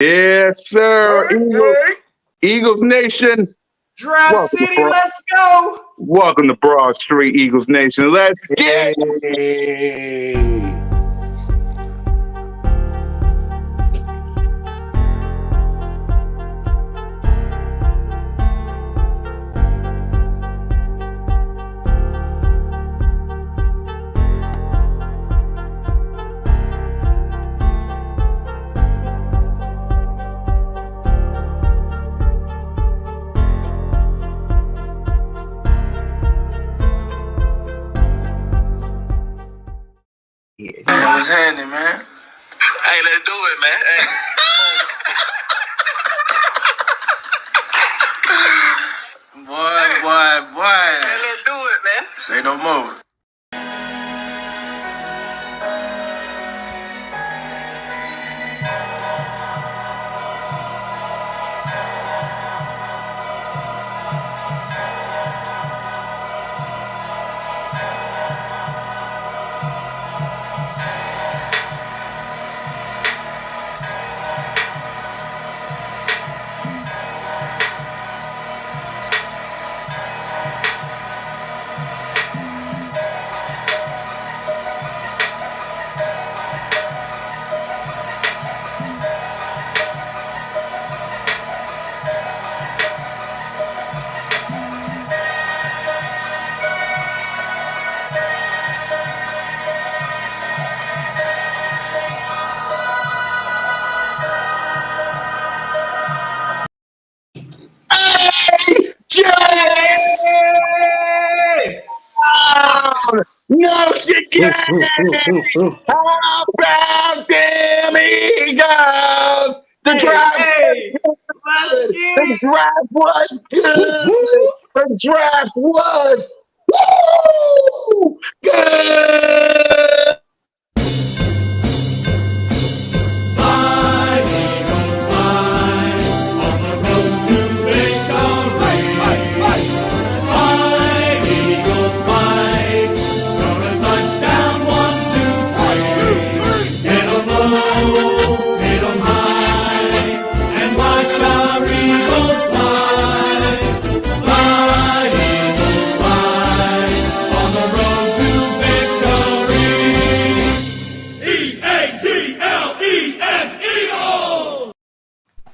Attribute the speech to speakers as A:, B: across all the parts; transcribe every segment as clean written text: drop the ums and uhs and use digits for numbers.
A: Yes, sir. Eagles Nation.
B: Drive City, let's go.
A: Welcome to Broad Street, Eagles Nation. Let's get
C: Hey.
D: What's happening, man? Hey, let's do it, man. Hey. boy. Hey, let's do it, man. Say no more.
A: No, she can't. How about them Eagles? The draft was good. The draft was good.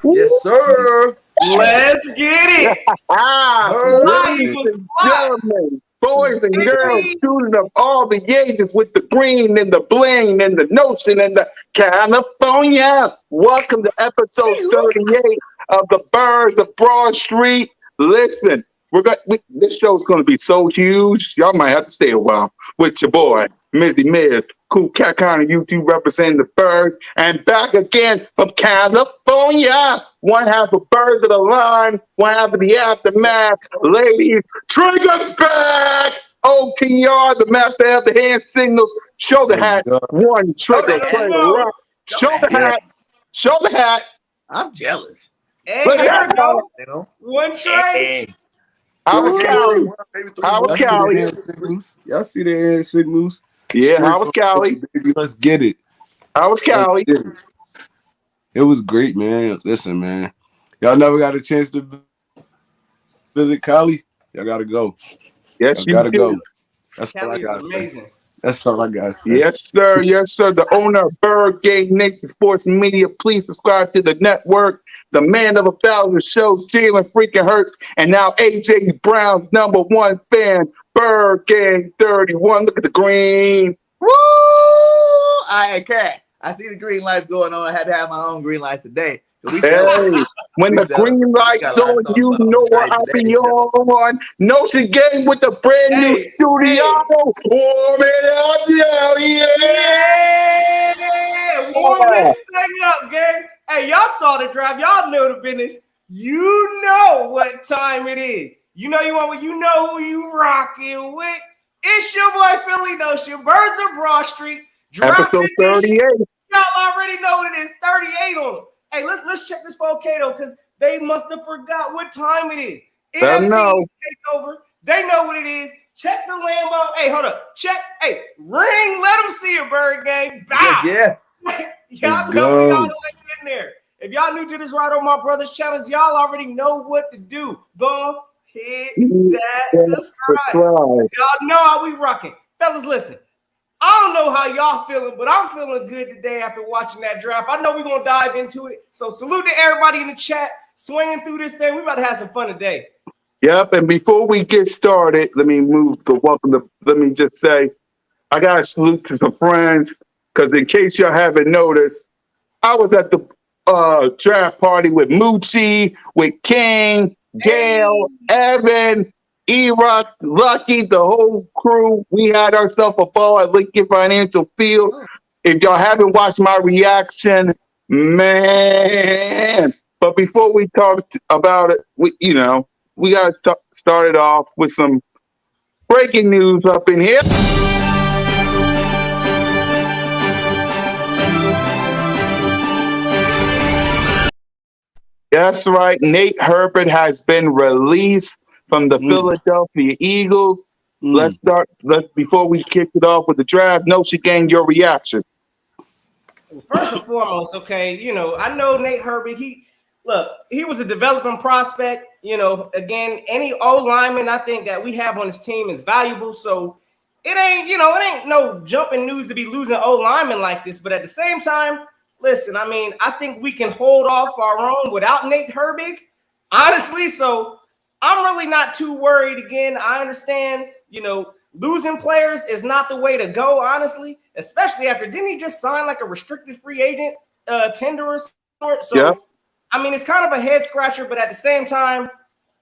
C: Yes, sir.
B: Let's get it.
A: Ladies and gentlemen, boys and girls, students of all the ages with the green and the bling and the notion and the California. Welcome to episode 38 of the Birds of Broad Street. Listen, this show's going to be so huge, y'all might have to stay a while with your boy, Mizzy Miz, Cool Cat County YouTube representing the Birds, and back again from California. One half of Birds of the Line, one half of the Aftermath. Ladies, Trigger's back! OTR, the master of the hand signals. Shoulder hat, one trigger, play rock. Shoulder hat, shoulder hat.
C: I'm jealous.
B: Hey, there we go. One trade.
A: How was Cali? How was Cali?
C: Y'all see the hand signals?
A: Yeah, how was Cali?
C: Let's get it.
A: How was Cali?
C: It was great, man. Listen, man. Y'all never got a chance to visit Cali? Y'all gotta go.
A: Yes,
C: y'all gotta go.
B: That's Cali is amazing.
C: That's all I got to say.
A: Yes, sir. Yes, sir. The owner of Bird Game Nation Sports Media. Please subscribe to the network. The man of 1,000 shows, Jalen freaking Hurts, and now AJ Brown's #1 fan, Bird Gang 31. Look at the green.
E: Woo! I can't. I see the green lights going on. I had to have my own green lights today.
A: When the green light's on, you know what I'll be on. Notion Game with the brand new studio. Warm it up,
B: yeah. Warm this thing up, gang. Hey, y'all saw the drive. Y'all know the business. You know what time it is. You know you know who you rocking with. It's your boy Philly Notion, Birds of Broad Street.
A: Episode 38.
B: Y'all already know what it is. 38 on them. Hey, let's check this for okay though, because they must have forgot what time it is. NFC takeover. They know what it is. Check the Lambo. Hey, hold up. Check. Hey, ring. Let them see a Bird Gang. Bow.
E: Yes.
B: Y'all know we all in there. If y'all new to this Ride on My Brother's challenge, y'all already know what to do. Go hit that subscribe. Y'all know how we rocking. Fellas, listen. I don't know how y'all feeling, but I'm feeling good today after watching that draft. I know we're going to dive into it. So salute to everybody in the chat, swinging through this thing. We about to have some fun today.
A: Yep, and before we get started, let me just say, I got to salute to some friends, because in case y'all haven't noticed, I was at the draft party with Moochie, with King, Dale, Evan, E-Rock, Lucky, the whole crew. We had ourselves a ball at Lincoln Financial Field. If y'all haven't watched my reaction, man. But before we talk about it, we got to start it off with some breaking news up in here. That's right. Nate Herbert has been released from the Philadelphia Eagles. Let's before we kick it off with the draft, Noshi Gang, your reaction.
B: First and foremost, okay, I know Nate Herbert. He was a developing prospect. Again, any old lineman I think that we have on this team is valuable. So it ain't no jumping news to be losing old linemen like this. But at the same time, listen, I think we can hold off our own without Nate Herbert, honestly. So I'm really not too worried. Again, I understand, losing players is not the way to go, honestly, especially after, didn't he just sign like a restricted free agent tender or sort? So, yeah. It's kind of a head scratcher, but at the same time,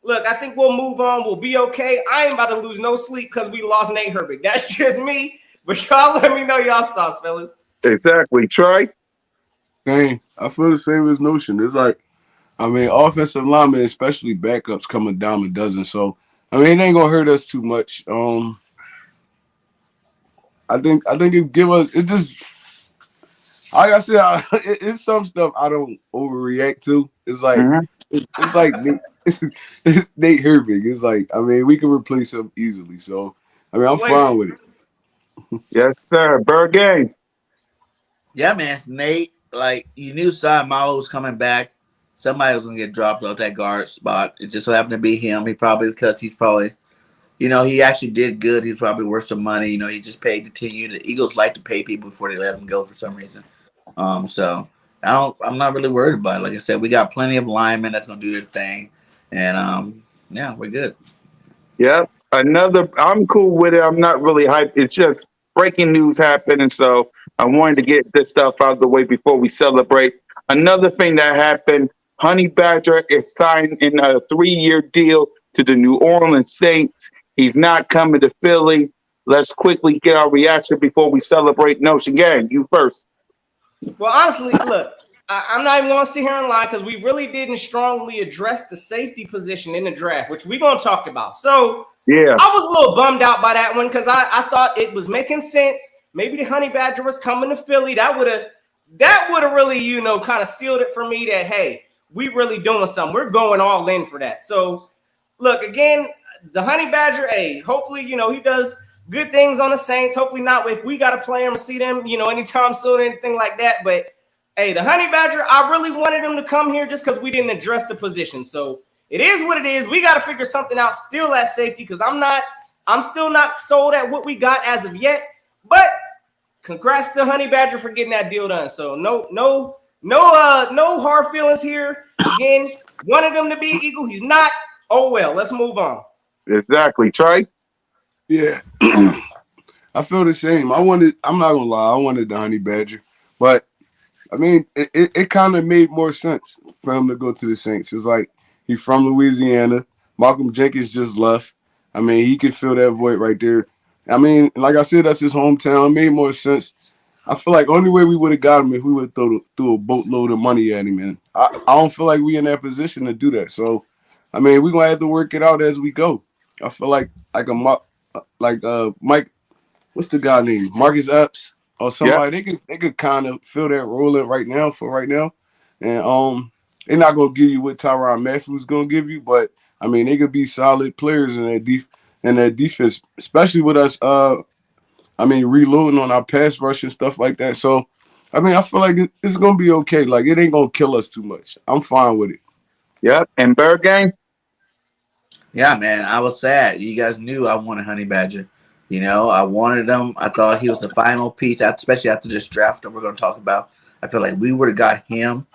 B: look, I think we'll move on. We'll be okay. I ain't about to lose no sleep because we lost Nate Herbert. That's just me. But y'all let me know y'all thoughts, fellas.
A: Exactly. Trey?
C: Same. I feel the same as Notion. It's like, offensive linemen, especially backups, come a dime a dozen. So, it ain't gonna hurt us too much. I think it give us it just, like I said, it's some stuff I don't overreact to. It's like it's like it's Nate Herbert. It's like we can replace him easily. So I'm fine with it.
A: Yes, sir. Bird Gang.
E: Yeah, man, it's Nate. Like, you knew Malo was coming back. Somebody was going to get dropped off that guard spot. It just so happened to be him. He actually did good. He's probably worth some money. He just paid the 10-year. The Eagles like to pay people before they let them go for some reason. So I'm not really worried about it. Like I said, we got plenty of linemen that's going to do their thing. And, yeah, we're good.
A: Yep. I'm cool with it. I'm not really hyped. It's just breaking news happened, and so I wanted to get this stuff out of the way before we celebrate. Another thing that happened, Honey Badger is signed in a 3-year deal to the New Orleans Saints. He's not coming to Philly. Let's quickly get our reaction before we celebrate. Notion Gang, you first.
B: Well, honestly, look, I'm not even going to sit here and lie because we really didn't strongly address the safety position in the draft, which we're going to talk about. So, yeah, I was a little bummed out by that one because I thought it was making sense. Maybe the Honey Badger was coming to Philly. That would have really, kind of sealed it for me that, hey, we really doing something. We're going all in for that. So, look, again, the Honey Badger, hey, hopefully, he does good things on the Saints. Hopefully not if we got to play him or see them, anytime soon or anything like that. But, hey, the Honey Badger, I really wanted him to come here just because we didn't address the position. So, it is what it is. We got to figure something out still at safety because I'm still not sold at what we got as of yet. But congrats to Honey Badger for getting that deal done. So no hard feelings here. Again, wanted him to be Eagle. He's not. Oh well. Let's move on.
A: Exactly, Trey.
C: Yeah, I feel the same. I'm not gonna lie. I wanted the Honey Badger, but it kind of made more sense for him to go to the Saints. It's like he's from Louisiana. Malcolm Jenkins just left. He could fill that void right there. Like I said, that's his hometown. It made more sense. I feel like only way we would have got him if we would have threw a boatload of money at him. And I don't feel like we in that position to do that. So, we're going to have to work it out as we go. I feel like Mike, what's the guy name? Marcus Epps or somebody. Yeah. They could kind of fill that role in right now. And they're not going to give you what Tyrann Mathieu is going to give you. But, they could be solid players in that defense, especially with us, reloading on our pass rush and stuff like that. So, I mean, I feel like it's gonna be okay. Like it ain't gonna kill us too much. I'm fine with it.
A: Yep. And Bird Gang.
E: Yeah, man, I was sad. You guys knew I wanted Honey Badger. You know, I wanted him. I thought he was the final piece, especially after this draft that we're going to talk about. I feel like we would have got him.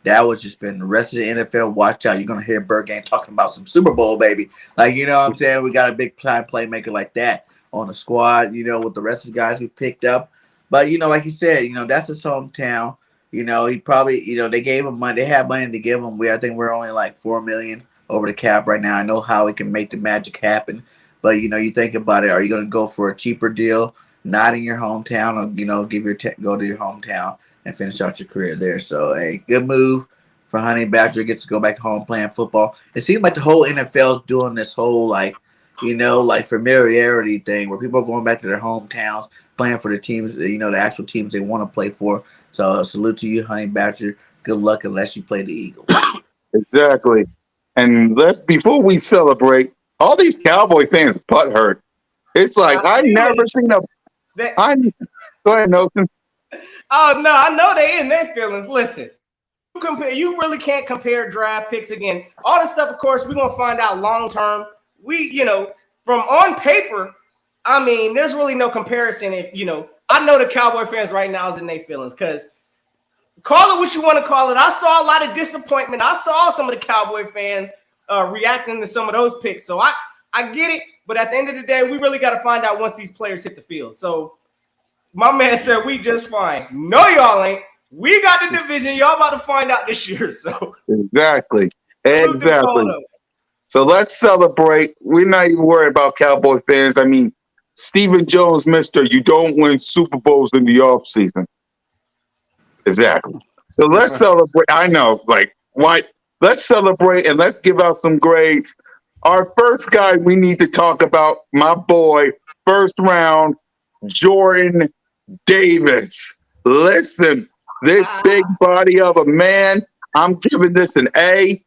E: That was just been the rest of the NFL. Watch out. You're going to hear Bird Gang talking about some Super Bowl, baby. Like, you know what I'm saying? We got a big time playmaker like that on the squad, you know, with the rest of the guys we picked up. But, you know, like you said, you know, that's his hometown. You know, he probably, you know, they gave him money. They had money to give him. I think we're only like $4 million over the cap right now. I know how he can make the magic happen. But, you know, you think about it. Are you going to go for a cheaper deal, not in your hometown, or, you know, go to your hometown and finish out your career there? So, a good move for Honey Badger. Gets to go back home playing football. It seems like the whole NFL is doing this whole, like, you know, like familiarity thing where people are going back to their hometowns, playing for the teams, you know, the actual teams they want to play for. So, salute to you, Honey Badger. Good luck unless you play the Eagles.
A: Exactly. And before we celebrate, all these Cowboy fans butthurt. It's like I never seen a. Go ahead, Nelson.
B: Oh no, I know they in their feelings. Listen, you really can't compare draft picks again. All this stuff, of course, we're gonna find out long term. You know, from on paper, I mean, there's really no comparison. If you know, I know the Cowboy fans right now is in their feelings because call it what you want to call it. I saw a lot of disappointment. I saw some of the Cowboy fans reacting to some of those picks. So I get it, but at the end of the day, we really got to find out once these players hit the field. So my man said we just fine. No, y'all ain't. We got the division. Y'all about to find out this year. So
A: exactly. So let's celebrate. We're not even worried about Cowboy fans. I mean, Stephen Jones, you don't win Super Bowls in the offseason. Exactly. So let's celebrate. I know, like, what? Let's celebrate and let's give out some grades. Our first guy we need to talk about, my boy, first round, Jordan Davis. Listen, this big body of a man, I'm giving this an A.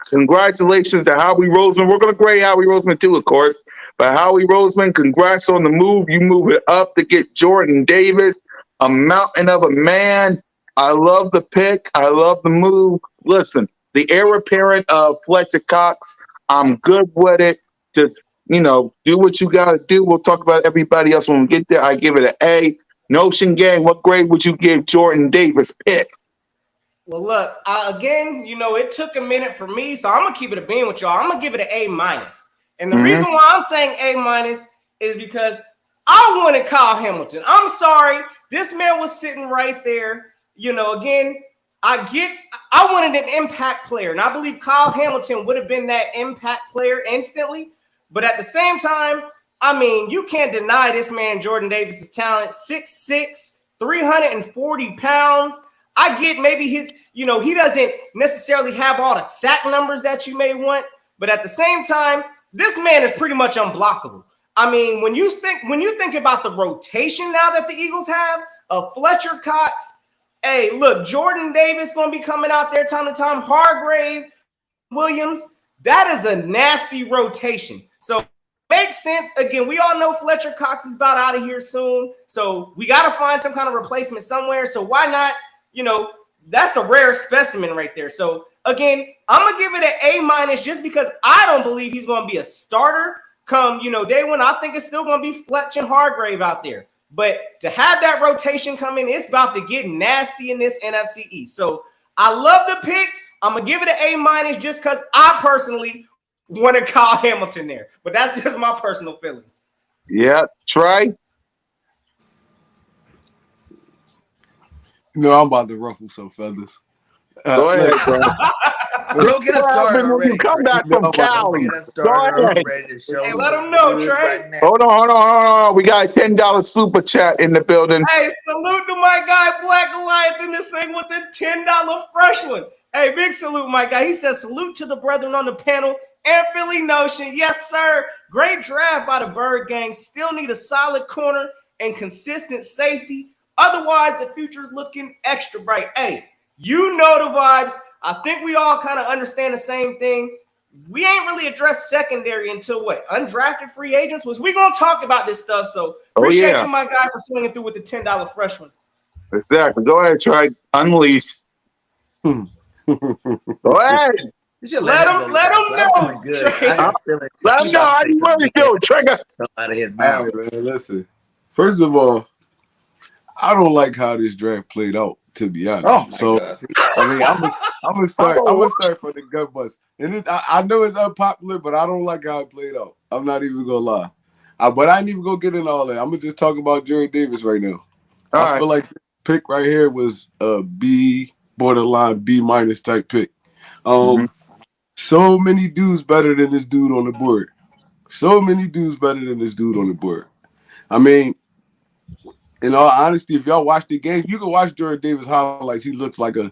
A: Congratulations to Howie Roseman. We're going to grade Howie Roseman too, of course. But Howie Roseman, congrats on the move. You move it up to get Jordan Davis, a mountain of a man. I love the pick. I love the move. Listen, the heir apparent of Fletcher Cox, I'm good with it. Just, you know, do what you got to do. We'll talk about everybody else when we get there. I give it an A. Notion Gang, what grade would you give Jordan Davis pick?
B: Well, look, again, you know, it took a minute for me, so I'm going to keep it a bean with y'all. I'm going to give it an A-. And the reason why I'm saying A- is because I wanted Kyle Hamilton. I'm sorry. This man was sitting right there. You know, again, I wanted an impact player, and I believe Kyle Hamilton would have been that impact player instantly. But at the same time, I mean, you can't deny this man, Jordan Davis's talent. 6'6", 340 pounds. I get maybe his, you know, he doesn't necessarily have all the sack numbers that you may want, but at the same time, this man is pretty much unblockable. I mean, when you think about the rotation now that the Eagles have of Fletcher Cox, hey, look, Jordan Davis going to be coming out there time to time, Hargrave, Williams, that is a nasty rotation. So makes sense. Again, we all know Fletcher Cox is about out of here soon, so we got to find some kind of replacement somewhere. So why not? You know, that's a rare specimen right there. So, again, I'm going to give it an A- just because I don't believe he's going to be a starter come, you know, day one. I think it's still going to be Fletch and Hargrave out there. But to have that rotation come in, it's about to get nasty in this NFC East. So, I love the pick. I'm going to give it an A- just because I personally wanted Kyle Hamilton there. But that's just my personal feelings.
A: Yeah. Trey?
C: You know, I'm about to ruffle some feathers.
A: Go ahead, bro.
E: Don't get us started already.
A: You come back from Cali.
E: Get us started. Ready to show
B: Hey, let them know, Trey.
E: right now.
A: Hold on. We got a $10 super chat in the building.
B: Hey, salute to my guy, Black Goliath, in this thing with the $10 fresh one. Hey, big salute, my guy. He says, salute to the brethren on the panel and Philly Notion. Yes, sir. Great draft by the Bird Gang. Still need a solid corner and consistent safety. Otherwise, the future's looking extra bright. Hey, you know the vibes. I think we all kind of understand the same thing. We ain't really addressed secondary until what? Undrafted free agents? Was we going to talk about this stuff? So appreciate you, my guy, for swinging through with the $10 fresh one.
A: Exactly. Go ahead, Trey. Unleash. Go ahead.
E: You should
B: Let
E: him
B: him
E: go
B: let
E: last.
B: him
E: I'm
B: know,
E: feeling good.
B: Trey.
E: I got a feeling
A: Let
E: he
A: him know
E: about
A: how
E: to say
A: you
E: something
A: really
E: good
A: feel, Trigger.
E: come out of his
C: All
E: mouth.
C: right, man. Listen. First of all, I don't like how this draft played out, to be
E: Oh
C: honest.
E: my
C: So
E: god.
C: I mean, I'm gonna start. I'm gonna start from the gut bust, and I know it's unpopular, but I don't like how it played out. I'm not even gonna lie. But I ain't even gonna get into all that. I'm gonna just talk about Jerry Davis right now.
A: All
C: I
A: right.
C: feel like this pick right here was a B, borderline B minus type pick.
A: Mhm.
C: So many dudes better than this dude on the board. So many dudes better than this dude on the board. I mean, in all honesty, if y'all watch the game, you can watch Jordan Davis highlights. He looks like a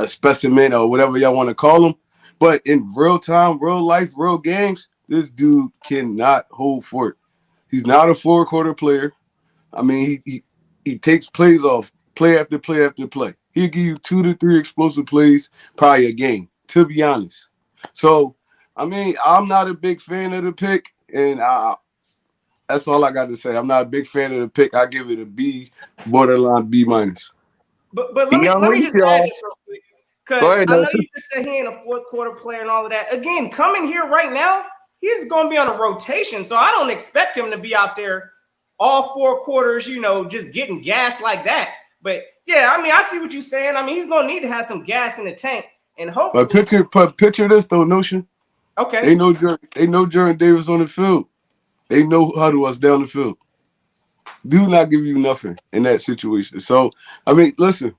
C: specimen or whatever y'all want to call him. But in real time, real life, real games, this dude cannot hold fort. He's not a 4-quarter player. I mean, he takes plays off, play after play after play. He'll give you 2 to 3 explosive plays probably a game, to be honest. So, I mean, I'm not a big fan of the pick, and that's all I got to say. I'm not a big fan of the pick. I give it a B, borderline B minus.
B: But
A: Be
B: let me
A: unleashed,
B: just add
A: y'all.
B: this real quick.
A: Go
B: Because
A: ahead,
B: I know
A: Nelson.
B: you just said he ain't a fourth quarter player and all of that. Again, coming here right now, he's going to be on a rotation. So I don't expect him to be out there all 4 quarters, just getting gas like that. But yeah, I mean, I see what you're saying. I mean, he's going to need to have some gas in the tank. And
C: But
B: hopefully,
C: picture this though, Notion.
B: okay.
C: They know Jordan Davis on the field. They know huddle us down the field. Do not give you nothing in that situation. So I mean, listen,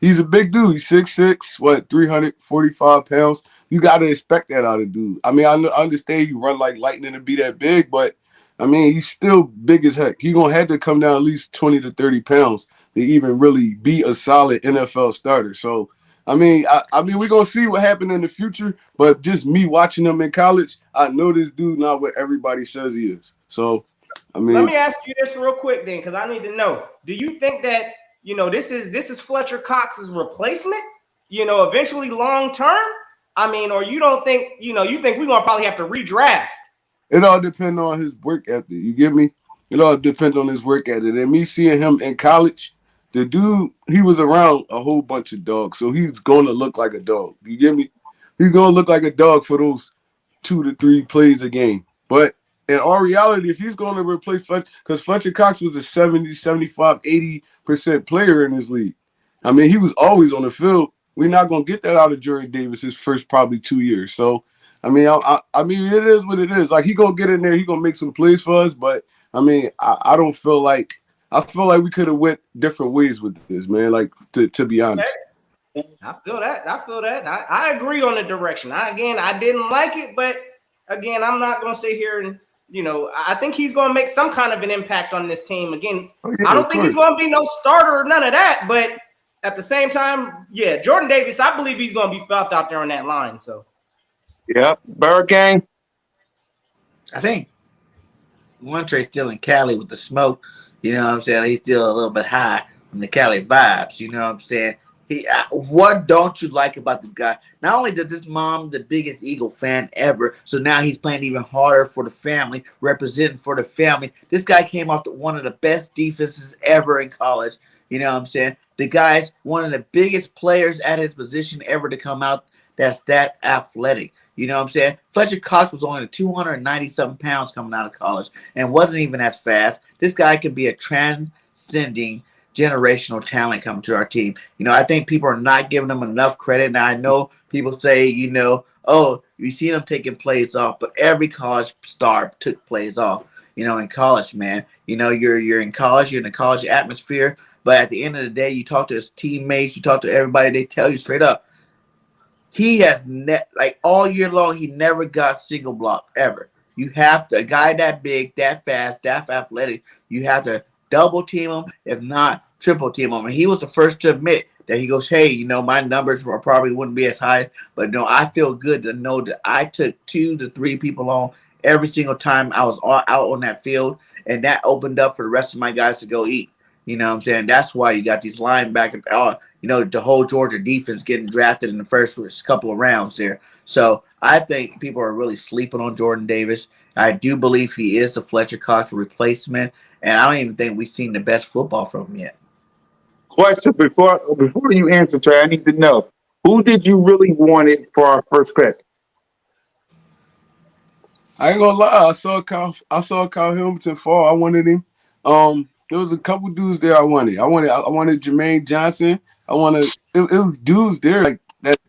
C: he's a big dude. He's 6'6", 345 pounds. You got to expect that out of dude. I mean, I understand you run like lightning to be that big, but I mean, he's still big as heck. He's going to have to come down at least 20 to 30 pounds to even really be a solid NFL starter. So, I mean, we're going to see what happened in the future, but just me watching him in college, I know this dude not what everybody says he is. So, I
B: Let
C: mean,
B: me ask you this real quick then, because I need to know. Do you think that this is Fletcher Cox's replacement? Eventually long term. I mean, or you don't think you think we're gonna probably have to redraft?
C: it all depends on his work ethic. You get me? It all depends on his work ethic. And me seeing him in college, the dude, he was around a whole bunch of dogs. So he's going to look like a dog. You get me? He's going to look like a dog for those 2 to 3 plays a game. But in all reality, if he's going to replace Fletcher, because Fletcher Cox was a 70, 75, 80% player in this league. I mean, he was always on the field. We're not going to get that out of Jordan Davis his first probably 2 years. So, I mean, I mean, it is what it is. Like, he going to get in there. He going to make some plays for us. But, I mean, I don't feel like – I feel like we could have went different ways with this, man, like, to be honest.
B: I feel that. I agree on the direction. I didn't like it, but again, I'm not going to sit here and, I think he's going to make some kind of an impact on this team. Again, I don't think he's going to be no starter or none of that, but at the same time, yeah, Jordan Davis, I believe he's going to be felt out there on that line. So,
A: Yep. Hurricane.
E: I think one Trey's still in Cali with the smoke. You know what I'm saying? He's still a little bit high from the Cali vibes. You know what I'm saying? What don't you like about the guy? Not only does his mom the biggest Eagle fan ever, so now he's playing even harder for the family, representing for the family. This guy came off one of the best defenses ever in college. You know what I'm saying? The guy's one of the biggest players at his position ever to come out that's that athletic. You know what I'm saying? Fletcher Cox was only 290-something pounds coming out of college and wasn't even as fast. This guy could be a transcending generational talent coming to our team. I think people are not giving him enough credit. Now, I know people say, oh, you see them taking plays off, but every college star took plays off, in college, man. You're in college, you're in a college atmosphere, but at the end of the day, you talk to his teammates, you talk to everybody, they tell you straight up, he has all year long, he never got single block ever. You have to, a guy that big, that fast, that athletic, you have to double team him, if not triple team him. And he was the first to admit that he goes, hey, my numbers probably wouldn't be as high, but no, I feel good to know that I took 2 to 3 people on every single time I was out on that field, and that opened up for the rest of my guys to go eat. You know what I'm saying? That's why you got these linebackers, the whole Georgia defense getting drafted in the first couple of rounds there. So I think people are really sleeping on Jordan Davis. I do believe he is a Fletcher Cox replacement, and I don't even think we've seen the best football from him yet.
A: Question before you answer, Trey, I need to know who did you really want it for our first pick?
C: I ain't gonna lie. I saw Kyle Hamilton fall. I wanted him. There was a couple dudes there I wanted. I wanted Jermaine Johnson. It was dudes there like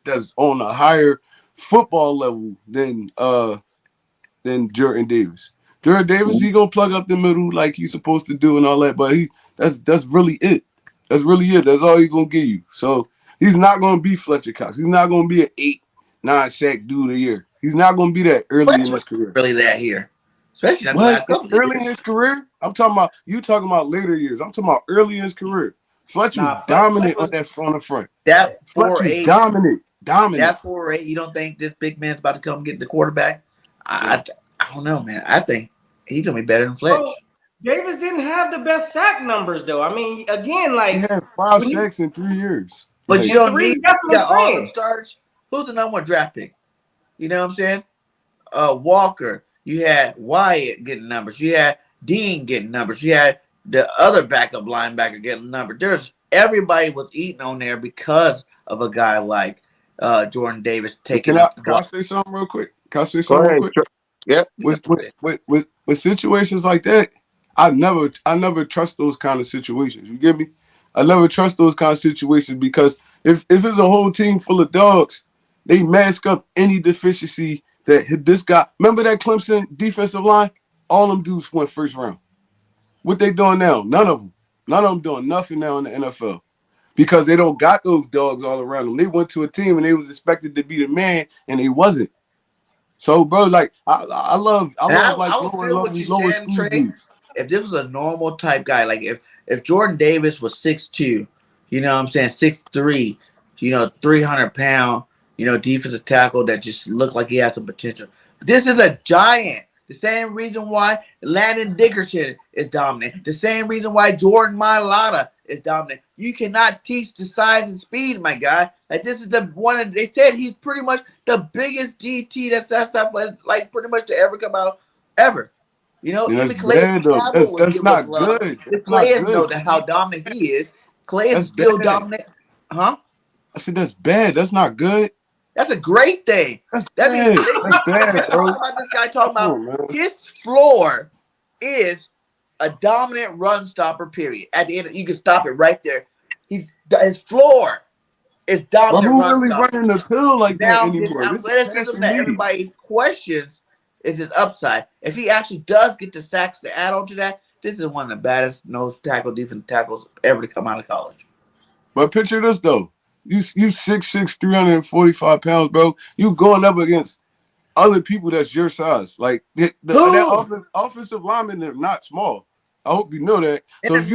C: that's on a higher football level than Jordan Davis. Jordan Davis, he gonna plug up the middle like he's supposed to do and all that, but that's really it. That's really it. That's all he's gonna give you. So he's not gonna be Fletcher Cox. He's not gonna be an 8-9 sack dude a year. He's not gonna be that early
E: Fletcher
C: in
E: was
C: his career.
E: really that here, especially not the
C: What?
E: last couple
C: Early in
E: years.
C: his career? I'm talking about later years. I'm talking about early in his career. Fletcher was dominant on the front.
E: That
C: Fletcher's
E: 4'8",
C: dominant.
E: that 4'8". You don't think this big man's about to come get the quarterback? I don't know, man. I think he's gonna be better than Fletch.
B: So, Davis didn't have the best sack numbers, though. I mean, again, like
C: He had 5 sacks in 3 years.
E: But
C: Like,
E: you don't
B: three,
E: need
B: that's what I'm
E: all
B: saying.
E: them stars. Who's the number 1 draft pick? You know what I'm saying? Walker. You had Wyatt getting numbers. You had Dean getting numbers. You had the other backup linebacker getting numbers. Everybody was eating on there because of a guy like Jordan Davis taking up the
C: Can I
E: ball.
C: say something real quick? Can I say
A: Go
C: something
A: ahead.
C: real quick?
A: Yep.
C: With situations like that, I never trust those kind of situations. You get me? I never trust those kind of situations because if it's a whole team full of dogs, they mask up any deficiency that this guy. Remember that Clemson defensive line? All them dudes went first round. What they doing now? None of them doing nothing now in the NFL because they don't got those dogs all around them. They went to a team and they was expected to be the man and they wasn't. So, bro, like I love like
E: I would feel what you're saying, Trey. If this was a normal type guy, like if Jordan Davis was 6'2", you know what I'm saying, 6'3", 300 pound, defensive tackle that just looked like he had some potential. But this is a giant. The same reason why Landon Dickerson is dominant. The same reason why Jordan Mailata is dominant. You cannot teach the size and speed, my guy. Like this is the one. They said he's pretty much the biggest DT that's like pretty much to ever come out ever. Even Clay Campbell
C: that's not good.
E: The players know that how dominant he is. Clay is still dominant, huh?
C: I said that's bad. That's not good.
E: That's a great thing.
C: That's
E: that
C: bad.
E: means
C: That's bad, bro.
E: about this guy talking about his floor is a dominant run stopper. Period. At the end, you can stop it right there. His floor is dominant.
C: But who really running the pill like that anymore?
E: His athleticism that everybody questions is his upside. If he actually does get the sacks to add on to that, this is one of the baddest nose tackle defensive tackles ever to come out of college.
C: But picture this though. You 6'6", 345 pounds, bro. You going up against other people that's your size. Like that offensive linemen, they're not small. I hope you know that. So if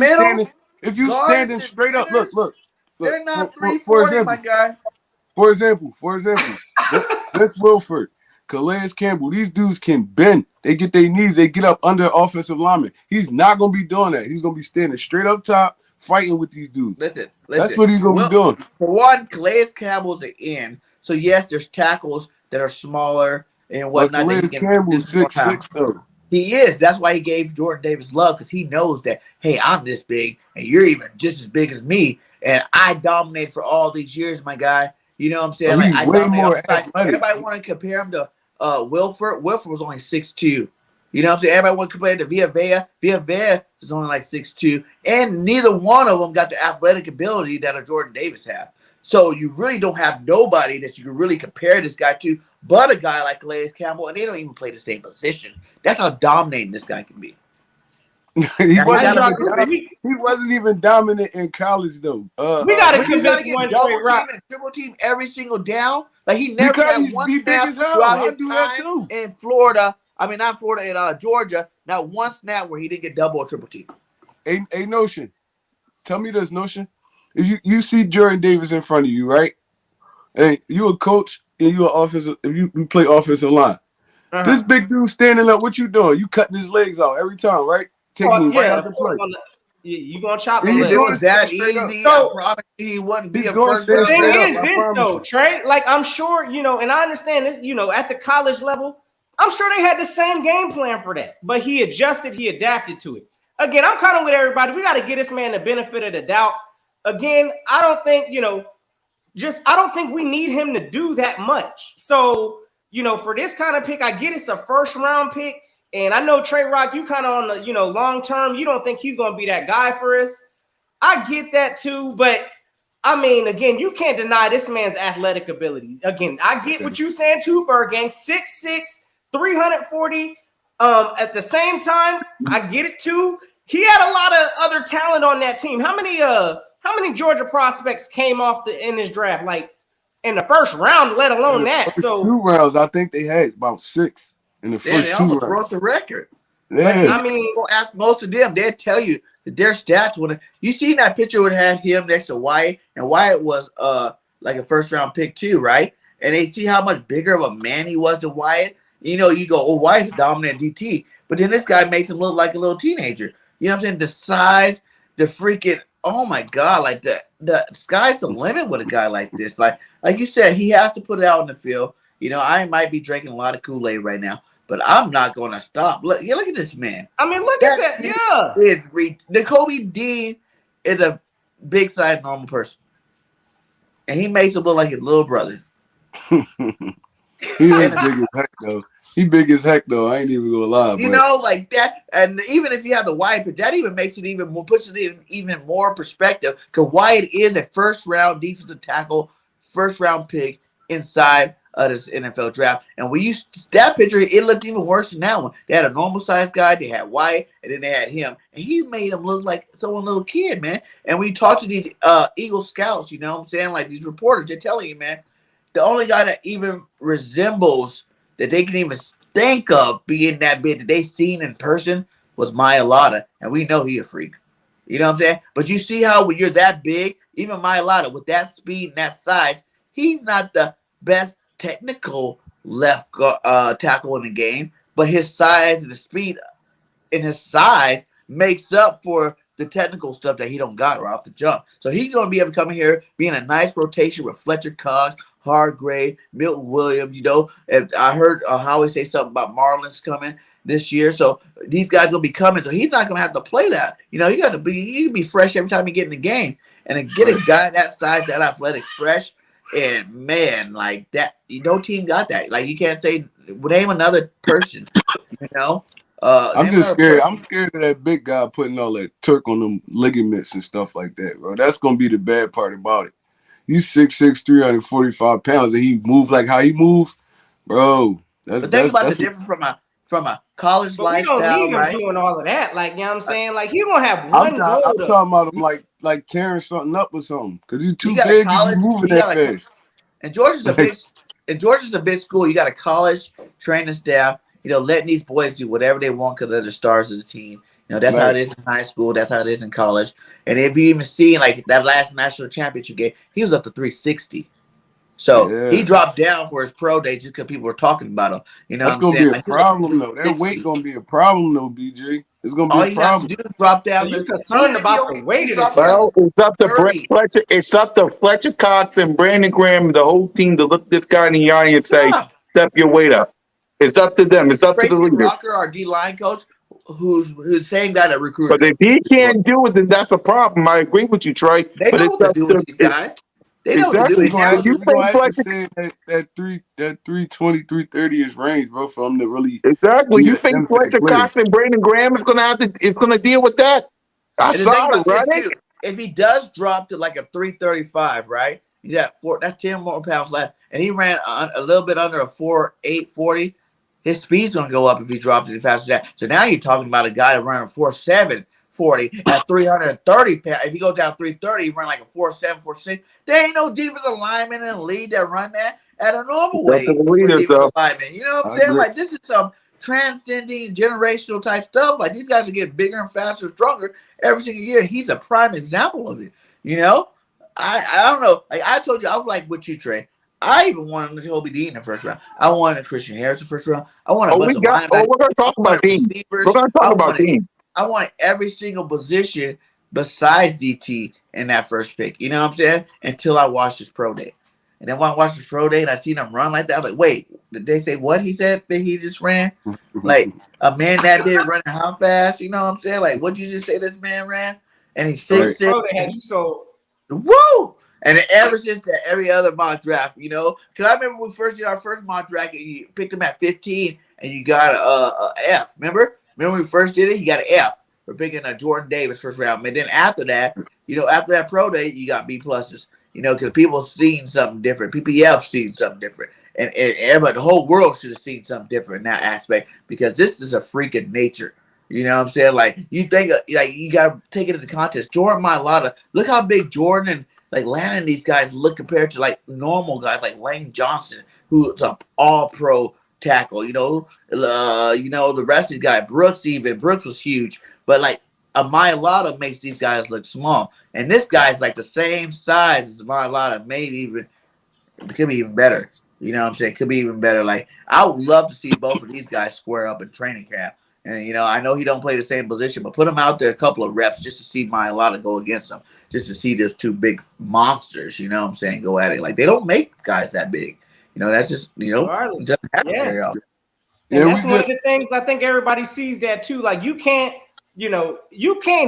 C: you standing straight up, look.
E: They're not 340, my guy.
C: For example, that's Wilford, Calais Campbell. These dudes can bend. They get their knees. They get up under offensive linemen. He's not gonna be doing that. He's gonna be standing straight up top, fighting with these dudes.
E: Listen.
C: That's what he's gonna be doing.
E: For one, Calais Campbell's an end. So yes, there's tackles that are smaller and whatnot.
C: Calais Campbell's 6'6" though.
E: He is. That's why he gave Jordan Davis love, because he knows that, hey, I'm this big and you're even just as big as me. And I dominate for all these years, my guy. You know what I'm saying?
C: He's
E: I
C: way more
E: athletic. Everybody want to compare him to Wilford. Wilford was only 6'2". You know what I'm saying? Everybody want to compare it to Villa. Villa is only like 6'2". And neither one of them got the athletic ability that a Jordan Davis have. So you really don't have nobody that you can really compare this guy to but a guy like Calais Campbell, and they don't even play the same position. That's how dominating this guy can be.
C: He wasn't even dominant in college though.
B: We gotta convince one straight rock.
E: Triple team every single down. Like he never had one snap throughout his time in Florida. I mean, not Florida, in Georgia. Not one snap where he didn't get double or triple team.
C: A Notion. Tell me this, Notion. If you see Jordan Davis in front of you, right? And you a coach and you an offensive. If you play offensive line, this big dude standing up. What you doing? You cutting his legs out every time, right? Taking right out the play.
B: You gonna chop the
E: He's
B: legs.
E: doing that easy. So, I promise you he wouldn't be a first round.
B: The thing is this though, Trey. Like I'm sure and I understand this. At the college level, I'm sure they had the same game plan for that, but he adjusted, he adapted to it. Again, I'm kind of with everybody. We got to give this man the benefit of the doubt. again, I don't think, I don't think we need him to do that much. So, for this kind of pick, I get it's a first round pick. And I know Trey Rock, you kind of on the, long term, you don't think he's going to be that guy for us. I get that too. But I mean, again, you can't deny this man's athletic ability. Again, I get what you're saying too, Bergang. 6'6", 340. At the same time, I get it too. He had a lot of other talent on that team. How many Georgia prospects came off in this draft? Like in the first round, let alone that. So
C: 2 rounds, I think they had about 6 in the first
E: they
C: 2
E: almost
C: rounds.
E: broke the record.
C: Yeah.
B: I mean,
E: people ask most of them, they'll tell you that their stats when you seen that picture would have him next to Wyatt, and Wyatt was like a first round pick too, right? And they see how much bigger of a man he was than Wyatt. You go, oh, Wyatt's a dominant DT, but then this guy makes him look like a little teenager. You know what I'm saying? The size, the freaking, oh my God, like the sky's the limit with a guy like this. Like you said, he has to put it out in the field. I might be drinking a lot of Kool-Aid right now, but I'm not going to stop. Look at this man.
B: I mean, look at that. Yeah.
E: The Kobe Dean is a big size normal person, and he makes him look like his little brother.
C: He is big as heck though. He big as heck though. I ain't even gonna lie.
E: Like that. And even if you have the Wyatt pick, that even makes it even more, puts it in even more perspective. Because Wyatt is a first round defensive tackle, first round pick inside of this NFL draft. And when you that picture, it looked even worse than that one. They had a normal sized guy, they had Wyatt, and then they had him. And he made him look like someone little kid, man. And when you talk to these Eagle scouts, you know what I'm saying? Like these reporters, they're telling you, man, the only guy that even resembles that they can even think of being that big that they seen in person was Mailata. And we know he a freak. You know what I'm saying? But you see how when you're that big, even Mailata with that speed and that size, he's not the best technical left tackle in the game, but his size and the speed and his size makes up for the technical stuff that he don't got right off the jump. So he's going to be able to come in here, be in a nice rotation with Fletcher Cox, Hargrave, Milton Williams. If I heard Howie say something about Marlins coming this year, so these guys will be coming. So he's not going to have to play that. You got to be fresh every time you get in the game, and to get a guy that size, that athletic, fresh, and man, like that, no team got that. Like you can't say name another person.
C: I'm just scared. I'm scared of that big guy putting all that Turk on them ligaments and stuff like that, bro. That's gonna be the bad part about it. He's 6'6", 345 pounds, and he move like how he move, bro.
E: But think about the difference from a college lifestyle,
B: we don't need him
E: right?
B: doing all of that. Like, you know what I'm saying? Like, he gonna have
C: I'm
B: one
C: talking about him like tearing something up or something. Because you're too
E: You got
C: big,
E: college-
C: you moving
E: you
C: that
E: got a-
C: fast.
E: And Georgia's a big school. You got a college training staff, letting these boys do whatever they want because they're the stars of the team. That's how it is in high school. That's how it is in college. And if you even see like that last national championship game, he was up to 360. So he dropped down for his pro day just because people were talking about him.
C: That's gonna be a problem though. That weight gonna be a problem though, BJ. It's gonna be a problem.
E: All you have to do is drop down.
B: So you're concerned about the weight of this?
A: Well, it's up to Fletcher. It's up to Fletcher Cox and Brandon Graham, the whole team, to look this guy in the eye and say, "Step your weight up." It's up to them. It's up to the leader.
E: Rocker, our D-line coach, who's the same guy that recruited.
A: But if he can't do it, then that's a problem. I agree with you, Trey.
E: They know what to do with these guys. They know what to do.
C: You're gonna have to stay in that 320, 330-ish range, bro, for them to really
A: You think Fletcher Cox and Brandon Graham is gonna deal with that? I saw it, right?
E: If he does drop to like a 335, right? That's 10 more pounds left, and he ran a little bit under a 4.8 40. His speed's gonna go up if he drops it faster than that. So now you're talking about a guy running 4.7 40 at 330 pounds. If he goes down 330, he run like a 4.7 4.6. There ain't no defensive lineman in the league that run that at a normal way. You know what I'm saying? Like this is some transcending generational type stuff. Like these guys are getting bigger and faster, stronger every single year. He's a prime example of it. I don't know. Like I told you, I was like with you, Trey. I even wanted Toby Dean in the first round. I wanted Christian Harris in the first round. I wanted a bunch of linebackers.
A: We're gonna talk about Dean. We're gonna talk about Dean.
E: I wanted every single position besides DT in that first pick. You know what I'm saying? Until I watched his pro day. And then when I watched his pro day and I seen him run like that, I'm like, wait, did they say what he said that he just ran? Like a man that big running how fast? You know what I'm saying? Like, what'd you just say this man ran? And he's 6'6". Woo! And then ever since that, every other mock draft, because I remember when we first did our first mock draft, and you picked him at 15, and you got a F. Remember when we first did it, he got an F for picking Jordan Davis first round. And then after that, after that pro day, you got B pluses. Because people seen something different. PPF seen something different, and everybody, the whole world should have seen something different in that aspect, because this is a freak of nature. You know what I'm saying? Like, you think, you got to take it into context. Jordan Mailata, look how big Jordan and Landon and these guys look compared to normal guys like Lane Johnson, who's an all-pro tackle. The rest of these guys, Brooks was huge, but a Mailata makes these guys look small, and this guy's the same size as Mailata, maybe even could be even better. You know what I'm saying? Could be even better. I would love to see both of these guys square up in training camp. And, I know he don't play the same position, but put him out there a couple of reps just to see Mailata go against him, just to see those two big monsters, go at it. They don't make guys that big. That's just, doesn't happen very often.
B: And that's one of the things I think everybody sees that too. You can't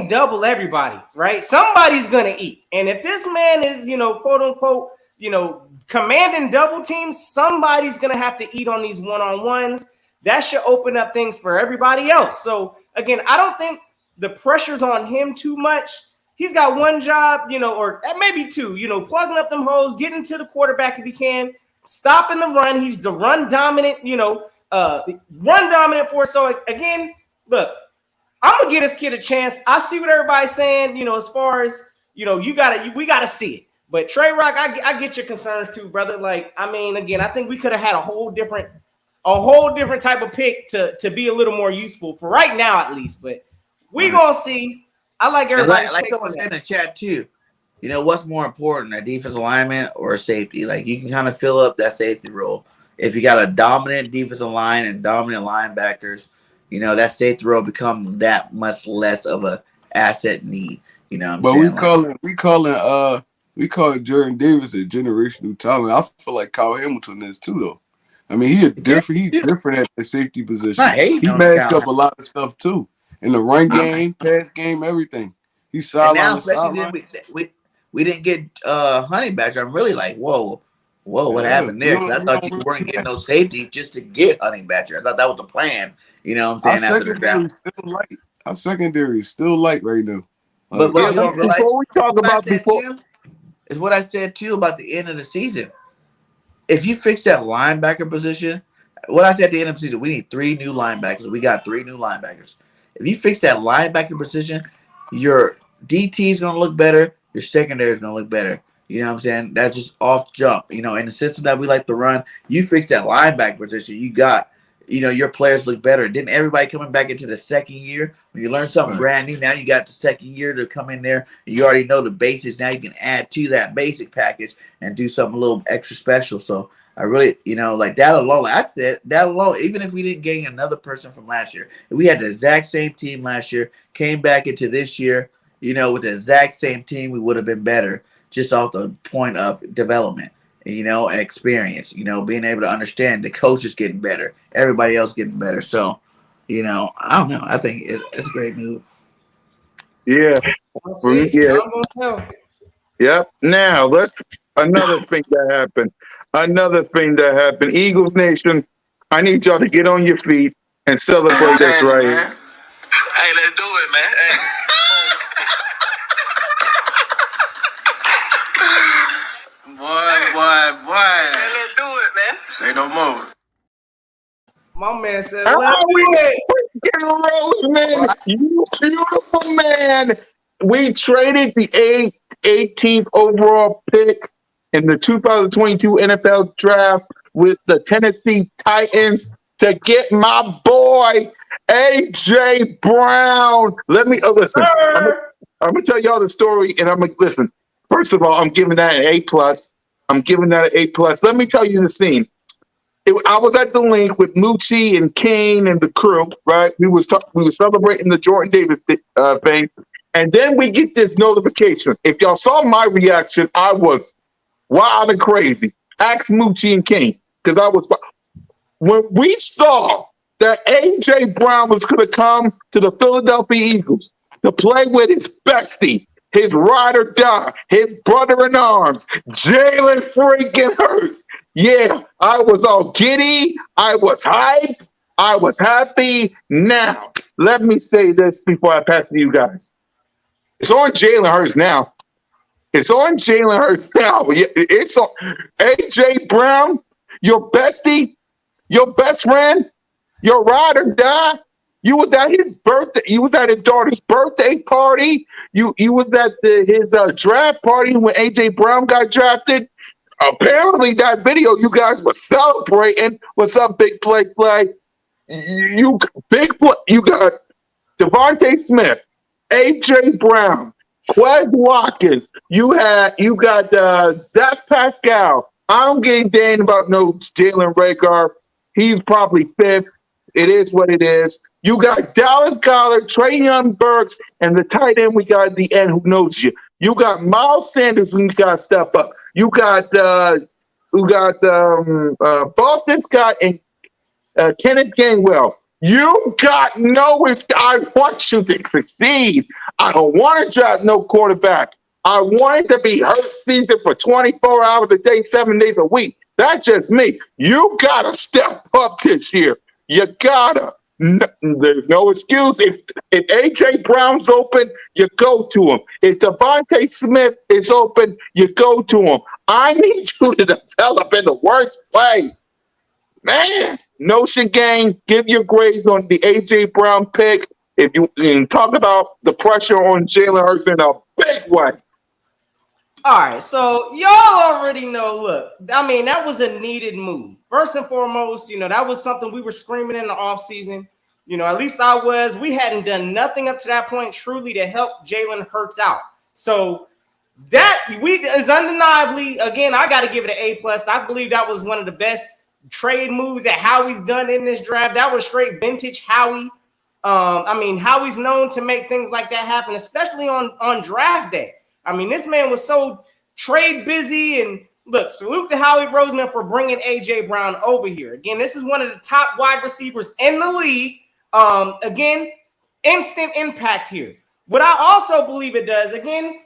B: double everybody, right? Somebody's going to eat. And if this man is, quote unquote, commanding double teams, somebody's going to have to eat on these one-on-ones. That should open up things for everybody else. So again, I don't think the pressure's on him too much. He's got one job, or maybe two, plugging up them holes, getting to the quarterback if he can, stopping the run. He's the run dominant, run dominant force. So again, look, I'm gonna give this kid a chance. I see what everybody's saying, as far as we gotta see it. But Trey Rock, I get your concerns too, brother. Again, I think we could have had a whole different type of pick to be a little more useful for right now, at least. But we gonna see. I like everybody.
E: Like someone said in the chat too. What's more important, a defensive lineman or a safety? You can kind of fill up that safety role. If you got a dominant defensive line and dominant linebackers, that safety role become that much less of a asset need.
C: But we calling Jordan Davis a generational talent. I feel like Kyle Hamilton is too, though. He's different at the safety position. He masks up a lot of stuff too. In the run game, pass game, everything. He's solid.
E: And now, especially we didn't get Honey Badger. I'm really whoa, what happened there? Because I thought you weren't getting no safety just to get Honey Badger. I thought that was the plan. You know what I'm saying? After the draft,
C: our secondary is still light right now.
E: But you don't realize
A: before we talk about
E: is what I said too about the end of the season. If you fix that linebacker position, what I said at the end of the season, we need 3 new linebackers. We got 3 new linebackers. If you fix that linebacker position, your DT is going to look better. Your secondary is going to look better. You know what I'm saying? That's just off jump. In the system that we like to run, you fix that linebacker position, you got, your players look better. Then everybody coming back into the second year, when you learn something brand new, now you got the second year to come in there. And you already know the basics. Now you can add to that basic package and do something a little extra special. So I really, that alone, I said that alone, even if we didn't gain another person from last year, if we had the exact same team last year, came back into this year, with the exact same team, we would have been better just off the point of development, and experience, being able to understand the coach is getting better, everybody else getting better. So, I don't know. I think it's a great move.
A: Yeah. Yep. Now let's another thing that happened. Eagles Nation, I need y'all to get on your feet and celebrate this right here.
D: Hey, let's do it, man. Hey. Boy. Hey, let's do it, man. Say no more.
B: My man said, let's do it.
A: Rose, man. You beautiful man. We traded the 18th overall pick in the 2022 NFL draft with the Tennessee Titans to get my boy AJ Brown. Let me listen. I'm gonna tell y'all the story, and I'm gonna listen. First of all, I'm giving that an A+. Let me tell you the scene. I was at the link with Moochie and Kane and the crew, right? We were celebrating the Jordan Davis thing, and then we get this notification. If y'all saw my reaction, I was wild and crazy. Ask Moochie and Kane, because I was. When we saw that AJ Brown was going to come to the Philadelphia Eagles to play with his bestie, his ride or die, his brother in arms, Jalen freaking Hurts. Yeah, I was all giddy. I was hyped. I was happy. Now, let me say this before I pass it to you guys. It's on Jalen Hurts now. It's on Jalen Hurts now. It's on AJ Brown, your bestie, your best friend, your ride or die. You was at his birthday. You was at his daughter's birthday party. You was at his draft party when AJ Brown got drafted. Apparently, that video you guys were celebrating. What's up, big play? You big play. You got Devontae Smith, AJ Brown, Quez Watkins. You got Zach Pascal. I don't give a damn about no Jalen Reagor. He's probably fifth. It is what it is. You got Dallas Goedert, Traylon Burks, and the tight end we got at the end who knows you. You got Miles Sanders who got to step up. You got Boston Scott and Kenneth Gainwell. You got I want you to succeed. I don't want to draft no quarterback. I want it to be hurt season for 24 hours a day, 7 days a week. That's just me. You got to step up this year. You gotta. There's no excuse. If AJ Brown's open, you go to him. If Devontae Smith is open, you go to him. I need you to develop in the worst way. Man, Notion Gang, give your grades on the AJ Brown pick. If you talk about the pressure on Jalen Hurts in a big way.
B: All right, so y'all already know, look, I mean, that was a needed move. First and foremost, that was something we were screaming in the offseason. At least I was. We hadn't done nothing up to that point truly to help Jalen Hurts out. So that is undeniably, again, I got to give it an A+. I believe that was one of the best trade moves that Howie's done in this draft. That was straight vintage Howie. Howie's known to make things like that happen, especially on draft day. I mean, this man was so trade busy. And look, salute to Howie Roseman for bringing A.J. Brown over here. Again, this is one of the top wide receivers in the league. Again, instant impact here. What I also believe it does, again,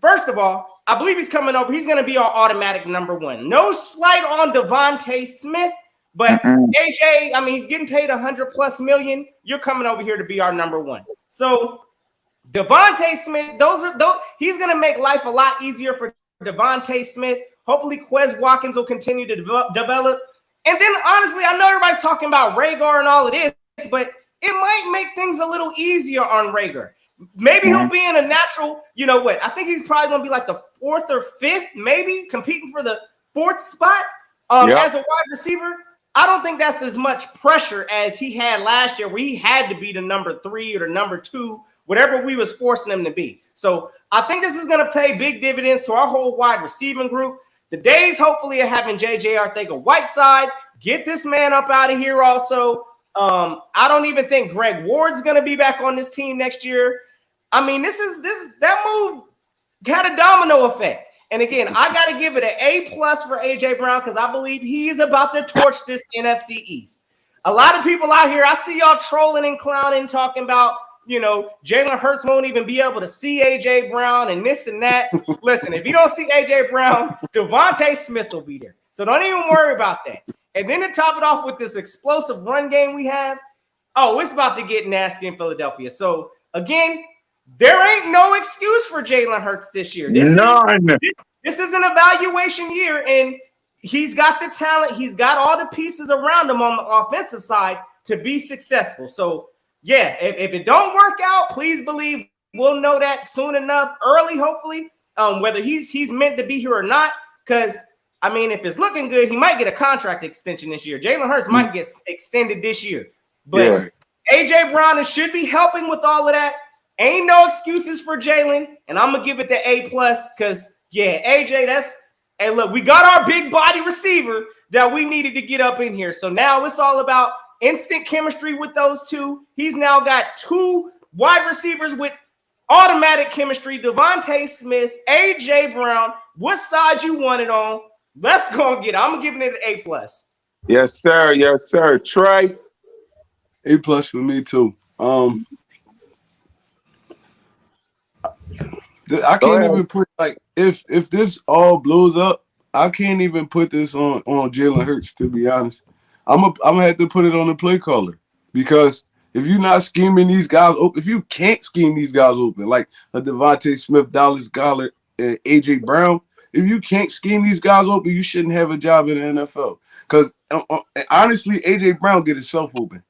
B: first of all, I believe he's coming over. He's going to be our automatic number one. No slight on Devontae Smith, but AJ, he's getting paid $100+ million. You're coming over here to be our number one. So Devontae Smith, he's going to make life a lot easier for Devontae Smith. Hopefully, Quez Watkins will continue to develop. And then, honestly, I know everybody's talking about Reagor and all of this, but it might make things a little easier on Reagor. Maybe he'll be in a natural, I think he's probably going to be like the 4th or 5th, maybe competing for the 4th spot as a wide receiver. I don't think that's as much pressure as he had last year, where he had to be the number 3 or the number 2, whatever we was forcing him to be. So I think this is going to pay big dividends to our whole wide receiving group. The days, hopefully, of having J.J. Arcega-Whiteside, get this man up out of here also. I don't even think Greg Ward's going to be back on this team next year. That move had a domino effect. And again, I got to give it an A+ for AJ Brown because I believe he's about to torch this NFC East. A lot of people out here, I see y'all trolling and clowning, talking about, Jalen Hurts won't even be able to see AJ Brown and this and that. Listen, if you don't see AJ Brown, Devontae Smith will be there. So don't even worry about that. And then to top it off with this explosive run game we have, it's about to get nasty in Philadelphia. So again, there ain't no excuse for Jalen Hurts this year. This is an evaluation year, and he's got the talent. He's got all the pieces around him on the offensive side to be successful. So, yeah, if it don't work out, please believe we'll know that soon enough, early, hopefully, whether he's meant to be here or not. Because, if it's looking good, he might get a contract extension this year. Jalen Hurts might get extended this year. But A.J. Brown should be helping with all of that. Ain't no excuses for Jalen, and I'm going to give it the A+ because, AJ, hey, look, we got our big body receiver that we needed to get up in here. So now it's all about instant chemistry with those two. He's now got 2 wide receivers with automatic chemistry, Devontae Smith, AJ Brown. What side you want it on? Let's go and get it. I'm giving it an A+.
A: Yes, sir. Yes, sir. Trey?
C: A+ for me, too. I
A: Go
C: can't
A: ahead.
C: even put like if this all blows up, I can't even put this on Jalen Hurts. To be honest, I'm gonna have to put it on the play caller because if you're not scheming these guys open, if you can't scheme these guys open like a Devontae Smith, Dallas Goedert, and AJ Brown, if you can't scheme these guys open, you shouldn't have a job in the NFL. Because honestly, AJ Brown get himself open.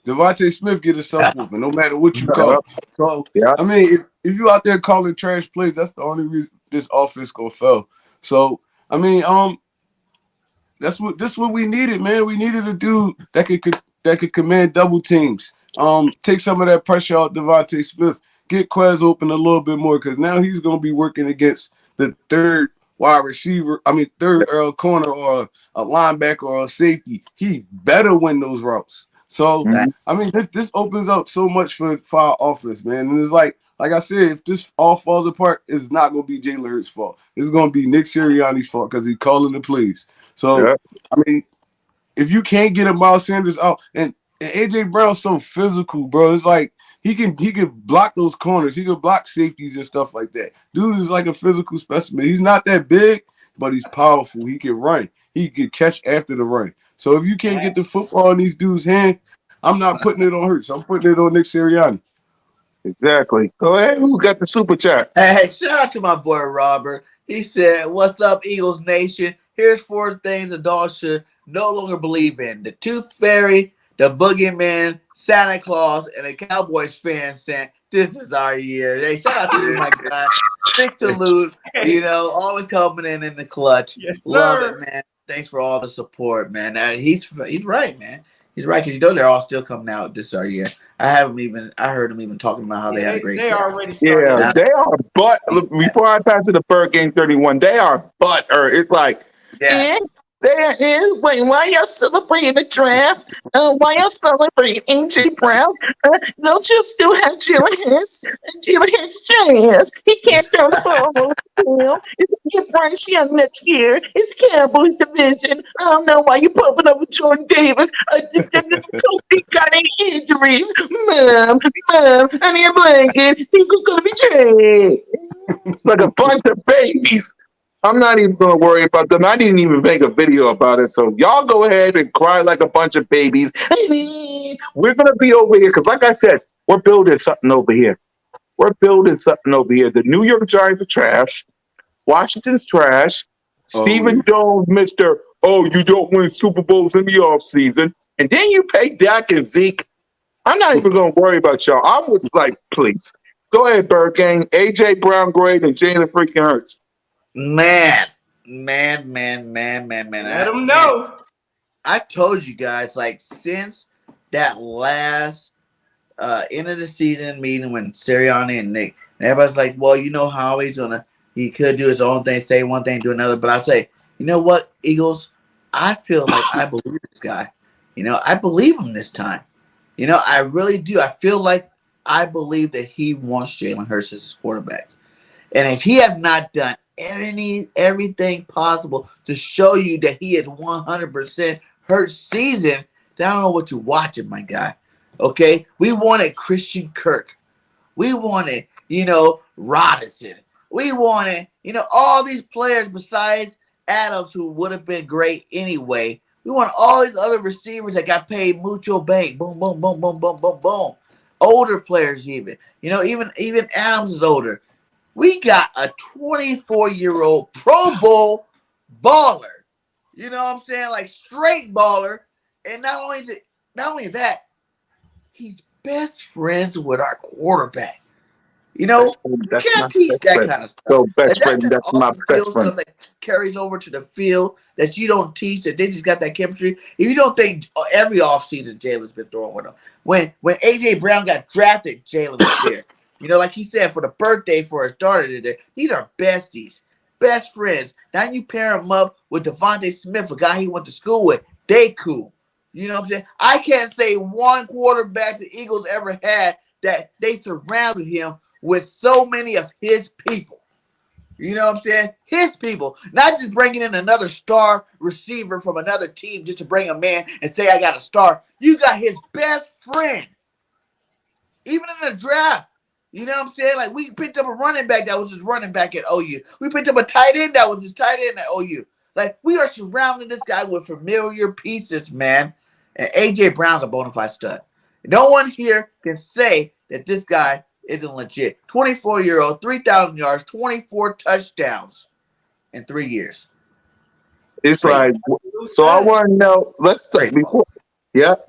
C: Devontae Smith get himself open, no matter what you
A: Yeah,
C: call. So
A: yeah,
C: I mean, if you out there calling trash plays, that's the only reason this offense gonna fail. So I mean, that's what we needed, man. We needed a dude that could command double teams. Take some of that pressure out Devontae Smith. Get Quez open a little bit more because now he's gonna be working against the third wide receiver. I mean, third corner or a linebacker or a safety. He better win those routes. So
A: mhm,
C: I mean, this opens up so much for our offense, man. And it's like I said, if this all falls apart, it's not gonna be Jalen Hurts' fault. It's gonna be Nick Sirianni's fault because he's calling the plays. So
A: yeah.
C: I mean, if you can't get a Miles Sanders out, and AJ Brown's so physical, bro, it's like he can block those corners, he can block safeties and stuff like that. Dude is like a physical specimen. He's not that big, but he's powerful. He can run. He can catch after the run. So if you can't get the football in these dudes' hand, I'm not putting it on Hurts. I'm putting it on Nick Sirianni.
A: Exactly. Go ahead. Who got the super chat?
E: Hey, shout out to my boy Robert. He said, "What's up, Eagles Nation? Here's 4 things a dog should no longer believe in: the Tooth Fairy, the Boogeyman, Santa Claus, and a Cowboys fan saying this is our year." Hey, shout out to you, my guy. Big salute. You know, always coming in the clutch.
B: Yes, sir.
E: Love it, man. Thanks for all the support, man. He's right, man. He's right because you know they're all still coming out this our year. I heard him even talking about how they had a great
B: They
E: year.
B: already started.
A: Yeah, they are butt. Look, before I pass to the Bird Game 31, they are butt. It's like,
E: Yeah.
A: there is. Wait, why y'all celebrating the draft? Why y'all celebrating AJ Brown? Don't you still have Jalen Hurts? Jalen Hurts jazz. He can't throw the ball over the field. It's Bryce Young next year. It's Cowboys division. I don't know why you pumping up with Jordan Davis. He's got any injuries. Mom, I need a blanket. He's gonna be traded. It's like a bunch of babies. I'm not even going to worry about them. I didn't even make a video about it. So y'all go ahead and cry like a bunch of babies. We're going to be over here because, like I said, we're building something over here. We're building something over here. The New York Giants are trash. Washington's trash. Stephen Jones, Mr. Oh, you don't win Super Bowls in the offseason. And then you pay Dak and Zeke. I'm not even going to worry about y'all. I would like, please. Go ahead, Bird Gang. AJ Brown, great, and Jalen freaking Hurts.
E: Man.
B: Let them know.
E: I told you guys, like, since that last end of the season meeting when Sirianni and Nick, and everybody's like, well, you know how he could do his own thing, say one thing, do another. But I say, you know what, Eagles, I feel like I believe this guy. You know, I believe him this time. You know, I really do. I feel like I believe that he wants Jalen Hurts as his quarterback. And if he has not done everything possible to show you that he is 100% Hurts season, then I don't know what you're watching, my guy. Okay? We wanted Christian Kirk. We wanted, Robinson. We wanted, all these players besides Adams who would have been great anyway. We want all these other receivers that got paid mucho bank. Boom, boom, boom, boom, boom, boom, boom. Older players even. Even Adams is older. We got a 24-year-old Pro Bowl baller. You know what I'm saying? Like straight baller. And not only that, he's best friends with our quarterback. You can't teach that kind of stuff.
A: So best friend, that's my best friend.
E: Stuff that carries over to the field that you don't teach, that they just got that chemistry. If you don't think every offseason Jalen's been throwing with him. When AJ Brown got drafted, Jalen was there. Like he said, for the birthday for his daughter today, these are besties, best friends. Now you pair him up with Devontae Smith, a guy he went to school with. They cool. You know what I'm saying? I can't say one quarterback the Eagles ever had that they surrounded him with so many of his people. You know what I'm saying? His people. Not just bringing in another star receiver from another team just to bring a man and say, I got a star. You got his best friend. Even in the draft. You know what I'm saying? Like, we picked up a running back that was just running back at OU. We picked up a tight end that was just tight end at OU. Like, we are surrounding this guy with familiar pieces, man. And A.J. Brown's a bona fide stud. No one here can say that this guy isn't legit. 24-year-old, 3,000 yards, 24 touchdowns in 3 years.
A: It's
E: Great.
A: like, so I want to know,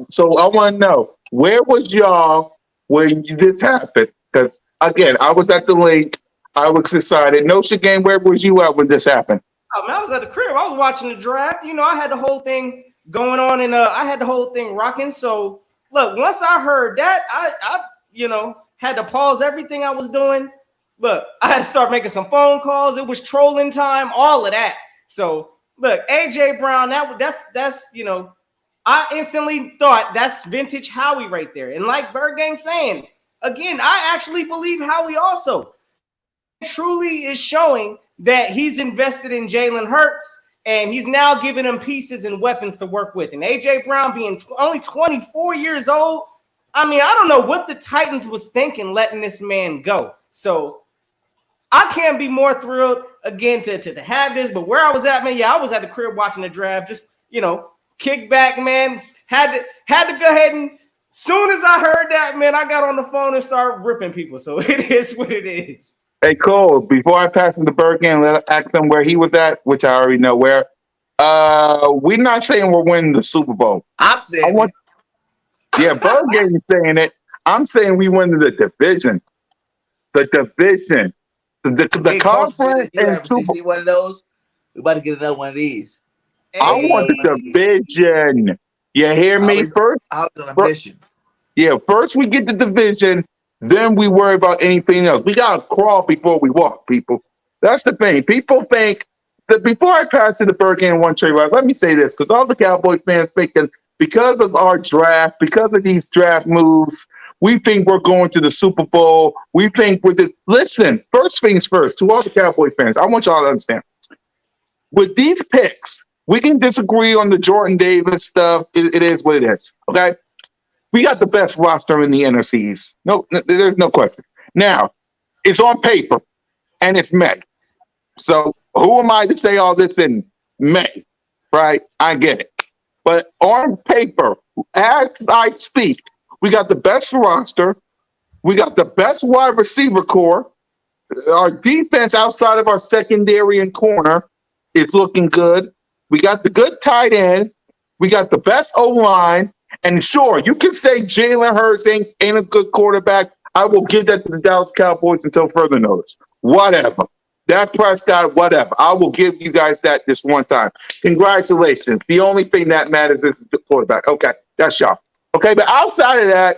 A: so I want to know, where was y'all when this happened? Because, again, I was at the link. I was excited. Notion game, where was you at when this happened?
B: Oh, man, I was at the crib. I was watching the draft. You know, I had the whole thing going on, and I had the whole thing rocking. So, look, once I heard that, I had to pause everything I was doing. Look, I had to start making some phone calls. It was trolling time, all of that. So, look, A.J. Brown, that's I instantly thought that's vintage Howie right there. And like Bergang saying, again, I actually believe Howie also truly is showing that he's invested in Jalen Hurts, and he's now giving him pieces and weapons to work with. And A.J. Brown being only 24 years old, I mean, I don't know what the Titans was thinking letting this man go. So I can't be more thrilled, again, to have this. But where I was at, man, I was at the crib watching the draft, just, kick back, man. Had to go ahead, and soon as I heard that, man, I got on the phone and started ripping people. So it is what it is.
A: Hey, Cole, before I pass him to Bergen, let ask him where he was at, which I already know where. We're not saying we're winning the Super Bowl.
E: I'm saying
A: Bergen is saying it. I'm saying we win the division. The division. The conference and Super Bowl.
E: See one of those? We about to get another one of these.
A: I want the division. You hear me? First,
E: I was on a mission.
A: Yeah, first we get the division, then we worry about anything else. We got to crawl before we walk, people. That's the thing. People think that before I pass to the Bergen and one trade, let me say this, because all the Cowboys fans thinking because of our draft, because of these draft moves, we think we're going to the Super Bowl. We think listen, first things first, to all the Cowboy fans, I want y'all to understand. With these picks, we can disagree on the Jordan Davis stuff. It is what it is, okay? We got the best roster in the NFCs. No, there's no question. Now, it's on paper, and it's May. So who am I to say all this in May, right? I get it. But on paper, as I speak, we got the best roster. We got the best wide receiver core. Our defense outside of our secondary and corner is looking good. We got the good tight end. We got the best O-line. And sure, you can say Jalen Hurts ain't a good quarterback. I will give that to the Dallas Cowboys until further notice. Whatever. Dak Prescott, whatever. I will give you guys that this one time. Congratulations. The only thing that matters is the quarterback. Okay, that's y'all. Okay, but outside of that,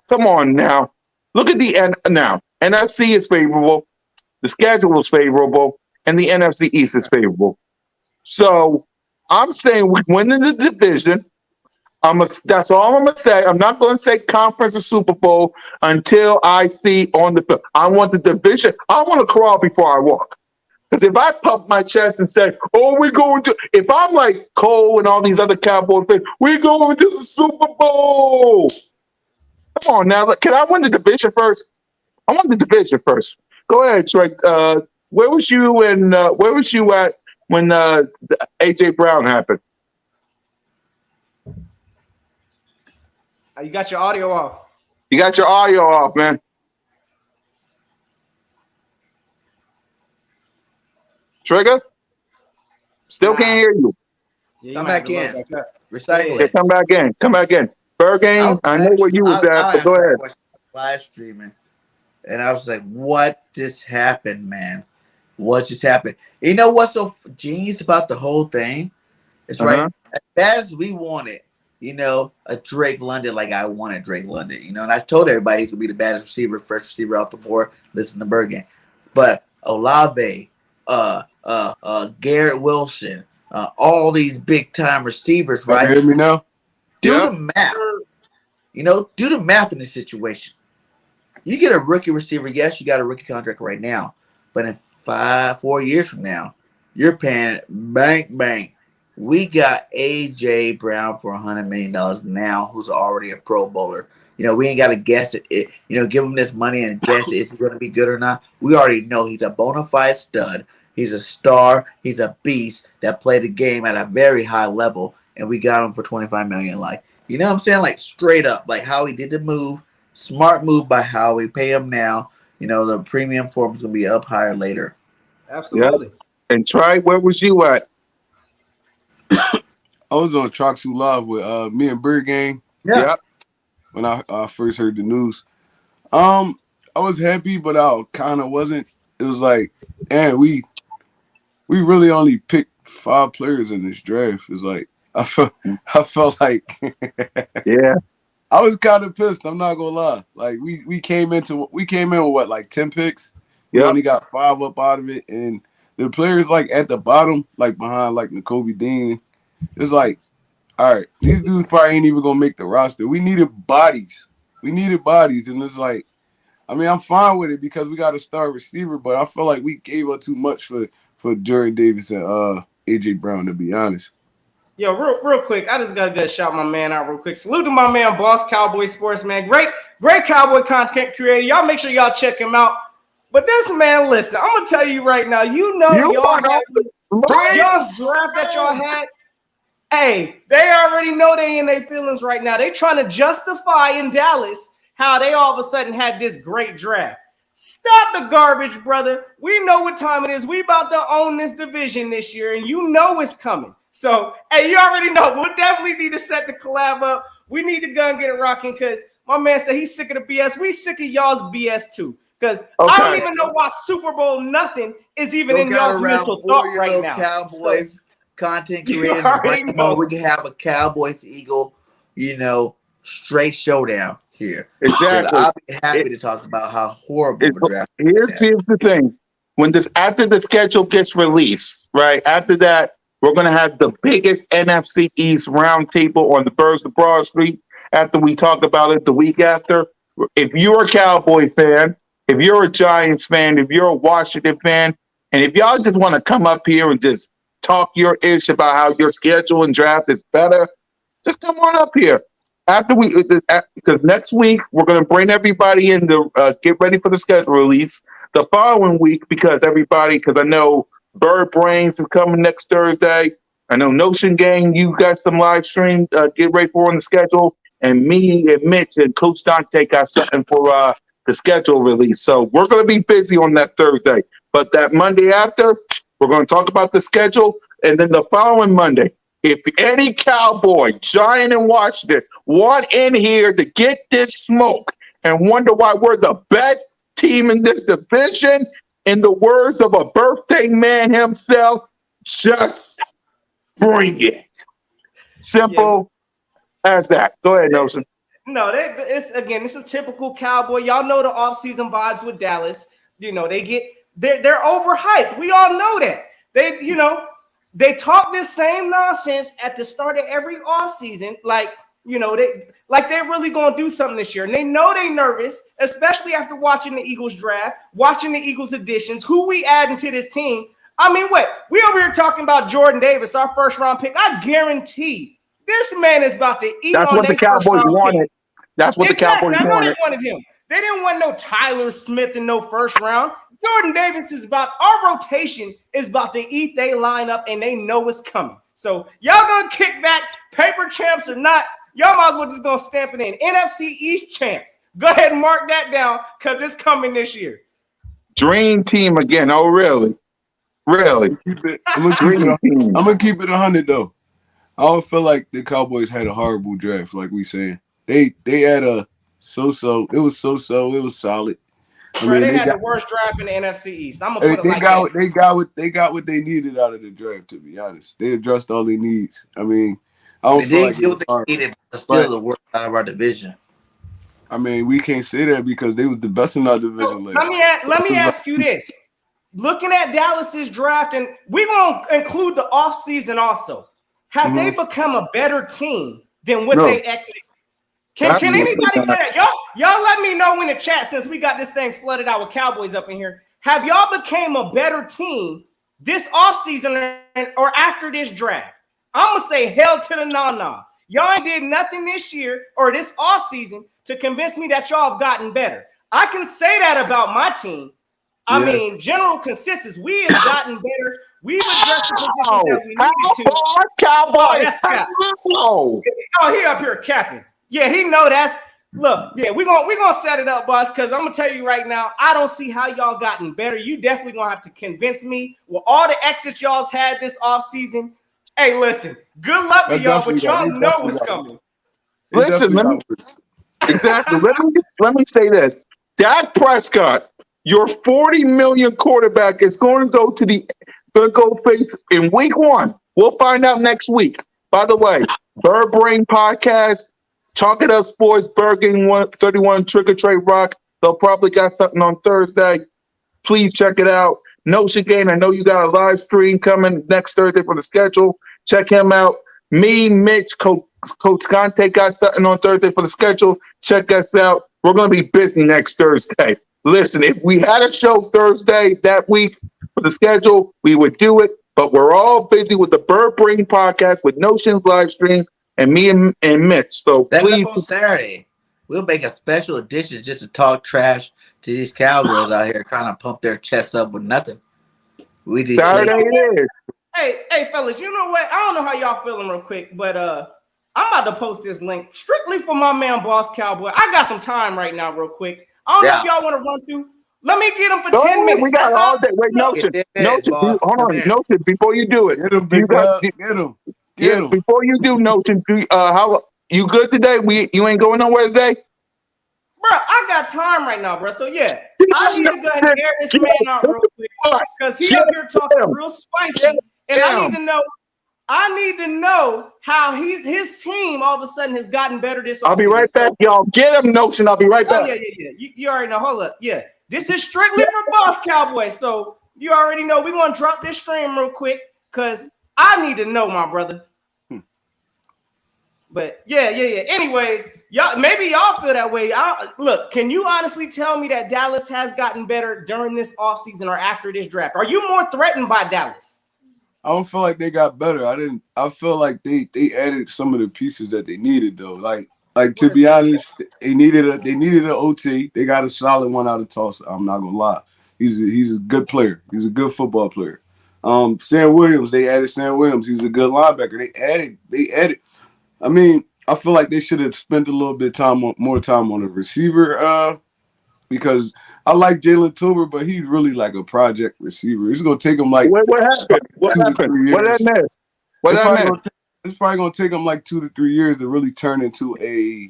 A: come on now. Look at the end now. NFC is favorable. The schedule is favorable. And the NFC East is favorable. So I'm saying we win in the division. That's all I'm going to say. I'm not going to say conference or Super Bowl until I see on the field. I want the division. I want to crawl before I walk. Because if I pump my chest and say, we're going to, if I'm like Cole and all these other Cowboy fans, we're going to the Super Bowl. Come on now. Can I win the division first? I want the division first. Go ahead, Trey. Where was you at when A.J. Brown happened?
B: You got your audio off.
A: You got your audio off, man. Trigger? Still can't hear you.
B: Yeah,
E: Come back in. Recycle
A: Yeah,
E: it.
A: come back in. Come back in. Bergang, I know where you was at, but go ahead.
E: Live streaming. And I was like, what just happened, man? What just happened? You know what's so genius about the whole thing? It's right. As bad as we wanted, a Drake London, like I wanted Drake London, and I told everybody he's gonna be the baddest receiver, first receiver out the board. Listen to Bergen, but Olave, Garrett Wilson, all these big time receivers, right?
C: You hear me now?
E: Do the math. Do the math in this situation. You get a rookie receiver. Yes, you got a rookie contract right now, but in 4 years from now, you're paying bank. We got A.J. Brown for $100 million now, who's already a Pro Bowler. We ain't got to guess it. Give him this money and guess is he going to be good or not. We already know he's a bona fide stud. He's a star. He's a beast that played the game at a very high level, and we got him for $25 million. Like, you know what I'm saying? Like, straight up, like how he did the move. Smart move by Howie. Pay him now. The premium for him is going to be up higher later.
B: Absolutely.
A: Yep. And Trey, where was you at?
C: I was on Troxu Live with me and Bird Gang.
E: Yeah.
A: Yep.
C: When I first heard the news. I was happy, but I kind of wasn't. It was like, man, we really only picked 5 players in this draft. It's like I felt like
A: Yeah.
C: I was kind of pissed. I'm not gonna lie. Like we came in with what, like 10 picks. We
A: Yep.
C: only got 5 up out of it, and the players like at the bottom, like behind like N'Kobe Dean, it's like, all right, these dudes probably ain't even gonna make the roster. We needed bodies. And it's like, I mean, I'm fine with it because we got a star receiver, but I feel like we gave up too much for Jordan Davis and AJ Brown, to be honest.
B: Yo, real quick, I just gotta shout my man out real quick. Salute to my man, Boss Cowboy Sports, man. Great Cowboy content creator. Y'all make sure y'all check him out. But this man, listen, I'm gonna tell you right now. Y'all draft that y'all had. Hey, they already know they in their feelings right now. They trying to justify in Dallas how they all of a sudden had this great draft. Stop the garbage, brother. We know what time it is. We about to own this division this year, and you know it's coming. So, hey, you already know. We'll definitely need to set the collab up. We need to go and get it rocking because my man said he's sick of the BS. We sick of y'all's BS too. Because I don't even know why Super Bowl nothing is even in y'all's mental thought right now.
E: Cowboys
B: so,
E: content creators. We can have a Cowboys Eagle, straight showdown here.
A: Exactly.
E: I'll be happy to talk about how horrible the draft is.
A: Here's the thing. After the schedule gets released, right? After that, we're going to have the biggest NFC East roundtable on the Birds of Broad Street after we talk about it the week after. If you're a Cowboy fan, if you're a Giants fan, if you're a Washington fan, and if y'all just want to come up here and just talk your ish about how your schedule and draft is better, just come on up here. Because next week, we're going to bring everybody in to get ready for the schedule release. The following week, because I know Bird Brains is coming next Thursday. I know Notion Gang, you got some live stream, get ready for on the schedule. And me and Mitch and Coach Dante got something for the schedule release. So we're going to be busy on that Thursday. But that Monday after, we're going to talk about the schedule. And then the following Monday, if any Cowboy, Giant, and Washington want in here to get this smoke and wonder why we're the best team in this division, in the words of a birthday man himself, just bring it. Simple as that. Go ahead, Nelson.
B: No, this is typical Cowboy. Y'all know the offseason vibes with Dallas. They're overhyped. We all know that. They talk this same nonsense at the start of every offseason, they're really going to do something this year. And they know they're nervous, especially after watching the Eagles draft, watching the Eagles additions, who we adding to this team. I mean, we over here talking about Jordan Davis, our first-round pick. I guarantee this man is about to eat.
A: That's
B: on
A: what the Cowboys wanted.
B: Pick.
A: That's what the Cowboys wanted.
B: They wanted him. They didn't want no Tyler Smith in no first round. Jordan Davis our rotation is about to eat they lineup, and they know it's coming. So y'all gonna kick back, paper champs or not, y'all might as well just gonna stamp it in. NFC East champs. Go ahead and mark that down because it's coming this year.
A: Dream team again. Oh, really? Really?
C: I'm gonna keep it 100 though. I don't feel like the Cowboys had a horrible draft, like we saying. They had a so-so. It was so-so. It was solid.
B: They had the worst draft in the NFC East. I'm gonna put it like that.
C: They got what they needed out of the draft. To be honest, they addressed all their needs. I mean, I don't feel like it was hard,
E: but still the worst out of our division.
C: I mean, we can't say that because they was the best in our division.
B: So, let me ask you this: looking at Dallas's draft, and we're gonna include the offseason also. Have they become a better team than what they exited? Can anybody say that? Y'all let me know in the chat since we got this thing flooded out with Cowboys up in here. Have y'all became a better team this offseason or after this draft? I'm going to say hell to the nah-nah. Y'all ain't did nothing this year or this offseason to convince me that y'all have gotten better. I can say that about my team. I mean, general consistency. We have gotten better. We've addressed the positions that we needed to.
A: Cowboys.
B: Oh, that's cap. Oh, he up here capping. Yeah, he know that's. Look, yeah, we're gonna set it up, boss, because I'm gonna tell you right now, I don't see how y'all gotten better. You definitely gonna have to convince me with all the exits y'all's had this offseason. Hey, listen, good luck to y'all, but y'all know what's coming.
A: Listen, exactly. Let me say this. Dak Prescott, your $40 million quarterback, is going to go face in week 1. We'll find out next week. By the way, Bird Brain Podcast, Chalk It Up Sports, Bergen 131, Trick or Trade Rock. They'll probably got something on Thursday. Please check it out. Notion Game, I know you got a live stream coming next Thursday for the schedule. Check him out. Me, Mitch, Coach Conte got something on Thursday for the schedule. Check us out. We're going to be busy next Thursday. Listen, if we had a show Thursday that week for the schedule, we would do it. But we're all busy with the Bird Brain Podcast with Notions live stream and me and Mitch. So please.
E: On Saturday, we'll make a special edition just to talk trash to these cowgirls out here trying to pump their chests up with nothing. We just
A: Saturday it is.
B: Hey, fellas, you know what? I don't know how y'all feeling real quick, but I'm about to post this link strictly for my man, Boss Cowboy. I got some time right now, real quick. I don't know if y'all want to run through. Let me get him for 10 minutes.
A: We got all day. Wait, Notion. Hold on. Notion, before you do it.
C: Get him, big dog. Get him.
A: Before you do, Notion, how you good today? You ain't going nowhere today?
B: Bro, I got time right now, bro. So, yeah, I need to go ahead and air this man out real quick because he up here talking real spicy, and I need to know how his team all of a sudden has gotten better this offseason.
A: I'll be right back, y'all. Get him, Notion. I'll be right back.
B: Yeah. You already know. Hold up. Yeah. This is strictly for Boss Cowboy. So you already know we're going to drop this stream real quick because I need to know, my brother. But yeah. Anyways, maybe y'all feel that way. Look, can you honestly tell me that Dallas has gotten better during this offseason or after this draft? Are you more threatened by Dallas?
C: I don't feel like they got better. I feel like they added some of the pieces that they needed though. Like to be honest, they needed an OT. They got a solid one out of Tulsa. I'm not gonna lie. He's a good player. He's a good football player. Sam Williams, they added Sam Williams. He's a good linebacker. They added. I mean, I feel like they should have spent a little bit more time on the receiver because I like Jalen Tolbert, but he's really like a project receiver. It's gonna take him like
A: what happened? What happened? What did I miss?
C: It's probably gonna take him like 2 to 3 years to really turn into a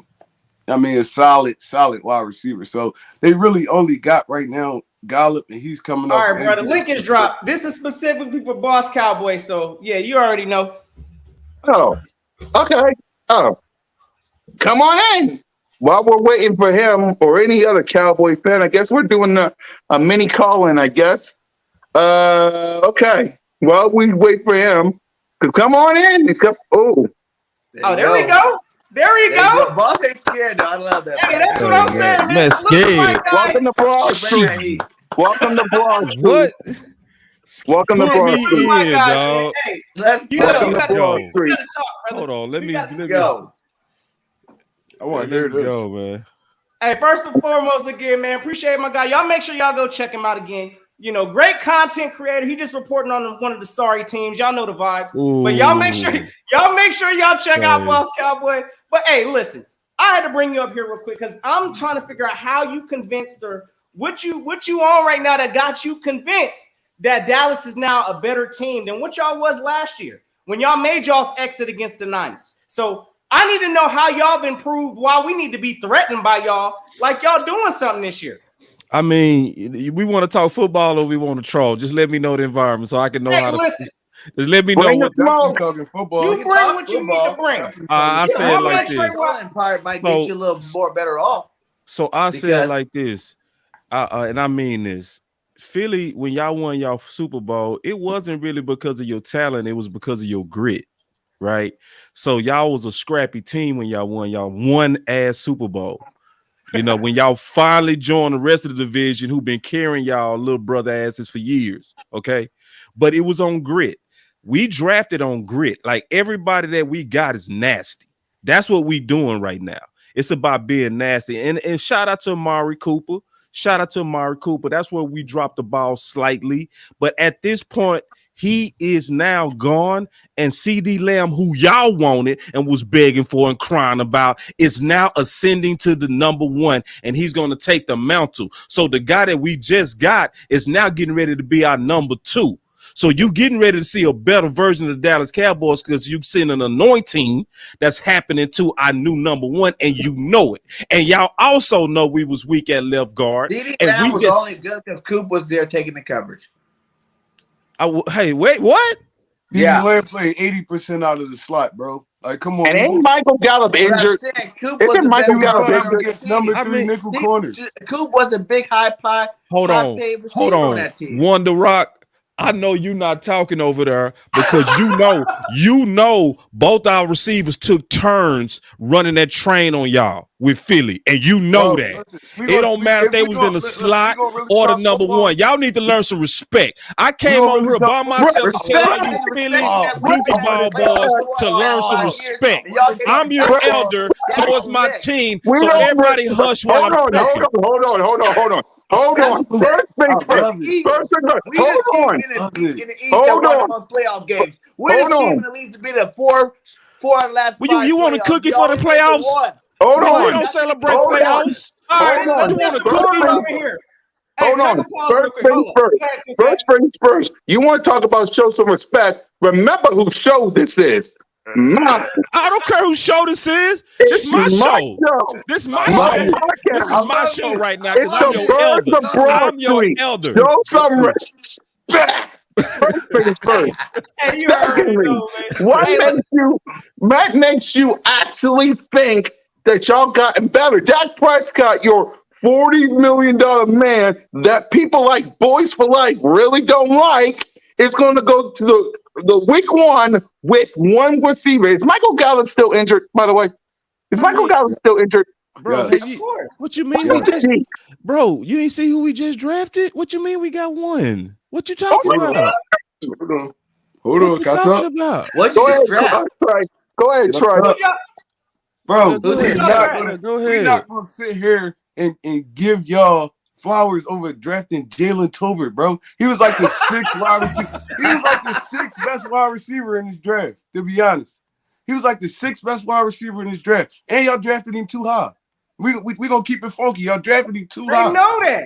C: solid wide receiver. So they really only got right now Gallup, and he's coming up.
B: All right, bro. The link is dropped. This is specifically for Boss Cowboy. So yeah, you already know.
A: Oh, okay. Oh, come on in. While we're waiting for him or any other Cowboy fan, I guess we're doing a mini call-in, I guess. Okay. Well, we wait for him. Come on in.
B: There we go. There you go.
E: Boss ain't scared, though. I love that.
B: Hey, that's what I'm saying.
F: Man, scared.
A: Welcome to Broad. Welcome to Broad.
F: What?
A: Welcome to Broad.
F: Dog.
B: Hey,
E: let's go.
F: Hold on. Let me
E: go.
C: I want to hear this.
F: Go, man.
B: Hey, first and foremost, again, man, appreciate my guy. Y'all make sure y'all go check him out again. You know, great content creator. He just reporting on one of the sorry teams. Y'all know the vibes.
F: Ooh.
B: But y'all make sure y'all check out Boss Cowboy. But hey, listen, I had to bring you up here real quick because I'm trying to figure out how you convinced or what you on right now that got you convinced that Dallas is now a better team than what y'all was last year when y'all made y'all's exit against the Niners. So I need to know how y'all have improved, why we need to be threatened by y'all like y'all doing something this year.
F: I mean, we want to talk football or we want to troll. Just let me know the environment so I can know how to.
B: Listen,
F: just let me know what
C: talking football.
B: You bring what you need to bring.
F: I said like this.
E: Part might get you a little more better off.
F: So I said like this, and I mean this. Philly, when y'all won y'all Super Bowl, it wasn't really because of your talent. It was because of your grit, right? So y'all was a scrappy team when y'all won y'all one-ass Super Bowl. You know, when y'all finally joined the rest of the division who've been carrying y'all little brother asses for years, okay? But it was on grit. We drafted on grit. Like, everybody that we got is nasty. That's what we doing right now. It's about being nasty. And shout out to Amari Cooper. Shout out to Amari Cooper. That's where we dropped the ball slightly. But at this point, he is now gone. And CD Lamb, who y'all wanted and was begging for and crying about, is now ascending to the number one. And he's going to take the mantle. So the guy that we just got is now getting ready to be our number two. So you getting ready to see a better version of the Dallas Cowboys because you've seen an anointing that's happening to our new number one, and you know it. And y'all also know we was weak at left guard.
E: CeeDee
F: And
E: Lamb
F: we
E: was
F: just
E: only good because Coop was there taking the coverage.
F: hey, wait, what?
E: Yeah.
C: Lamb played 80% out of the slot, bro. Like, come on.
A: And ain't Michael Gallup
E: But I'm
A: injured?
E: saying Coop
A: Isn't
E: was the
A: Michael
E: best
A: Gallup
E: player
A: injured?
E: on the
C: Against
E: team.
C: number
F: I
C: 3
F: mean,
C: nickel corners.
E: Coop was a big high-paid
F: Hold on.
E: receiver
F: Hold
E: on
F: on.
E: that team.
F: Wonder Rock. I know you not talking over there because you know both our receivers took turns running that train on y'all with Philly, and you know
C: Bro,
F: that.
C: listen,
F: It don't matter if they was in the slot or the number one. Y'all need to learn some respect. I came
C: gonna
F: over
C: really
F: here by
C: talk
F: myself to tell
E: Respect
F: you
E: is
F: Philly
E: respect.
F: Dookie Ball boys to learn some respect. I'm your elder, so is my team.
A: We
F: So
A: don't
F: everybody hush while I'm
A: hold
F: talking.
A: on. First things
C: I
A: first.
C: love it.
A: First things first.
E: We the
A: Hold
E: team
A: on.
E: in the East
A: Hold
E: that won
A: on.
E: the most playoff games. We're
A: Hold
E: the team
A: on.
E: in the least to be the four last
F: Well, you
E: five
F: want a
E: playoffs.
F: cookie
E: Y'all
F: for the
E: ain't been
F: playoffs?
E: one.
A: Hold
F: We
A: on.
F: don't celebrate
A: Hold on.
F: playoffs.
B: All right,
A: Hold on.
F: You want a
B: let's
F: cookie?
B: pause over here. Hey,
A: Hold on.
B: take a pause
A: First
B: real quick.
A: things
B: Hold on.
A: first.
B: Okay, okay.
A: First things first. You want to talk about show some respect? Remember whose show this is. Mine.
F: I don't care whose show this is. This is my show.
A: show.
F: This is my
A: My
F: show. This
A: podcast.
F: is my show right now
A: It's
F: because I'm
A: the
F: your
A: birds
F: elder.
A: of Broad
F: I'm your
A: Street.
F: elder.
A: Show some respect. First things first.
B: Hey, you already
A: Secondly,
B: know, man.
A: what makes you actually think that y'all gotten better? Dak Prescott, your $40 million man that people like Boys for Life really don't like, is going to go to the week one with one receiver. Is Michael Gallup still injured, by the way? Is Michael Gallup still injured?
F: Bro,
C: Yes.
F: what you mean?
C: Yes.
F: We just, bro, you ain't see who we just drafted? What you mean we got one? What you talking about?
C: Hold on.
F: What you
C: Can I
F: talking
C: talk?
F: about?
E: What
A: Go
E: you
A: ahead,
E: just draft?
A: Troy. Go ahead, Troy.
C: Bro,
F: Go
C: we're
F: ahead.
C: we're not gonna sit here and give y'all flowers over drafting Jalen Tolbert, bro. He was like the sixth wide receiver. He was like the sixth best wide receiver in this draft, to be honest. He was like the sixth best wide receiver in this draft. And y'all drafted him too high. We gonna keep it funky. Y'all drafted him too high.
B: They know that.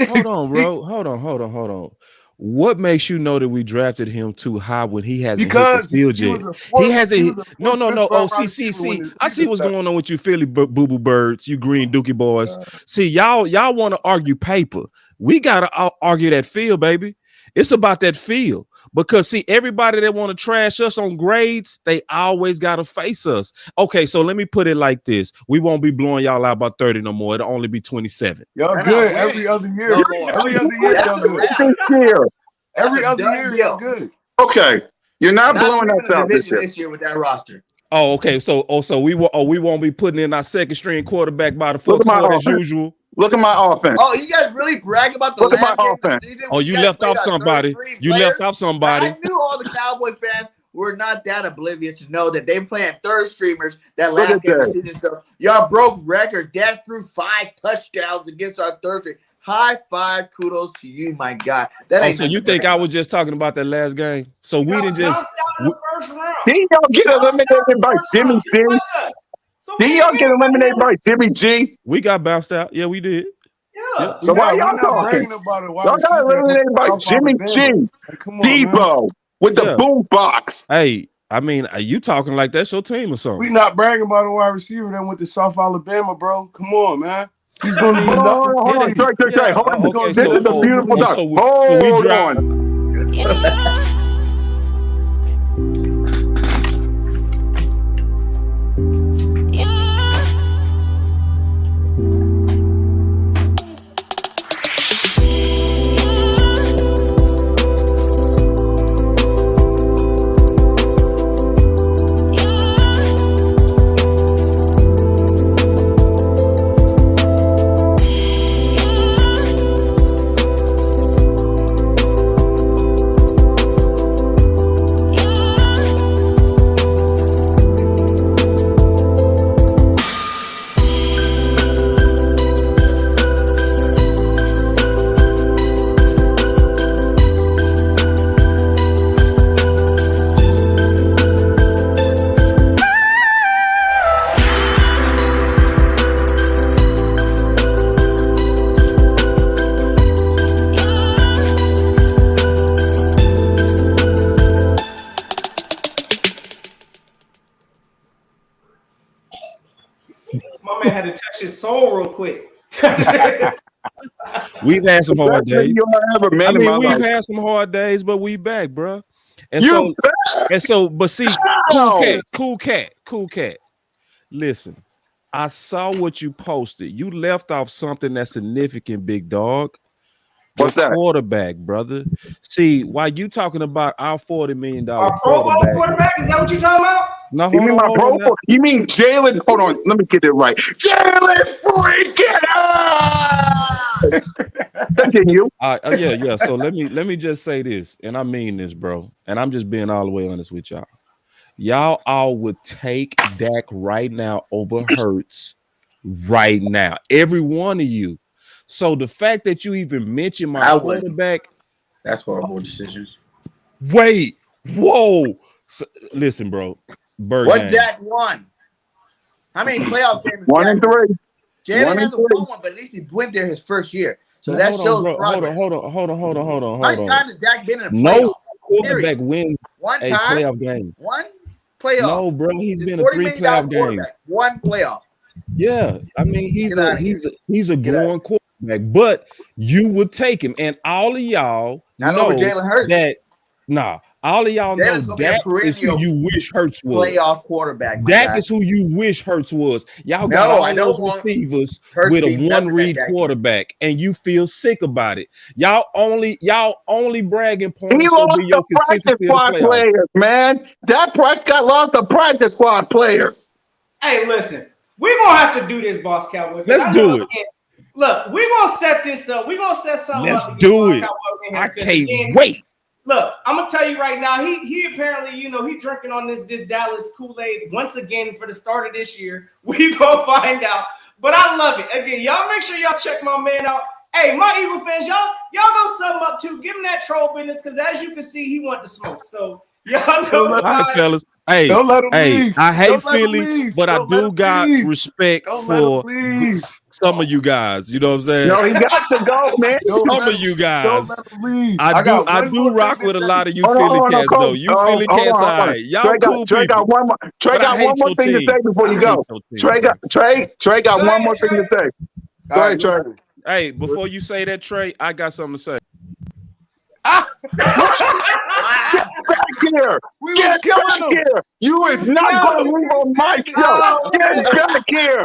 F: Hold on, bro. Hold on. What makes you know that we drafted him too high when he hasn't
C: Because
F: hit the field
C: he
F: yet?
C: was a fourth-
F: He hasn't.
C: he was a
F: No.
C: fourth
F: Oh,
C: wide
F: see.
C: receiver when the
F: I see
C: season
F: what's
C: started.
F: going on with you, Philly boo boo birds, you green dookie boys. See, y'all want to argue paper. We gotta argue that field, baby. It's about that field. Because see, everybody that want to trash us on grades, they always gotta face us. Okay, so let me put it like this: we won't be blowing y'all out by 30 no more. It'll only be 27.
C: Y'all
E: They're
C: good
E: not
C: every other year.
E: No more.
C: Every other year,
E: That's
C: y'all
E: a
C: good.
E: wrap.
A: This year.
C: Every
E: That's a
C: other
E: done
C: year,
E: deal.
C: y'all good.
A: Okay. You're not blowing
E: winning
A: us
E: the
A: out this
E: division
A: year.
E: this year with that roster.
F: Oh, okay. So we won't be putting in our second string quarterback by the
A: Look
F: fourth
A: at my
F: quarter as
A: offense.
F: usual.
A: Look at my offense.
E: Oh, you guys really brag about the
A: Look at
E: last
A: my
E: game of the
A: offense.
E: season?
F: Oh, you
E: guys
F: left
E: played
F: off
E: our
F: somebody.
E: third-string
F: You
E: players?
F: left off somebody.
E: I knew all the Cowboy fans were not that oblivious to know that they playing third streamers that
A: Look
E: last
A: at
E: game of
A: that.
E: the season. So y'all broke record. Dak threw 5 touchdowns against our third string. High five, kudos to you, my God. That
F: Oh,
E: ain't
F: so you
E: nothing to
F: think
E: brag
F: I
E: about.
F: was just talking about that last game? So we didn't just
B: Bounced out in the first round.
A: Didn't y'all get eliminated by Jimmy G?
B: So
A: Didn't y'all get eliminated by Jimmy G?
F: we got bounced out? Yeah, we did.
B: Yeah.
A: So why
C: We're
A: y'all
C: not
A: talking?
C: bragging about a wide
A: Y'all got
C: receiver
A: eliminated by
C: South
A: Jimmy
C: Alabama.
A: G.
C: Like, come on, man.
A: Debo with the
F: Yeah.
A: boom box.
F: Hey, I mean, are you talking like that's your team or something?
C: We not bragging about a wide receiver that went to South Alabama, bro. Come on, man. He's gonna do
A: Hold
C: nothing.
A: on, hold on.
F: Did he?
A: Sorry. Hold
F: Oh,
A: on.
F: okay,
A: This is a beautiful duck.
F: so we
A: Hold
F: dropped.
A: on.
B: My man had to touch his soul real quick.
F: We've had some hard days.
A: You ever met
F: I
A: in
F: mean,
A: my
F: we've
A: life.
F: had some hard days, but we back, bro. And
A: You
F: but see, cool cat. Listen, I saw what you posted. You left off something that's significant, big dog.
A: What's that?
F: Quarterback, brother. See, while you talking about our $40 million
B: Our Pro Bowl quarterback? Is that what you talking about?
F: No,
A: You mean my Pro Bowl? You mean Jalen? Hold on, let me get it right. Jalen freaking Continue.
F: Yeah. So let me just say this, and I mean this, bro. And I'm just being all the way honest with y'all. Y'all all would take Dak right now over Hurts right now. Every one of you. So the fact that you even mentioned my quarterback,
E: that's horrible decisions.
F: Wait, whoa. So, listen, bro.
E: What Dak won? How many playoff games?
A: 1 and 3.
E: Jalen hasn't won one, but at least he went there his first year. So that shows progress.
F: Hold on.
E: How many times has Dak been in a playoff?
F: No quarterback wins
E: one
F: a
E: time?
F: playoff game.
E: One playoff.
F: No, bro, he's been in 3 playoff games.
E: One playoff.
F: Yeah, I mean he's a growing quarterback, but you would take him, and all of y'all know
E: Jalen Hurts.
F: All of y'all know Dak is who you wish Hurts was.
E: Playoff quarterback.
F: Dak is who you wish Hurts was. Y'all got all those receivers with a one-read quarterback, and you feel sick about it. Y'all only bragging points.
A: He lost the practice squad players, man. Dak Prescott lost the practice squad players.
B: Hey, listen, we're gonna have to do this, Boss Cowboy.
F: Let's do it.
B: Look, we're gonna set this up. We're gonna set something up.
F: Let's do it. I can't wait.
B: Look, I'm gonna tell you right now. He apparently, he drinking on this Dallas Kool-Aid once again for the start of this year. We gonna find out. But I love it. Again, y'all make sure y'all check my man out. Hey, my Eagle fans, y'all go sum up too. Give him that troll business, because as you can see, he want to smoke. So y'all know.
F: All right, fellas. Hey,
C: don't let him leave.
F: I hate Philly, but I do got respect for some of you guys. You know what I'm saying?
A: No, he got to go, man.
F: Some of you guys.
C: Don't let him leave.
F: I do rock with a lot of you Philly cats, though. You Philly cats, all right. Y'all cool people.
A: Trey got one more thing to say before you go. Trey got one more thing to say. Go ahead, Trey.
F: Hey, before you say that, Trey, I got something to say.
A: Get back here! Get back here! You is not going to leave on my show! Get back here!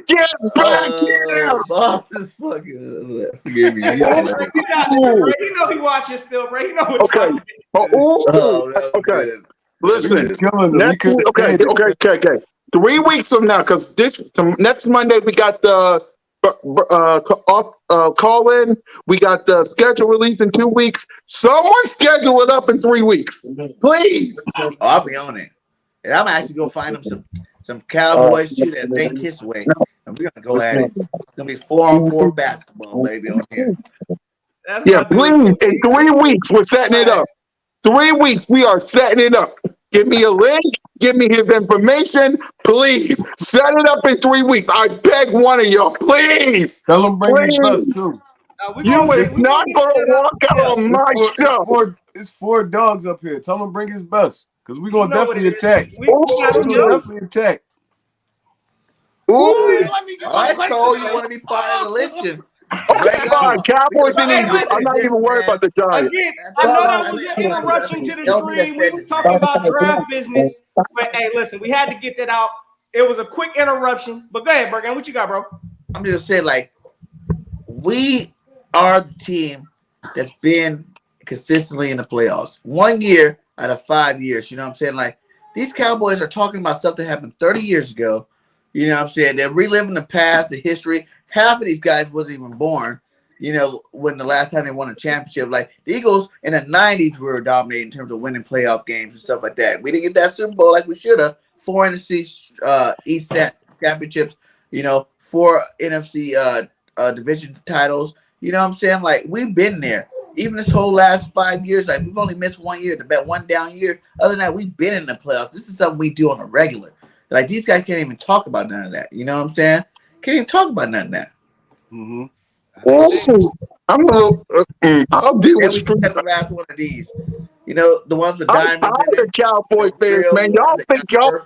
A: Get back here!
E: Boss is fucking. Forgive me.
B: He know he watching still, bro. He know what's
A: okay. Okay. Listen. Okay. 3 weeks from now, because next Monday we got the call in. We got the schedule release in 2 weeks. Someone schedule it up in 3 weeks, please.
E: I'll be on it, and I'm actually gonna find him some Cowboys shit that think his way, and we're gonna go at it. It's gonna be 4-on-4 basketball, baby, on here.
A: Please. In 3 weeks, we're setting it up. 3 weeks, we are setting it up. Give me a link. Give me his information. Please set it up in 3 weeks. I beg one of y'all. Please.
C: Tell him bring his bus too.
A: You is not going to walk out on my show.
C: It's 4 dogs up here. Tell him bring his bus, because we're going to definitely attack.
E: I told you want to be part of the lynching.
A: Okay, fine. Cowboys and Eagles. I'm not even worried about the Giants.
B: Again, I know that was an interruption to the stream. We was talking about draft business. But hey, listen, we had to get that out. It was a quick interruption. But go ahead, Bergen. What you got, bro?
E: I'm just saying, we are the team that's been consistently in the playoffs. 1 year out of 5 years. You know what I'm saying? These Cowboys are talking about stuff that happened 30 years ago. You know what I'm saying? They're reliving the past, the history. Half of these guys wasn't even born, when the last time they won a championship. Like the Eagles in the 90s were dominating in terms of winning playoff games and stuff like that. We didn't get that Super Bowl like we should have. 4 NFC East championships, 4 NFC division titles. You know what I'm saying? We've been there. Even this whole last 5 years, we've only missed 1 year, one down year. Other than that, we've been in the playoffs. This is something we do on a regular. These guys can't even talk about none of that. You know what I'm saying? Can't even talk about none of that.
C: Mm-hmm.
A: I'm a little. I'll deal with you.
E: One of these. The ones with diamonds.
A: I'm tired of Cowboy fans, man. Y'all think y'all.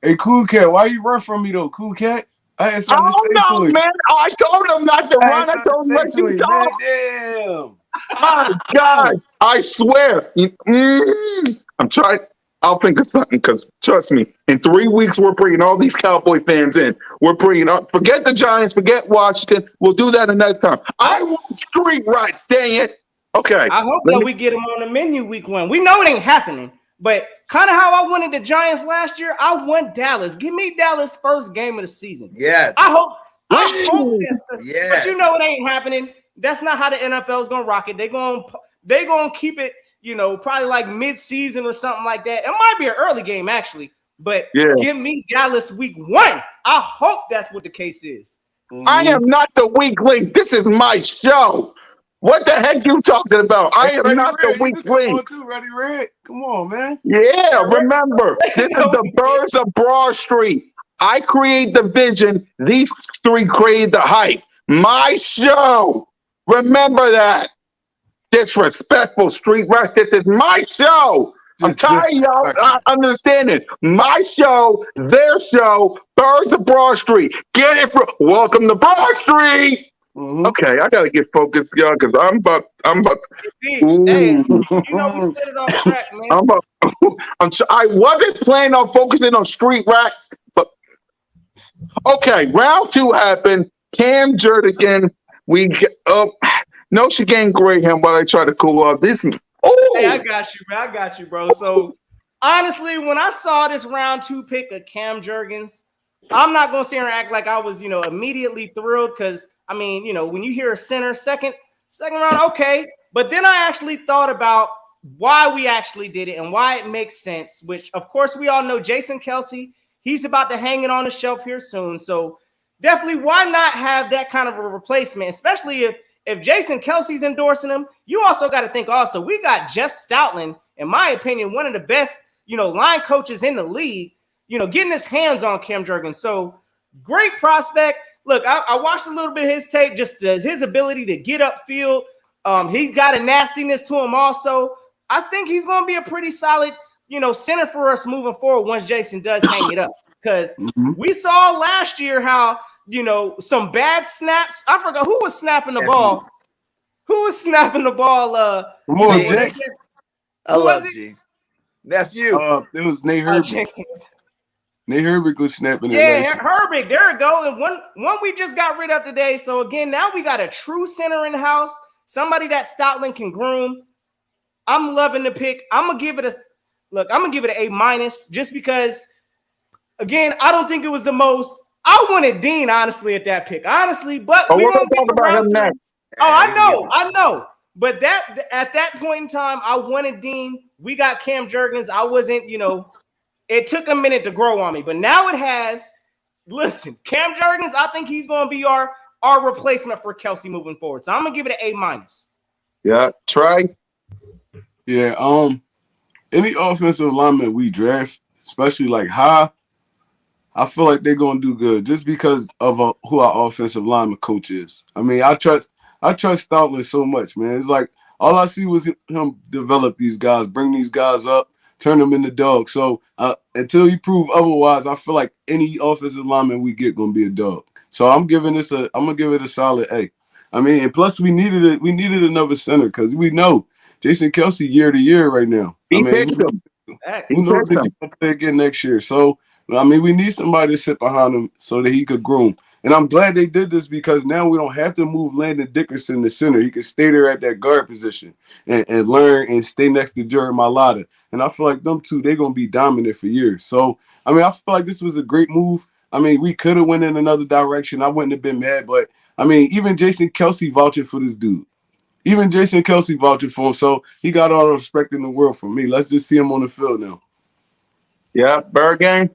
C: Hey, Cool Cat, why you run from me though, Cool Cat? I had
A: I
C: something to
A: don't
C: say
A: know,
C: to him.
A: man. I told him not to
C: I had
A: run. I
C: something
A: told him
C: to
A: let
C: say to
A: you
C: him, man.
A: talk.
C: Damn.
A: My God, I swear. I'm trying. I'll think of something because trust me, in 3 weeks we're bringing all these Cowboy fans in. We're bringing up. Forget the Giants. Forget Washington. We'll do that another time. I want street rights. Dang it. Okay.
B: I hope
A: Let
B: that
A: me-
B: we get them on the menu week 1. We know it ain't happening, but kind of how I wanted the Giants last year, I want Dallas. Give me Dallas first game of the season.
E: Yes.
B: I hope that's the,
E: Yes.
B: but you know it ain't happening. That's not how the NFL is gonna rock it. They're gonna keep it, probably like mid-season or something like that. It might be an early game actually, but
A: Yeah.
B: give me Dallas week 1. I hope that's what the case is.
A: I am not the weak link. This is my show. What the heck you talking about? I am
C: Ready
A: not the
C: Red, you
A: weak
C: can come
A: link.
C: on too, Ready Red. Come on, man.
A: Yeah, remember, this is the Birds of Broad Street. I create the vision. These three create the hype. My show. Remember that. Disrespectful street rats. This is my show. I'm
C: Just
A: tired of y'all
C: disrespectful.
A: not understanding. My show, their show, Birds of Broad Street. Get it from Welcome to Broad Street.
C: Mhm.
A: Okay, I gotta get focused, y'all, because I'm about.
B: Hey,
A: Ooh.
B: we set it off track, man.
A: I'm about. I wasn't planning on focusing on street rats, but okay. Round 2 happened. Cam Jernigan. We get no, she gained Graham while I try to cool off this. Oh,
B: Hey, I got you, man. I got you, bro. So honestly, when I saw this round 2 pick of Cam Jurgens, I'm not gonna sit here and act like I was, immediately thrilled because I mean, when you hear a center second round, okay. But then I actually thought about why we actually did it and why it makes sense. Which, of course, we all know Jason Kelce. He's about to hang it on the shelf here soon. So definitely, why not have that kind of a replacement, especially if Jason Kelce's endorsing him. You also got to think also, we got Jeff Stoutland, in my opinion, one of the best, line coaches in the league, getting his hands on Cam Jurgens. So great prospect. Look, I watched a little bit of his tape, just his ability to get upfield. He's got a nastiness to him also. I think he's going to be a pretty solid, center for us moving forward once Jason does hang it up. Because we saw last year how, some bad snaps. I forgot who was snapping the ball. Who was snapping the ball?
C: Come on,
E: Jinx.
C: Jinx.
E: I love Jinx. Nephew.
C: It was Nate Herbert.
B: Jackson.
C: Nate Herbert was snapping it.
B: Yeah, Herbert. There we go. And one we just got rid of today. So again, now we got a true center in the house. Somebody that Stoutland can groom. I'm loving the pick. I'm gonna give it an A- just because. Again, I don't think it was the most. I wanted Dean honestly at that pick, honestly. But
A: we're
B: won't
A: gonna
B: get
A: talk about him
B: around to it.
A: next.
B: Oh, I know. But that at that point in time, I wanted Dean. We got Cam Jurgens. I wasn't, it took a minute to grow on me, but now it has. Listen, Cam Jurgens, I think he's going to be our replacement for Kelce moving forward. So I'm gonna give it an A-.
A: Yeah, try.
C: Yeah. Any offensive lineman we draft, especially like high, I feel like they're gonna do good just because of who our offensive lineman coach is. I mean, I trust Stoutland so much, man. It's like all I see was him develop these guys, bring these guys up, turn them into dogs. So until he prove otherwise, I feel like any offensive lineman we get gonna be a dog. So I'm gonna give it a solid A. I mean, and plus we needed another center because we know Jason Kelce year to year right now.
A: He picked him.
C: Who knows if he's gonna play again next year? So I mean, we need somebody to sit behind him so that he could groom. And I'm glad they did this because now we don't have to move Landon Dickerson to center. He can stay there at that guard position and learn and stay next to Jerry Mailata. And I feel like them two, they're going to be dominant for years. So, I mean, I feel like this was a great move. I mean, we could have went in another direction. I wouldn't have been mad. But, I mean, even Jason Kelce vouching for this dude. Even Jason Kelce vouching for him. So he got all the respect in the world from me. Let's just see him on the field now.
A: Yeah, Bird Gang.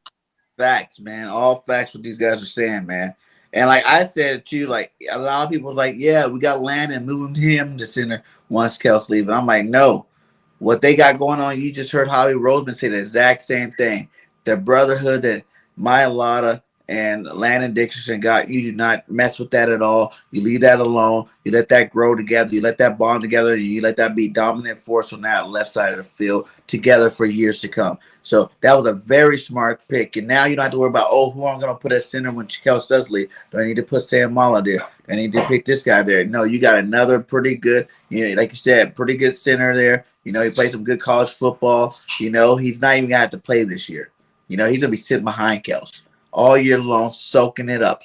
E: Facts, man. All facts what these guys are saying, man. And like I said too, like a lot of people like, yeah, we got Landon moving him to center once Kelce leaves. And I'm like, no. What they got going on, you just heard Howie Roseman say the exact same thing. The brotherhood that Mailata And Landon Dickerson you do not mess with that at all. You leave that alone. You let that grow together. You let that bond together. And you let that be dominant force on that left side of the field together for years to come. So that was a very smart pick. And now you don't have to worry about, who I'm going to put at center when Kel Susley. Do I need to put Sam Mala there? Do I need to pick this guy there? No, you got another pretty good, like you said, pretty good center there. He played some good college football. He's not even going to have to play this year. He's going to be sitting behind Kels all year long, soaking it up.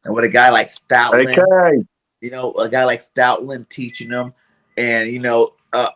E: And with a guy like Stoutland, a guy like Stoutland teaching him, and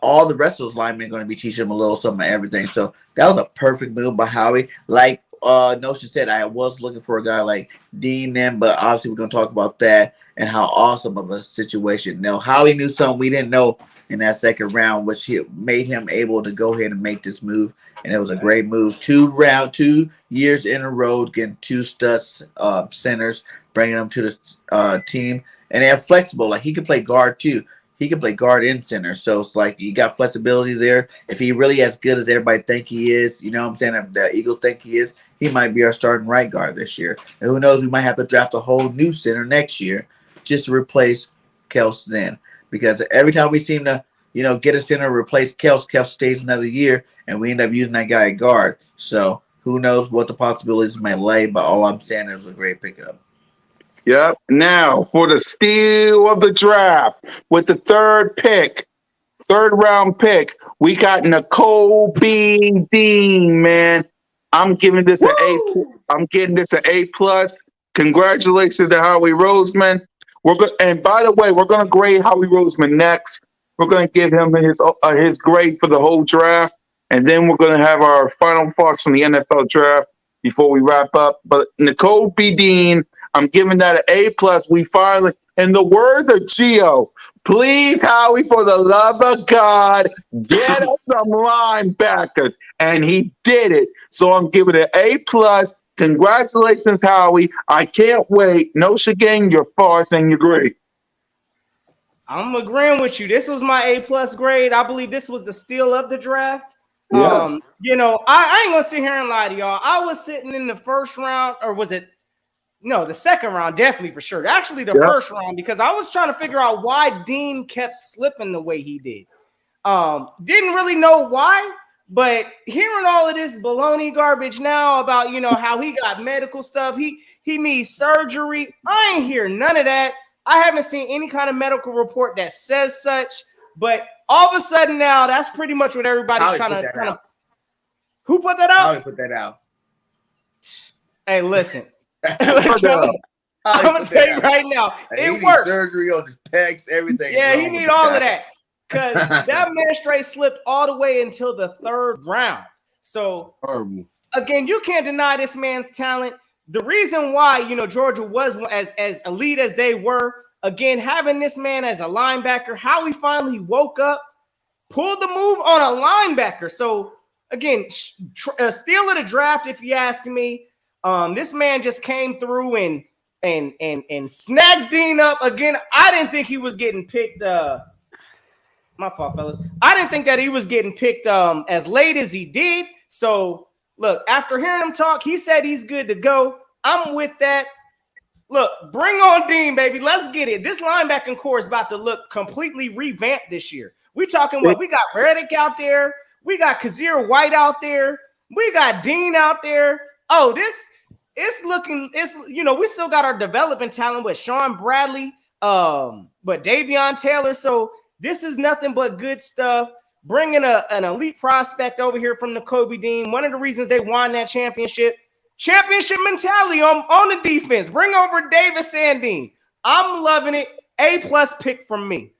E: all the rest of those linemen are going to be teaching him a little something of everything. So that was a perfect move by Howie. Like Notion said, I was looking for a guy like Dean then, but obviously we're going to talk about that and how awesome of a situation. Now, Howie knew something we didn't know in that second round, which made him able to go ahead and make this move. And it was a great move. 2 years in a row, getting 2 studs centers, bringing them to the team. And they're flexible. Like, he can play guard too. He can play guard and center. So it's like you got flexibility there. If he really as good as everybody think he is, you know what I'm saying, if the Eagles think he is, he might be our starting right guard this year. And who knows, we might have to draft a whole new center next year just to replace Kels then. Because every time we seem to, get a center to replace Kels stays another year, and we end up using that guy at guard. So who knows what the possibilities may lay, but all I'm saying is a great pickup.
A: Yep. Now, for the steal of the draft, with the third round pick, we got Nicole B. Dean, man. I'm giving this an A. I'm getting this an A+. Congratulations to Howie Roseman. And by the way, we're going to grade Howie Roseman next. We're going to give him his grade for the whole draft, and then we're going to have our final thoughts from the NFL draft before we wrap up. But Nicole B. Dean, I'm giving that an A+. We finally, in the words of Gio, please, Howie, for the love of God, get us some linebackers. And he did it. So I'm giving it an A+. Congratulations, Howie. I can't wait. No Gang, you're farce and you're great.
B: I'm agreeing with you. This was my A+ grade. I believe this was the steal of the draft.
A: Yeah.
B: I ain't gonna sit here and lie to y'all. I was sitting in the first round, or was it? No, the second round, definitely for sure. Actually, the first round, because I was trying to figure out why Dean kept slipping the way he did. Didn't really know why, but hearing all of this baloney garbage now about how he got medical stuff, he needs surgery. I ain't hear none of that. I haven't seen any kind of medical report that says such. But all of a sudden now, that's pretty much what everybody's trying to. Who put that out?
E: Howie put that out.
B: Hey, listen. I'm gonna tell you right now, it works.
E: Surgery on his pecs, everything.
B: Yeah, he need all of that because that man straight slipped all the way until the third round. So again, you can't deny this man's talent. The reason why Georgia was as elite as they were, again, having this man as a linebacker, how he finally woke up, pulled the move on a linebacker. So again, steal of the draft, if you ask me. This man just came through and snagged Dean up again. I didn't think he was getting picked. My fault, fellas. I didn't think that he was getting picked as late as he did. So look, after hearing him talk, he said he's good to go. I'm with that. Look, bring on Dean, baby. Let's get it. This linebacking core is about to look completely revamped this year. We're talking what we got Reddick out there. We got Kazir White out there. We got Dean out there. Oh, we still got our development talent with Sean Bradley, but Davion Taylor. So this is nothing but good stuff. Bringing an elite prospect over here from the Kobe Dean. One of the reasons they won that championship mentality on the defense. Bring over Davis Sandine. I'm loving it. A+ pick from me.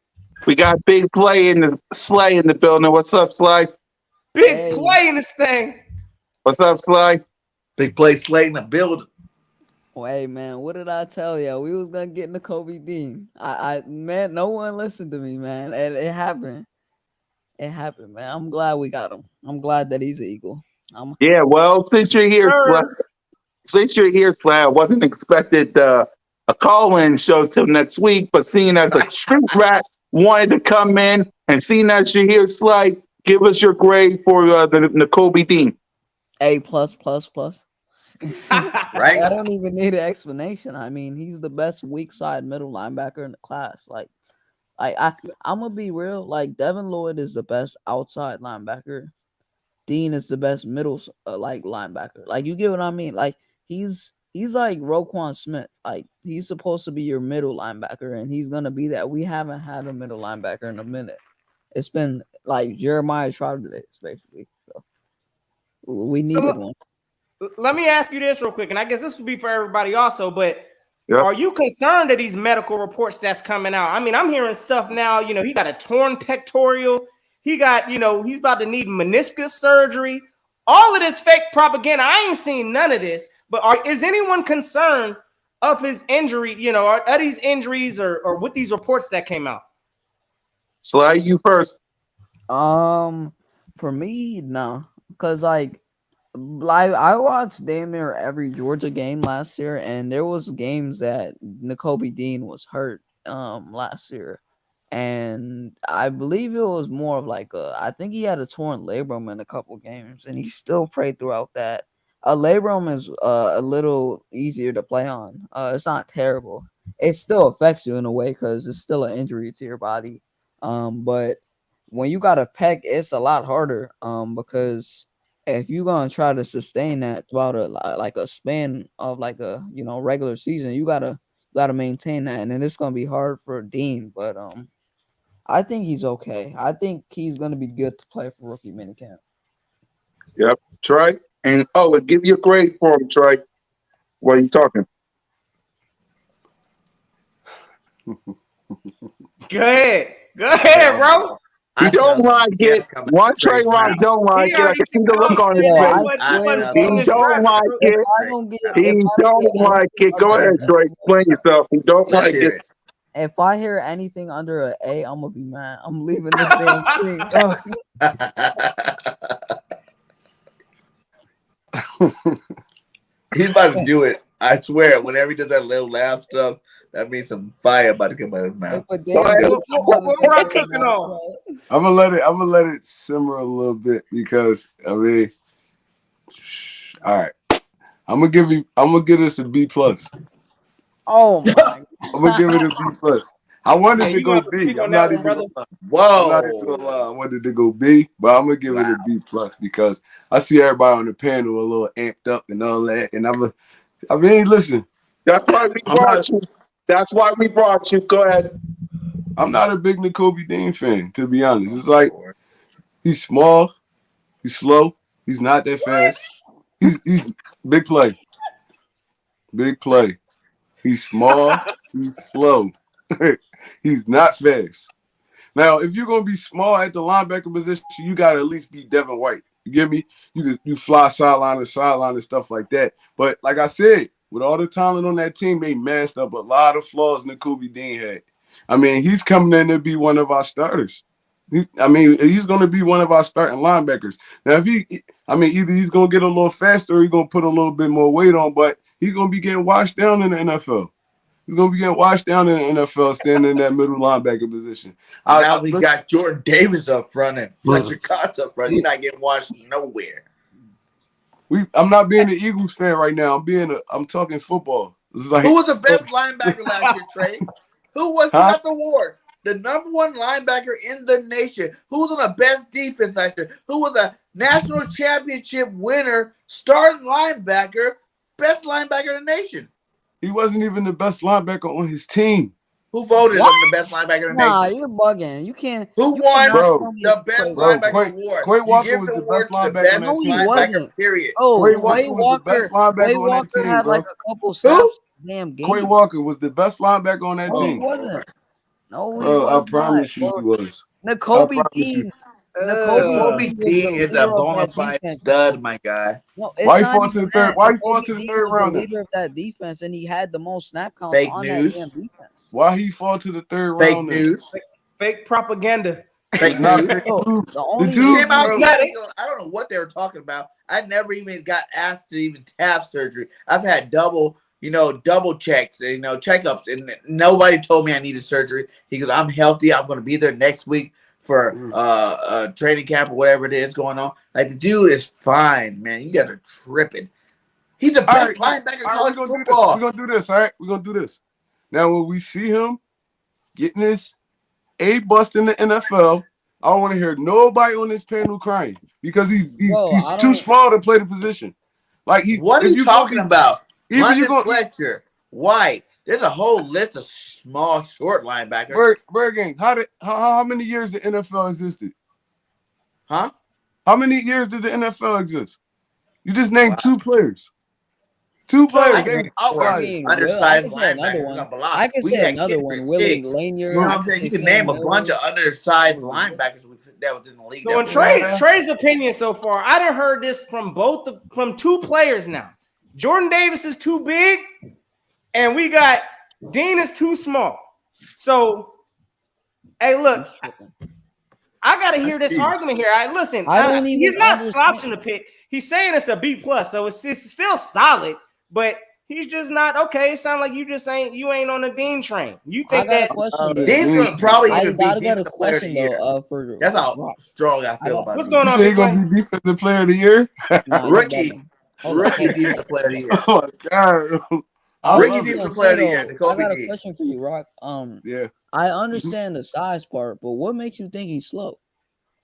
A: We got big play in the Slay in the building. What's up, Slay?
B: Big play in this thing.
A: What's up, Slay?
E: Big play Slay in the building.
G: Oh, hey man, what did I tell you? We was gonna get in the Kobe Dean. Man, no one listened to me, man. And it happened. It happened, man. I'm glad we got him. I'm glad that he's an Eagle.
A: Yeah, well, since you're here, Slay, I wasn't expected a call-in show till next week, but seeing as a street rat wanted to come in, and seeing as you're here, Slay, give us your grade for the Kobe Dean.
G: A+++.
E: Right?
G: I don't even need an explanation. I mean, he's the best weak side middle linebacker in the class. I'm gonna be real. Like Devin Lloyd is the best outside linebacker. Dean is the best middle linebacker. Like you get what I mean? Like he's like Roquan Smith. Like he's supposed to be your middle linebacker, and he's gonna be that. We haven't had a middle linebacker in a minute. It's been like Jeremiah Trotter days, basically. So we needed one.
B: Let me ask you this real quick, and I guess this would be for everybody also, but
A: Yep.
B: are you concerned of these medical reports that's coming out? I mean, I'm hearing stuff now, he got a torn pectoral. He got, he's about to need meniscus surgery. All of this fake propaganda. I ain't seen none of this, but is anyone concerned of his injury, are these injuries or with these reports that came out?
A: Sly, you first.
G: For me, no. Because I watched damn near every Georgia game last year, and there was games that Nakobe Dean was hurt last year, and I believe it was more of like I think he had a torn labrum in a couple games, and he still played throughout that. A labrum is a little easier to play on. It's not terrible. It still affects you in a way because it's still an injury to your body. But when you got a pec, it's a lot harder. Because if you're gonna try to sustain that throughout a span of like a regular season, you gotta maintain that, and then it's gonna be hard for Dean. But I think he's okay. I think he's gonna be good to play for rookie minicamp.
A: Yep. Trey. And give you a grade for him, Trey. What are you talking?
B: Go ahead, bro.
A: He don't like it. One Trey Rock don't like it. I can see the look on his face. He don't like it. He don't like it. Go ahead, Trey. Explain yourself. He don't like it.
G: If I hear anything under an A, I'm gonna be mad. I'm leaving this damn thing. Bro.
E: He's about to do it. I swear. Whenever he does that little laugh stuff, that means some fire about to come out of his mouth.
B: What we're I cooking on?
C: I'm gonna let it simmer a little bit because I mean, all right. I'm gonna give this a B plus.
G: Oh my!
C: I'm gonna give it a B plus. I wanted to go B. I'm not even.
E: Whoa!
C: I wanted to go B, but I'm gonna give it a B plus because I see everybody on the panel a little amped up and all that, and I mean, listen.
A: That's why we brought you. That's why we brought you. Go ahead.
C: I'm not a big Nakobe Dean fan, to be honest. It's like he's small, he's slow, he's not that fast. He's big play. Big play. He's small, he's slow. He's not fast. Now, if you're gonna be small at the linebacker position, you gotta at least be Devin White. You get me? You fly sideline to sideline and stuff like that. But like I said, with all the talent on that team, they masked up a lot of flaws Nakobe Dean had. I mean, he's coming in to be one of our starters. He's going to be one of our starting linebackers. Now, either he's going to get a little faster or he's going to put a little bit more weight on, but he's going to be getting washed down in the NFL. He's going to be getting washed down in the NFL, standing in that middle linebacker position.
E: Now we got Jordan Davis up front and Fletcher Cox up front. He's not getting washed nowhere.
C: I'm not being an Eagles fan right now. I'm talking football. Like,
E: who was the best linebacker last year, Trey? Who got the award? The number one linebacker in the nation. Who was on the best defense last year? Who was a national championship winner, starting linebacker, best linebacker in the nation?
C: He wasn't even the best linebacker on his team.
E: Who voted him the best linebacker in the nation?
G: Nah, you're bugging. You can't.
E: Who won the best linebacker award?
C: Quay Walker was the best linebacker on that team.
E: Period.
G: Oh,
C: Quay Walker was the best linebacker on that team,
G: had
C: bro.
G: like a couple snaps. Damn game.
C: Quay Walker was the best linebacker on that team.
G: He wasn't. No, he
C: bro,
G: was
C: I promise
G: not,
C: you he was.
G: Nakobe Dean.
E: Nakobe Dean is a bona fide stud, my guy.
G: No,
C: why he fall to the third? Why he fall to the third round?
G: Leader of that defense, and he had the most snap count on
E: news.
G: that damn defense.
C: Why he fall to the third
E: Fake
C: round?
E: News.
B: Fake propaganda.
E: Fake
C: not
E: news.
C: fake news.
E: The dude came out. I don't know what they were talking about. I never even got asked to even have surgery. I've had double checks and checkups, and nobody told me I needed surgery. He goes, I'm healthy. I'm going to be there next week for training camp or whatever it is going on. Like, the dude is fine, man. You guys are tripping. He's the
C: All
E: best
C: right,
E: linebacker in
C: all
E: college
C: right,
E: football.
C: we're gonna do this. All right, we're gonna do this. Now, when we see him getting this A bust in the NFL, I don't want to hear nobody on this panel crying because he's
G: Bro, I
C: too
G: don't-
C: small to play the position. Like
E: What are
C: if
E: you
C: gonna
E: talking about?
C: Even
E: London
C: you go
E: Fletcher, White. There's a whole list of small, short linebackers.
C: Bird Gang. How many years the NFL existed?
E: Huh?
C: How many years did the NFL exist? You just named two players. Two
E: So I
C: players.
E: can
C: They-
E: outwork
G: mean,
E: undersized
G: Will, I can say another
E: linebackers
G: one.
E: on block.
G: I can
E: We
G: say
E: had
G: another
E: Kendrick
G: one. Willie
E: Sticks.
G: Lanier.
E: You know what I'm saying? You can name a bunch of undersized linebackers that was in the league.
B: So in Trey's opinion so far, I done heard this from from two players now. Jordan Davis is too big, and we got Dean is too small. So, hey, look, I got to hear this argument here. Listen, he's not slouching the pick. He's saying it's a B+, so it's still solid, but he's just not okay. It sounds like you ain't on the Dean train. You think that
E: Dean's gonna probably even be
G: defensive
E: player of the year. That's how strong I feel about
B: what's
E: him.
B: going on.
C: You say he's gonna be defensive player of the year?
E: Rookie defensive player of the year.
C: Oh my god.
E: Rookie defensive player of the year.
G: I got a question for you, Rock.
C: Yeah.
G: I understand the size part, but what makes you think he's slow?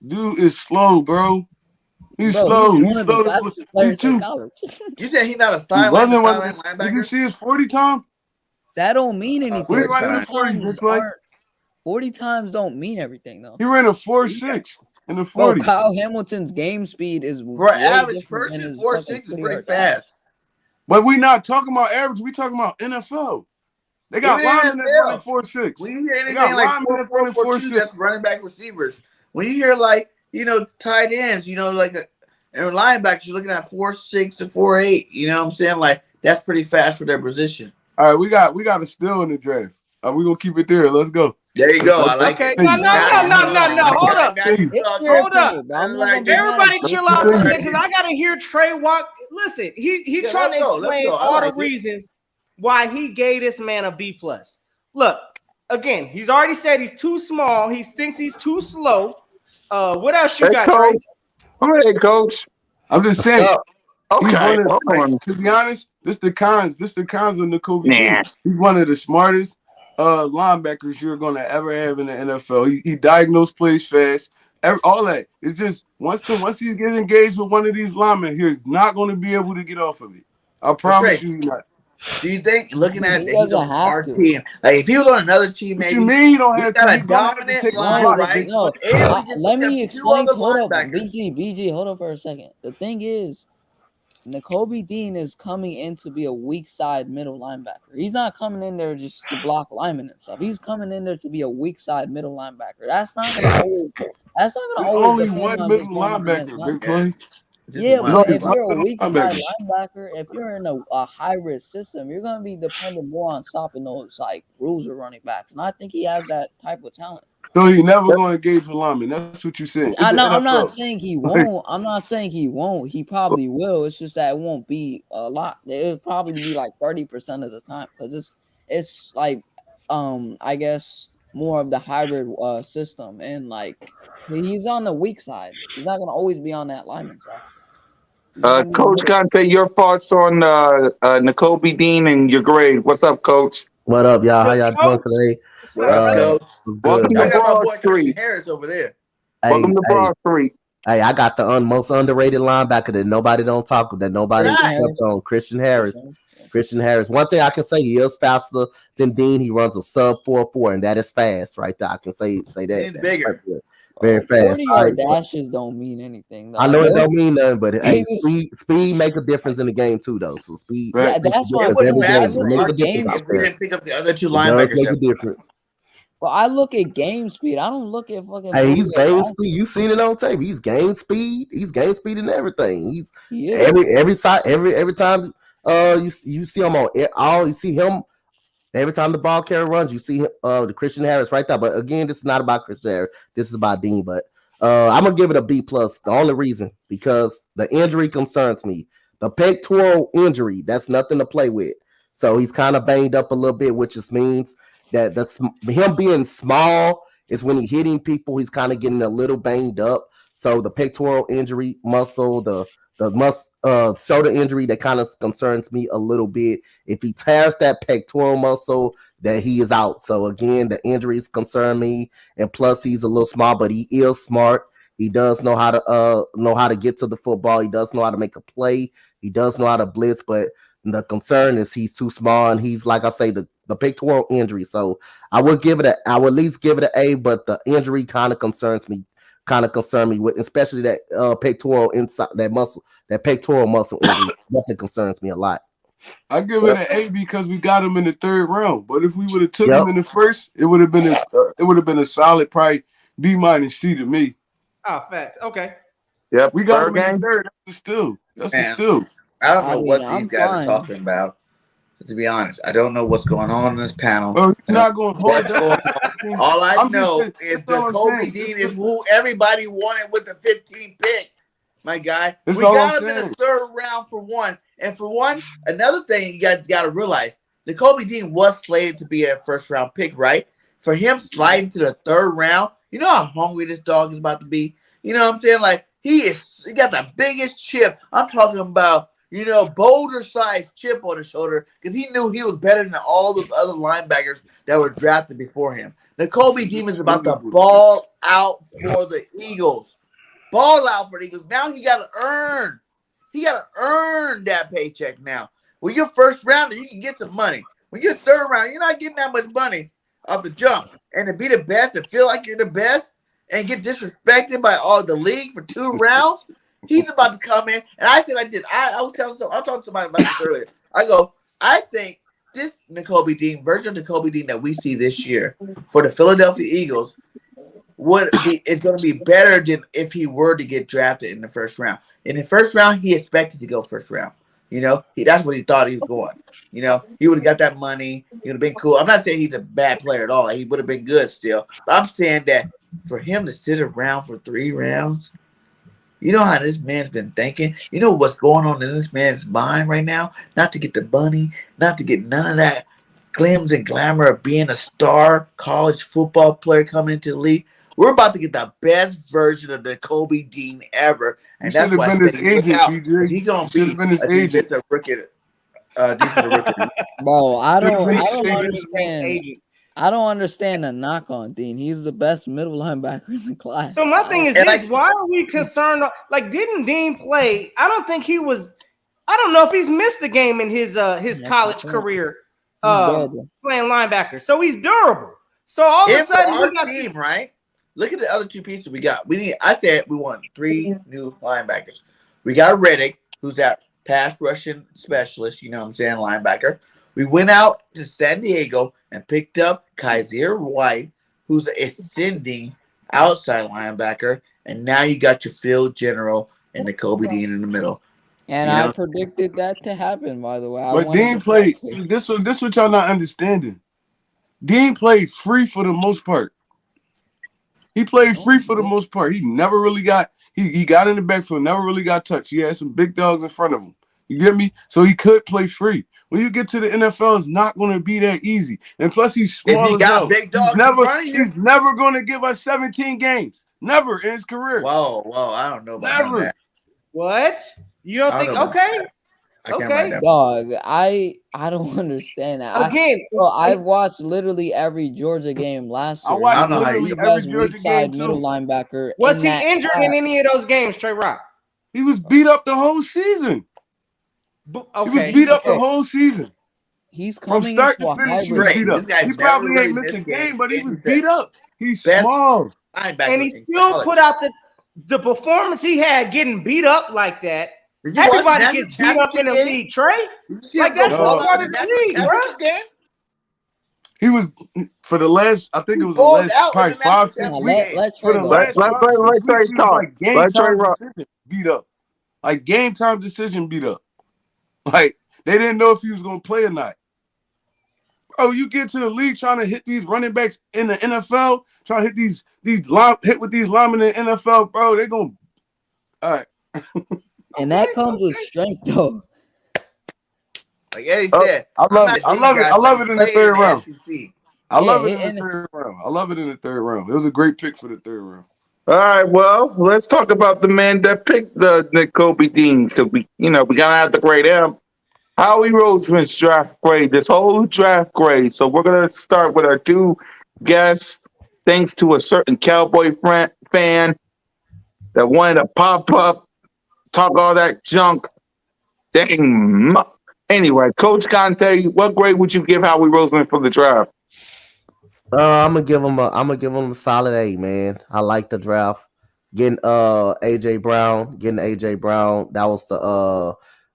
C: Dude is slow, bro. He's
G: Bro,
C: slow.
G: he's
C: He's
G: one of
C: slow.
G: the fastest players in college.
E: You said he's not a
C: He
E: sideline
C: wasn't one. Did
E: linebacker?
C: you see his 40 time?
G: That don't mean anything.
C: What do you run in
G: 40
C: the 40,
G: times
C: big boy?
G: 40 times don't mean everything, though.
C: He ran a 4.6 in the
G: Bro,
C: 40.
G: Kyle Hamilton's game speed is
E: For an
G: way
E: average
G: different than
E: person,
G: his
E: 4.6
G: fucking
E: is
G: 40
E: pretty
G: yard
E: fast.
C: But we not talking about average. We talking about NFL. They got
E: Even
C: linemen that
E: NFL.
C: running 4.6.
E: When you hear
C: They
E: anything
C: got
E: like
C: linemen that
E: 4.4,
C: running
E: 4.2, that's running back receivers. When you hear like, tight ends, and linebackers, you're looking at 4.6 to 4.8. You know what I'm saying? Like, that's pretty fast for their position.
C: All right, we got a steal in the draft. We gonna keep it there. Let's go.
E: There you go. I like
B: okay.
E: it.
B: No. Hold up.
G: It's your
B: Hold up.
G: opinion, bro. I'm not gonna be mad
B: Everybody
G: at you.
B: chill out for a minute because I gotta hear Trey walk. Listen, he trying to explain all the reasons why he gave this man a B+. Look, again, he's already said he's too small. He thinks he's too slow. What else you got, Trey?
A: All right, coach.
C: I'm just saying.
A: Okay.
C: To be honest, this the cons of Nakobe Dean. He's one of the smartest linebackers you're gonna ever have in the NFL. He diagnosed plays fast. All that. It's just once he gets engaged with one of these linemen, he's not going to be able to get off of it. I promise you not.
E: Do you think looking at
G: He
E: that he's on
G: doesn't have
E: our
G: to.
E: team? Like if he was on another team,
C: What
E: maybe
C: you mean you don't
E: he's
C: have
E: got
C: to?
E: a
C: You're gonna have to
E: dominant
C: take
E: line,
C: one block.
E: right?
G: No,
E: And we just
G: let me
E: have two
G: explain.
E: other
G: Hold up,
E: linebackers.
G: BG, hold up for a second. The thing is, Nakobe Dean is coming in to be a weak side middle linebacker. He's not coming in there just to block linemen and stuff. He's coming in there to be a weak side middle linebacker. That's not gonna always. That's not
C: There's
G: gonna always.
C: only
G: depend
C: one
G: on
C: middle
G: just going up against
C: linebacker, big
G: linebackers.
C: play.
G: Yeah,
E: one.
G: but
C: There's
G: if
C: only
G: you're a
C: one
G: weak side
C: linebacker.
G: linebacker, if you're in a high risk system, you're gonna be dependent more on stopping those like bruiser running backs. And I think he has that type of talent.
C: So he never going to engage with linemen. That's what you're saying. It's
G: I'm
C: the
G: not
C: NFL.
G: saying he won't. I'm not saying he won't. He probably will. It's just that it won't be a lot. It'll probably be like 30% of the time because it's like I guess more of the hybrid system, and like he's on the weak side. He's not gonna always be on that lineman side.
A: Coach Conte, your thoughts on Nakobe Dean and your grade. What's up, Coach?
H: What up, y'all? How y'all doing today?
E: What up, Coach?
A: Welcome
E: I
A: to
E: got my
A: Broad
E: boy Christian
A: Street.
E: Harris over there.
A: Welcome to Broad Street.
H: Hey, I got the most underrated linebacker that nobody don't talk about, that nobody steps on. Christian Harris. Christian Harris. One thing I can say, he is faster than Dean. He runs a sub 4.4, and that is fast right there. I can say that.
E: He's bigger.
H: Very fast.
G: 40-yard dashes don't mean anything. Though.
H: I know it don't mean nothing, but hey,
G: was-
H: speed make a difference in the game too, though. So speed.
G: Yeah, that's why
E: It wouldn't
H: every
E: matter
H: game.
E: for
H: It makes
E: our
H: a
E: game
H: difference
E: if
H: out
E: we
H: there.
E: didn't pick up the other two
H: It does
E: linebackers.
H: make a difference.
G: Well, I look at game speed. I don't look at fucking.
H: Hey, he's
G: 40-yard
H: game
G: dashes.
H: speed. You seen it on tape. He's game speed. He's game speed and everything. He's
G: He is.
H: every time you see him on all you see him every time the ball carrier runs, you see the Christian Harris right there. But again, this is not about Christian Harris. This is about Dean. But I'm gonna give it a B+. The only reason because the injury concerns me. The pectoral injury, that's nothing to play with. So he's kind of banged up a little bit, which just means that him being small is when he's hitting people, he's kind of getting a little banged up. So the pectoral injury muscle, the shoulder injury that kind of concerns me a little bit. If he tears that pectoral muscle, that he is out. So again, the injuries concern me, and plus he's a little small, but he is smart. He does know how to get to the football. He does know how to make a play. He does know how to blitz, but the concern is he's too small, and he's, like I say, the pectoral injury. So I would at least give it an A, but the injury kind of concerns me. With especially that pectoral inside that muscle, that pectoral muscle injury. Definitely concerns me a lot.
C: I give it an A because we got him in the 3rd round. But if we would have took him in the 1st, it would have been a solid, probably B- C to me.
B: Oh, facts. Okay.
A: Yep.
C: We got him in the 3rd. That's a steal.
E: I don't know what these guys are talking about. To be honest, I don't know what's going on in this panel.
C: Bro, he's not going to hold
E: All I know is that Kobe Dean is who everybody wanted with the 15th pick. My guy, we got him in the 3rd round for one. And for one, another thing you got to realize, the Kobe Dean was slated to be a 1st round pick, right? For him sliding to the 3rd round, you know how hungry this dog is about to be. You know what I'm saying? Like he got the biggest chip. I'm talking about, boulder-sized chip on his shoulder because he knew he was better than all those other linebackers that were drafted before him. The Kobe Dean is about to ball out for the Eagles. Ball out for the Eagles. Now he got to earn. He got to earn that paycheck now. When you're 1st rounder, you can get some money. When you're 3rd round, you're not getting that much money off the jump. And to be the best, to feel like you're the best, and get disrespected by all the league for 2 rounds, he's about to come in. And I think I was talking to somebody about this earlier. I think this Nakobe Dean, version of Nakobe Dean that we see this year for the Philadelphia Eagles is going to be better than if he were to get drafted in the 1st round. In the 1st round, he expected to go 1st round. That's what he thought he was going. He would have got that money. He would have been cool. I'm not saying he's a bad player at all. He would have been good still. But I'm saying that for him to sit around for 3 rounds, you know how this man's been thinking? You know what's going on in this man's mind right now? Not to get the money, not to get none of that glims and glamour of being a star college football player coming into the league. We're about to get the best version of the Kobe Dean ever. And that's why
C: his agent,
E: he's going to be his agent. Defensive rookie.
G: Bro, I don't understand. I don't understand the knock on Dean. He's the best middle linebacker in the class.
B: So my thing is this: why are we concerned? Like, didn't Dean play? I don't think he was. I don't know if he's missed a game in his college career playing linebacker. So he's durable. So all of a sudden,
E: our team, right? Look at the other 2 pieces we got. I said we want 3 new linebackers. We got Reddick, who's that pass rushing specialist. You know what I'm saying, linebacker. We went out to San Diego and picked up Kaiser White, who's an ascending outside linebacker, and now you got your field general and the Kobe Dean in the middle.
G: And I predicted that to happen, by the way.
C: But Dean played this what y'all not understanding. Dean played free for the most part. He played free for the most part. He never really got he got in the backfield, never really got touched. He had some big dogs in front of him. You get me? So he could play free. When you get to the NFL, it's not going to be that easy. And plus, he's small.
E: If he got big dogs in front of you,
C: he's never going to give us 17 games. Never in his career.
E: Whoa, I don't know about that.
B: What? You don't think? Okay. Okay.
G: Dog, I don't understand that.
B: Again,
G: I've watched literally every Georgia game last year.
C: I watched literally every Georgia game too.
G: Middle linebacker.
B: Was he injured in any of those games, Trey Rock?
C: He was beat up the whole season. He was beat up the whole season.
G: He's coming
C: from start to finish. He was beat up. He probably ain't missed a game, but he was beat up. He's small,
B: and he still put out the performance he had, getting beat up like that. Everybody gets beat up in the league, Trey. Like that's part of the league, bro.
C: He was for the last. I think it was the last probably 5, 6 weeks. For the last 5, 6 weeks, he was like game time decision beat up. Like game time decision beat up. Like they didn't know if he was gonna play or not. Bro, you get to the league trying to hit these running backs in the NFL, trying to hit hit with these linemen in the NFL, bro. They're gonna all right.
G: And that comes with strength, though.
E: Like Eddie said,
C: I love it in the 3rd round.
E: SEC.
C: I love it in the 3rd round. I love it in the 3rd round. It was a great pick for the 3rd round.
A: All right, well, let's talk about the man that picked the Nick Kobe Dean, because we gotta have to grade him. Howie Roseman's draft grade, this whole draft grade. So we're gonna start with our two guests, thanks to a certain Cowboy fan that wanted to pop up, talk all that junk. Dang. Anyway, Coach Conte, what grade would you give Howie Roseman for the draft?
H: I'm gonna give him a solid A, man. I like the draft. Getting AJ Brown, that was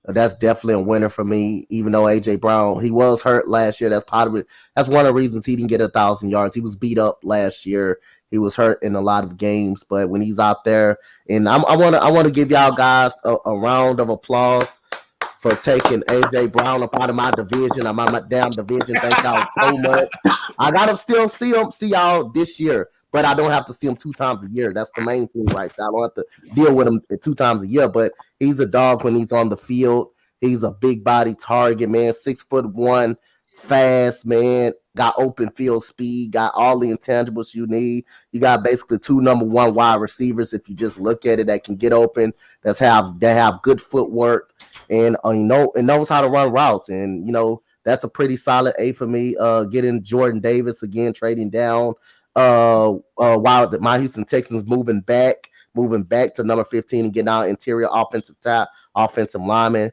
H: that's definitely a winner for me. Even though AJ Brown, he was hurt last year. That's one of the reasons he didn't get 1,000 yards. He was beat up last year. He was hurt in a lot of games, but when he's out there, and I want to give y'all guys a round of applause for taking AJ Brown up out of my division. I'm out my damn division. Thank y'all so much. I gotta still see y'all this year, but I don't have to see him 2 times a year. That's the main thing right there. I don't have to deal with him 2 times a year, but he's a dog when he's on the field. He's a big body target, man. 6'1", fast, man. Got open field speed, got all the intangibles you need. You got basically 2 number 1 wide receivers, if you just look at it, that can get open, that have good footwork, and knows how to run routes. And that's a pretty solid A for me. Getting Jordan Davis again, trading down. While my Houston Texans moving back to number 15 and getting out interior offensive lineman.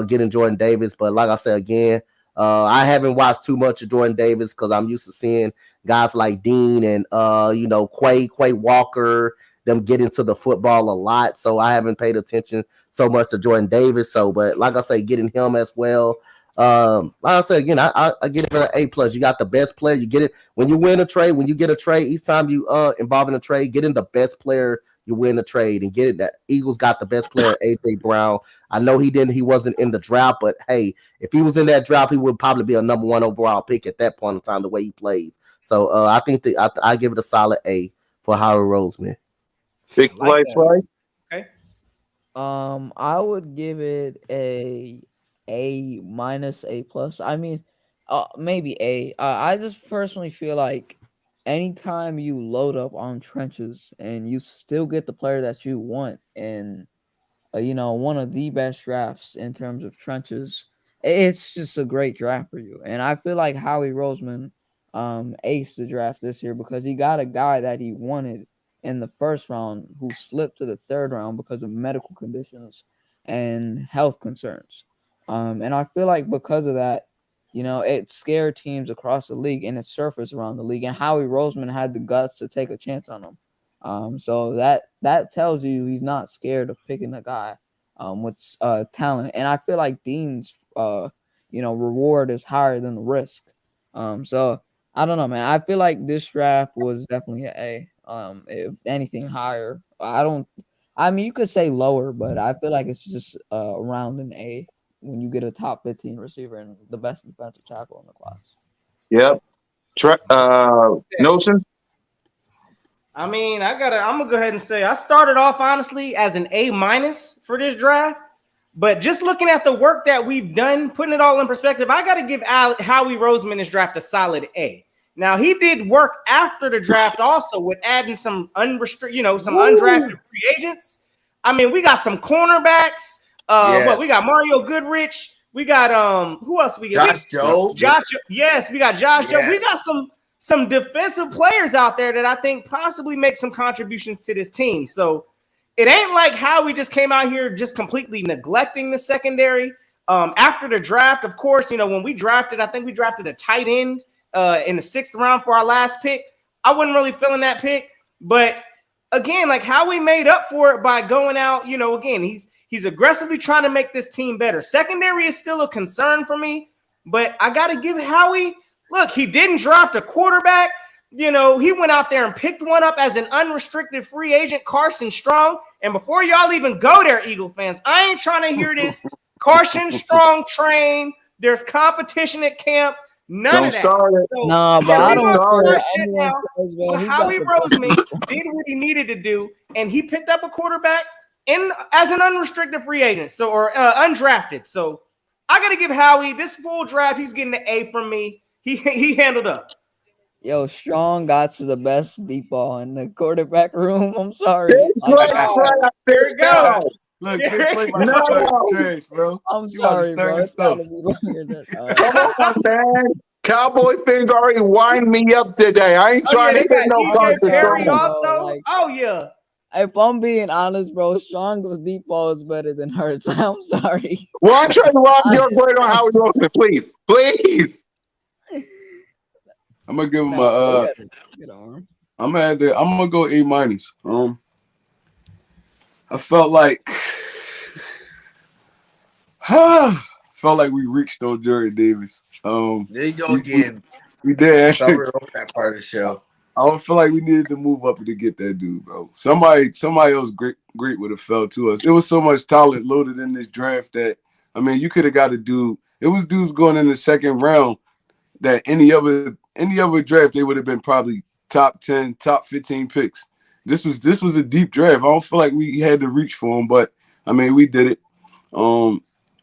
H: Getting Jordan Davis, but like I said again, I haven't watched too much of Jordan Davis because I'm used to seeing guys like Dean and Quay Walker, them get into the football a lot. So I haven't paid attention so much to Jordan Davis. So, but like I say, getting him as well. Like I said again, I get it an A+. You got the best player. You get it when you win a trade. When you get a trade, each time you involve in a trade, getting the best player, you win the trade, and get it. That Eagles got the best player, AJ Brown. I know he wasn't in the draft, but hey, if he was in that draft, he would probably be a number 1 overall pick at that point in time, the way he plays. So I think that I give it a solid A for Howie Roseman.
A: Big play.
B: Okay.
G: I would give it A-, A+. I mean, maybe A. I just personally feel like anytime you load up on trenches and you still get the player that you want, and one of the best drafts in terms of trenches, it's just a great draft for you. And I feel like Howie Roseman aced the draft this year because he got a guy that he wanted in the first round who slipped to the 3rd round because of medical conditions and health concerns. And I feel like because of that, it scared teams across the league and it surfaced around the league. And Howie Roseman had the guts to take a chance on him. So that tells you he's not scared of picking a guy with talent. And I feel like Dean's reward is higher than the risk. So I don't know, man. I feel like this draft was definitely an A. If anything higher, you could say lower, but I feel like it's just around an A when you get a top 15 receiver and the best defensive tackle in the class.
A: Yep. Notion?
B: I mean, I'm gonna go ahead and say I started off honestly as an A- for this draft, but just looking at the work that we've done, putting it all in perspective, I got to give Howie Roseman this draft a solid A. Now he did work after the draft also with adding some undrafted free agents. I mean, we got some cornerbacks.
E: Yes.
B: We got Mario Goodrich. We got who else we got? Yes, we got Josh Joe. We got some defensive players out there that I think possibly make some contributions to this team. So it ain't like how we just came out here just completely neglecting the secondary. After the draft, of course, when we drafted, I think we drafted a tight end in the 6th round for our last pick. I wasn't really feeling that pick, but again, like how we made up for it by going out, again, he's aggressively trying to make this team better. Secondary is still a concern for me, but I got to give Howie, look, he didn't draft a quarterback. He went out there and picked one up as an unrestricted free agent, Carson Strong. And before y'all even go there, Eagle fans, I ain't trying to hear this Carson Strong train. There's competition at camp. None of that. So,
G: but I don't
B: Howie Roseman did what he needed to do, and he picked up a quarterback as an unrestricted free agent, or undrafted. So I got to give Howie this full draft. He's getting an A from me. He handled up.
G: Yo, Strong got to the best deep ball in the quarterback room. I'm sorry.
B: Here it goes.
C: Look,
B: Yeah.
C: big play by
A: No.
C: Doug's trash, bro.
G: I'm
C: You about to
G: sorry,
C: stir
G: bro.
C: the
G: It's
C: stuff.
G: gotta be longer than
A: Come on, man. Cowboy things already wind me up today. I ain't
B: Oh,
A: trying
B: yeah,
A: to
B: they
A: hit no
B: got
G: I'm
B: EJ
A: perfect
B: Perry
G: sorry,
A: zone.
G: bro.
B: also.
G: Like,
B: Oh, yeah.
G: if I'm being honest, bro, Strong's deep ball is better than hers. I'm sorry.
A: Well, I'm trying to rock your grade on Howie Wilson, please. Please.
C: I'm gonna give him
G: Nah,
C: a
G: good arm.
C: I'm gonna go A minus. I felt like we reached on Jordan Davis.
E: There you go
C: we-
E: again.
C: We did actually.
E: Cover over that part of the show.
C: I don't feel like we needed to move up to get that dude, bro. Somebody else great would have fell to us. It was so much talent loaded in this draft that you could have got a dude. It was dudes going in the second round that any other draft they would have been probably top 10, top 15 picks. This was a deep draft. I don't feel like we had to reach for him, but we did it.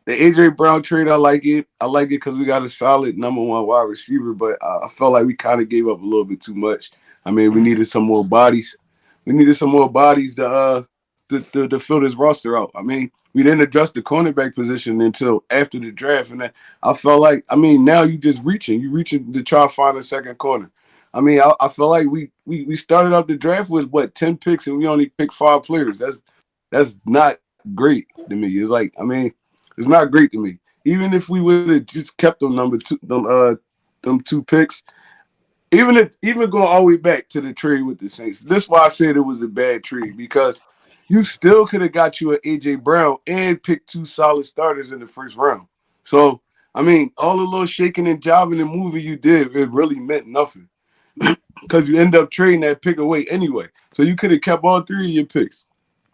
C: The AJ Brown trade, I like it. I like it because we got a solid number one wide receiver, but I felt like we kind of gave up a little bit too much. We needed some more bodies. We needed some more bodies to fill this roster out. We didn't address the cornerback position until after the draft, and I felt like now you just reaching. You reaching to try to find a second corner. I feel like we started out the draft with 10 picks and we only picked 5 players. That's not great to me. It's like it's not great to me. Even if we would have just kept them them 2 picks, even going all the way back to the trade with the Saints. That's why I said it was a bad trade, because you still could have got you an AJ Brown and picked 2 solid starters in the first round. So all the little shaking and jobbing and moving you did, it really meant nothing. Because you end up trading that pick away anyway. So you could have kept all 3 of your picks.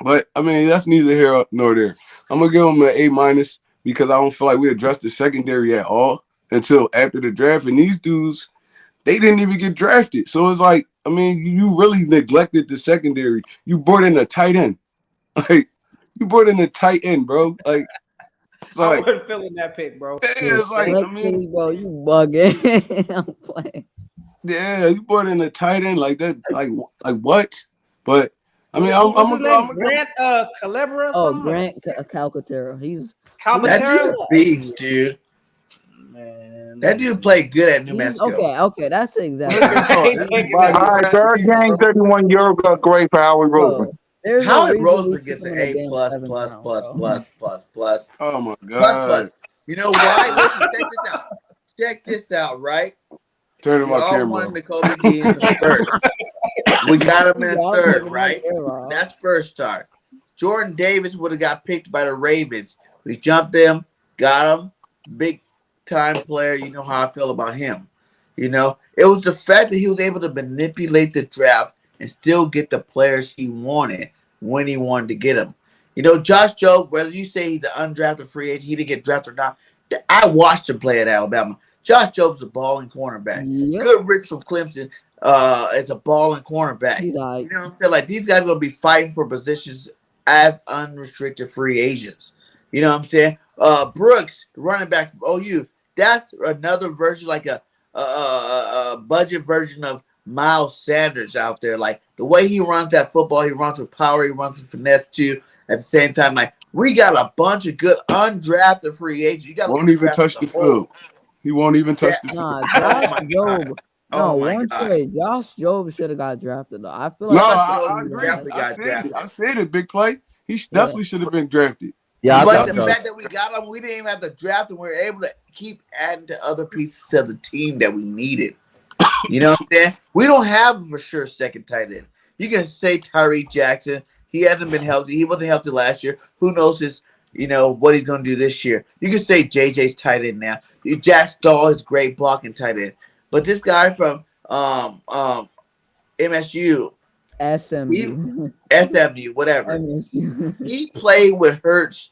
C: But that's neither here nor there. I'm gonna give them an A minus because I don't feel like we addressed the secondary at all until after the draft. And these dudes, they didn't even get drafted. So it's like, you really neglected the secondary. You brought in a tight end. Like, you brought in a tight end, bro. Like, it's
B: I
C: like,
B: wasn't feeling that pick, bro.
C: it's like,
G: Respectfully, bro, you bugging. I'm playing.
C: yeah, you brought in a tight end like that. Like what? But
B: What's his name? Grant Calabria or
G: Oh,
B: something?
G: Grant Calcaterra. He's
E: That dude's a beast, dude.
B: Man,
E: That dude played good at New Mexico.
G: okay. That's exactly.
A: All right, third game, 31 euro grade for Howie Roseman.
G: Bro, there's no
E: Howie
G: reason we
E: Roseman gets
G: took
E: an
G: him in the
E: A
G: damn
E: plus
G: seventh
E: plus
G: round,
E: plus
G: bro.
E: plus plus plus.
C: Oh my god.
E: Plus. You know why? Listen, check this out, right?
C: Turn
E: We
C: my
E: all
C: camera.
E: wanted Kobe Dean in the first. We got him in
G: Y'all
E: third,
G: taking
E: right?
G: that era.
E: That's first start. Jordan Davis would have got picked by the Ravens. We jumped them, got him. Big time player. You know how I feel about him. It was the fact that he was able to manipulate the draft and still get the players he wanted when he wanted to get them. Josh Jobe, whether you say he's an undrafted free agent, he didn't get drafted or not, I watched him play at Alabama. Josh Jobe's a balling cornerback.
G: Yep.
E: Goodrich from Clemson is a balling cornerback.
G: He's all right.
E: You know what I'm saying? Like, these guys are going to be fighting for positions as unrestricted free agents. You know what I'm saying? Brooks, running back from OU, that's another version, like a budget version of Miles Sanders out there. Like, the way he runs that football, he runs with power, he runs with finesse too. At the same time, like, we got a bunch of good undrafted free agents. You got
C: won't even touch the field. He won't even touch the field.
G: Nah, Josh Jobe. No,
E: Oh my
G: one
E: God.
G: trade. Josh Jobe should have got drafted though. I feel like
C: No,
E: Josh
C: I
E: Jobe
C: agree.
E: definitely got drafted.
C: I said it. Big play. He definitely should have been drafted.
H: Yeah, I
E: But
H: thought
E: the
H: so.
E: fact that we got him, we didn't even have to draft him. We were able to keep adding to other pieces of the team that we needed. You know what I'm saying? We don't have for sure second tight end. You can say Tyree Jackson. He hasn't been healthy. He wasn't healthy last year. Who knows what he's going to do this year. You can say JJ's tight end now. Jack Stahl is great blocking tight end. But this guy from MSU,
G: SMU.
E: SMU, whatever.
G: MSU.
E: He played with Hurts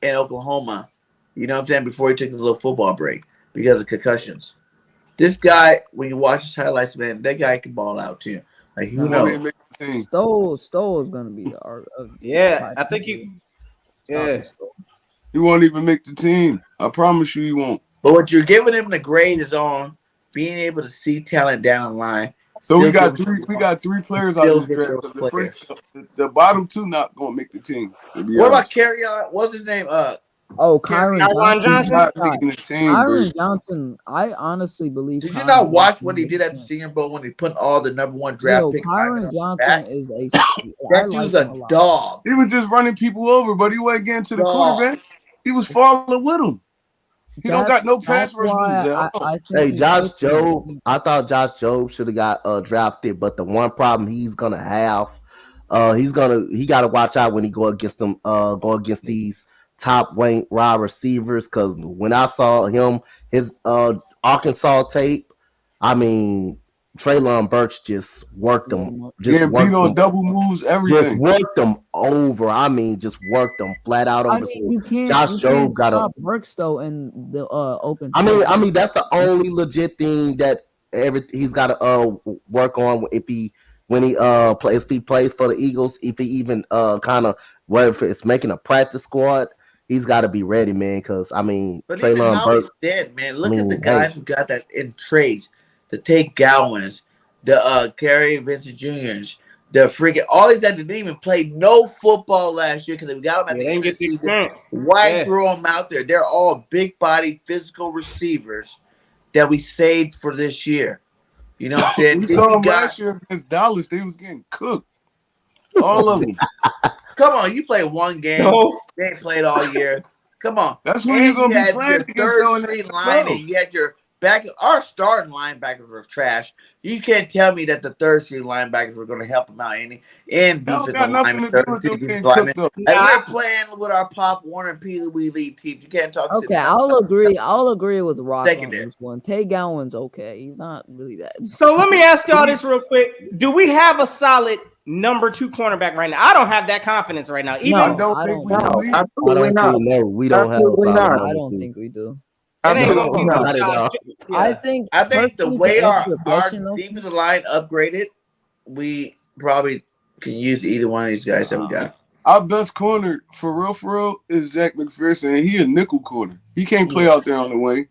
E: in Oklahoma, you know what I'm saying, before he took his little football break because of concussions. This guy, when you watch his highlights, man, that guy can ball out too. Like, who knows?
G: Stoll is gonna be our
B: Yeah, I think you. Yeah.
C: He won't even make the team. I promise you, he won't.
E: But what you're giving him the grade is on being able to see talent down the line.
C: So we
E: still
C: got
E: give-
C: three players out
E: still
C: of this
E: get
C: draft.
E: those
C: The,
E: players.
C: the bottom two not gonna make the team. To be
E: What about
C: honest.
E: Carry On? What's his name?
G: Oh, Kyron
B: Kyron
G: Johnson.
C: He's not making the team, bro.
G: Kyron Johnson, I honestly believe.
E: Did you
G: Kyron
E: not watch
G: Johnson
E: what he
G: is
E: did at the
G: a-
E: Senior Bowl when he put all the number 1 draft
G: Yo,
E: pick?
G: Kyron Johnson is a. I
E: That dude's
G: like him
E: a
G: lot.
E: dog.
C: He was just running people over, but he wasn't getting to the
E: Dog.
C: quarterback. He was falling with him. He don't got no pass
G: That's
C: rush
G: why
C: moves at all.
G: I think
H: Hey,
G: he's
H: Josh
G: different.
H: Jobe. I thought Josh Jobe should have got drafted, but the one problem he's gonna have, he gotta watch out when he go against these top ranked wide receivers. Because when I saw him, his Arkansas tape, I mean, Treylon Burks just worked him.
C: Yeah, beat on double moves,
H: Just
C: everything.
H: worked them over. I mean, just worked them flat out over.
G: I mean, you can't.
H: Josh
G: you
H: Jobe
G: can't
H: got
G: stop Burks though in the open.
H: I mean, that's the only legit thing that he's got to work on if he plays for the Eagles. If he even kind of whether it's making a practice squad, he's got to be ready, man. Because I mean,
E: But even
H: Treylon
E: how
H: Burks.
E: he's dead, man. Look
H: I
E: at
H: mean,
E: the guys who got that in trades. The Tate Gowans, the Kerry Vincent Juniors, the freaking all these guys that didn't even play no football last year because we got them at the end of the season. Why throw them out there? They're all big body, physical receivers that we saved for this year. You know what I'm saying?
C: We saw them last year against Dallas. They was getting cooked. All of them.
E: Come on, you played one game. They ain't played all year. Come on.
C: That's when you're gonna be playing against
E: third string line, and you had your back. Our starting linebackers were trash. You can't tell me that the third string linebackers were going to help them out any and defensive linemen. We're playing with our Pop Warner and Pee Wee League teams. You can't talk.
G: Okay, I'll agree with Rock on
E: Secondary.
G: this one. Tay Gowan's okay. He's not really that.
B: So let me ask y'all this real quick. Do we have a solid number 2 cornerback right now? I don't have that confidence right now. Even
G: No,
C: I don't think we do.
A: Absolutely not.
H: No, we don't have.
A: Absolutely not.
G: I don't think we do.
B: it ain't gonna be
H: Not at all.
G: I think
E: the
G: personally,
E: way
G: to
E: our
G: answer your question, though,
E: defensive line upgraded, we probably can use either one of these guys that we got.
C: Our best corner, for real, is Zach McPherson, and he a nickel corner. He can't play out there on the wing.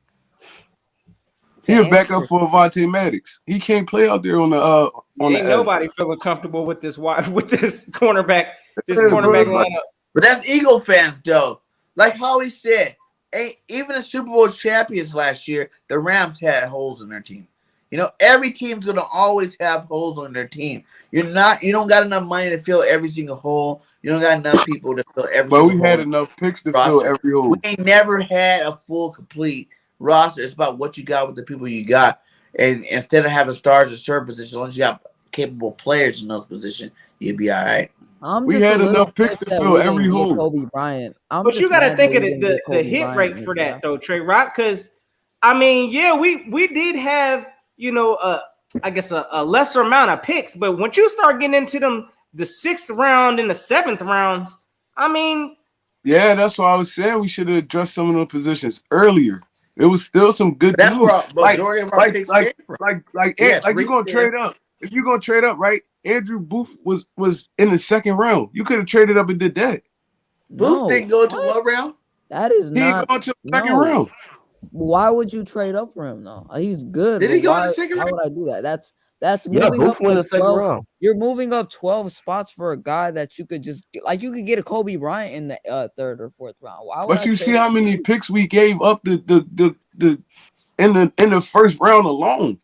C: He a backup for Avonte Maddox. He can't play out there on the on
B: ain't
C: the
B: nobody feeling comfortable with this cornerback lineup.
E: But that's Eagle fans, though. Like Howie said, even the Super Bowl champions last year, the Rams had holes in their team. You know, every team's gonna always have holes on their team. You don't got enough money to fill every single hole. You don't got enough people to fill every.
C: But
E: single
C: we had
E: hole.
C: enough picks to
E: Roster.
C: fill every hole.
E: We ain't never had a full, complete roster. It's about what you got with the people you got. And instead of having stars at certain positions, as long as you got capable players in those positions, you'll be all right.
C: We had enough picks to fill every hole.
G: Kobe Bryant.
B: But you got to think of the hit rate for that, though, Trey Rock. Because, I mean, yeah, we did have, I guess a lesser amount of picks. But once you start getting into the 6th round and the 7th rounds, I mean.
C: Yeah, that's why I was saying we should have addressed some of the positions earlier. It was still some good
E: That's
C: dudes.
E: where the majority of our picks came from.
C: Like you're gonna trade up. If you're gonna trade up, right? Andrew Booth was in the 2nd round. You could have traded up and did that.
E: Booth didn't go to what round?
G: That is
C: He
G: not.
C: ain't going to the 2nd round.
G: Why would you trade up for him though? He's good.
E: Did he go in the
G: why
E: 2nd
G: Why
E: round?
G: would I do that? That's
H: Yeah,
G: moving
H: Booth
G: up
H: went in
G: like
H: the 2nd
G: 12
H: round.
G: You're moving up 12 spots for a guy that you could just like you could get a Kobe Bryant in the 3rd or 4th round. Why would
C: But
G: I
C: you
G: trade
C: see how many picks we gave up in the 1st round alone.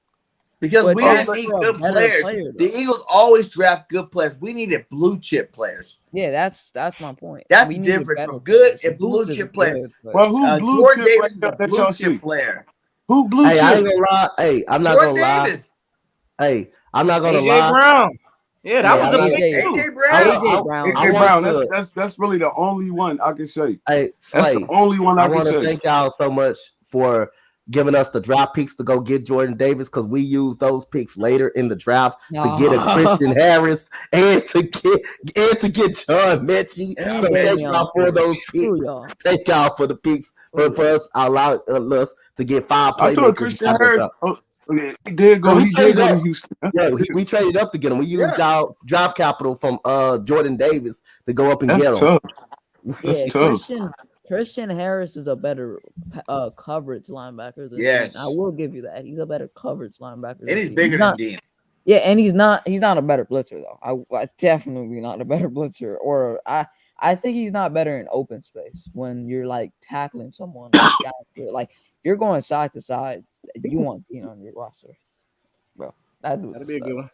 E: Because
G: But
E: we
G: that's
E: didn't need
G: for a
E: good
G: better
E: players.
G: player,
E: The
G: though.
E: Eagles always draft good players. We needed blue chip players.
G: Yeah, that's my point.
E: That's
G: We
E: the
G: needed
E: difference
G: better
E: from good
G: players.
E: and blue
G: Booth is
E: chip players.
G: good, but-
C: Well, who blue
E: Jordan
C: chip
E: Davis
C: right
E: is
C: now
E: a
C: that
E: blue
C: y'all
E: chip
C: see?
E: player.
C: Who blue
H: Hey, I ain't
C: chip?
H: gonna lie. Hey, I'm not
E: Jordan
H: gonna lie.
E: Davis.
H: Hey, I'm not gonna
B: AJ
H: lie.
B: Brown. Yeah, that
H: Yeah,
B: was
H: I
B: a
H: like
B: big
G: AJ.
B: deal.
E: AJ Brown.
G: AJ Brown.
C: AJ
H: I want
C: Brown.
H: to-
C: That's really the only one I can say.
H: Hey,
C: That's
H: Slay.
C: the only one I
H: I
C: can
H: want to
C: say.
H: thank y'all so much for giving us the draft picks to go get Jordan Davis because we used those picks later in the draft to get a Christian Harris and to get John Mechie.
G: And
H: So thank y'all for those
G: Screw
H: picks.
G: y'all.
H: Thank y'all for the picks for us allowing us to get 5
C: I
H: playmakers.
C: thought Christian Harris. Yeah, he did go.
H: Well, we
C: He did
H: traded
C: go to
H: up.
C: Houston.
H: Yeah, we traded up to get him. We used y'all draft capital from Jordan Davis to go up and
C: That's
H: get him.
C: tough.
G: Yeah,
C: That's tough.
G: Christian Harris is a better coverage linebacker than
E: Yes.
G: Dean. I will give you that. He's a better coverage linebacker.
E: And he's bigger than Dean.
G: Yeah, and he's not a better blitzer though. I definitely not a better blitzer. Or I think he's not better in open space when you're like tackling someone. Like if you're going side to side, you want Dean on your roster, bro.
B: That'd be a good one.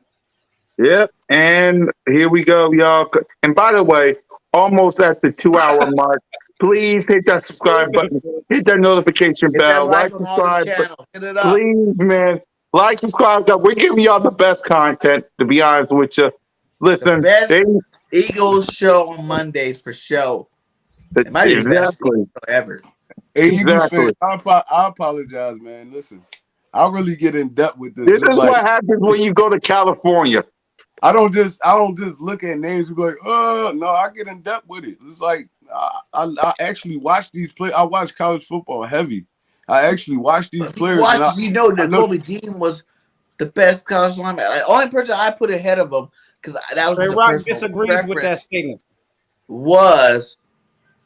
A: Yep. And here we go, y'all. And by the way, almost at the 2-hour mark. Please hit that subscribe button. Hit that notification bell.
E: Like, subscribe. Hit it up.
A: Please, man. Like, subscribe. We're giving y'all the best content, to be honest with you. Listen.
E: The best Eagles show on Mondays for show. It might be the best show ever.
C: Hey, Eagles fans, I apologize, man. Listen, I really get in depth with this.
A: This is like, what happens when you go to California.
C: I don't just look at names and be like, oh no, I get in depth with it. It's like I actually watch these play. I watch college football heavy. I actually watch these players.
E: Kobe Dean was the best college linebacker. The only person I put ahead of him because that was
B: Trey Rock disagrees with that statement.
E: Was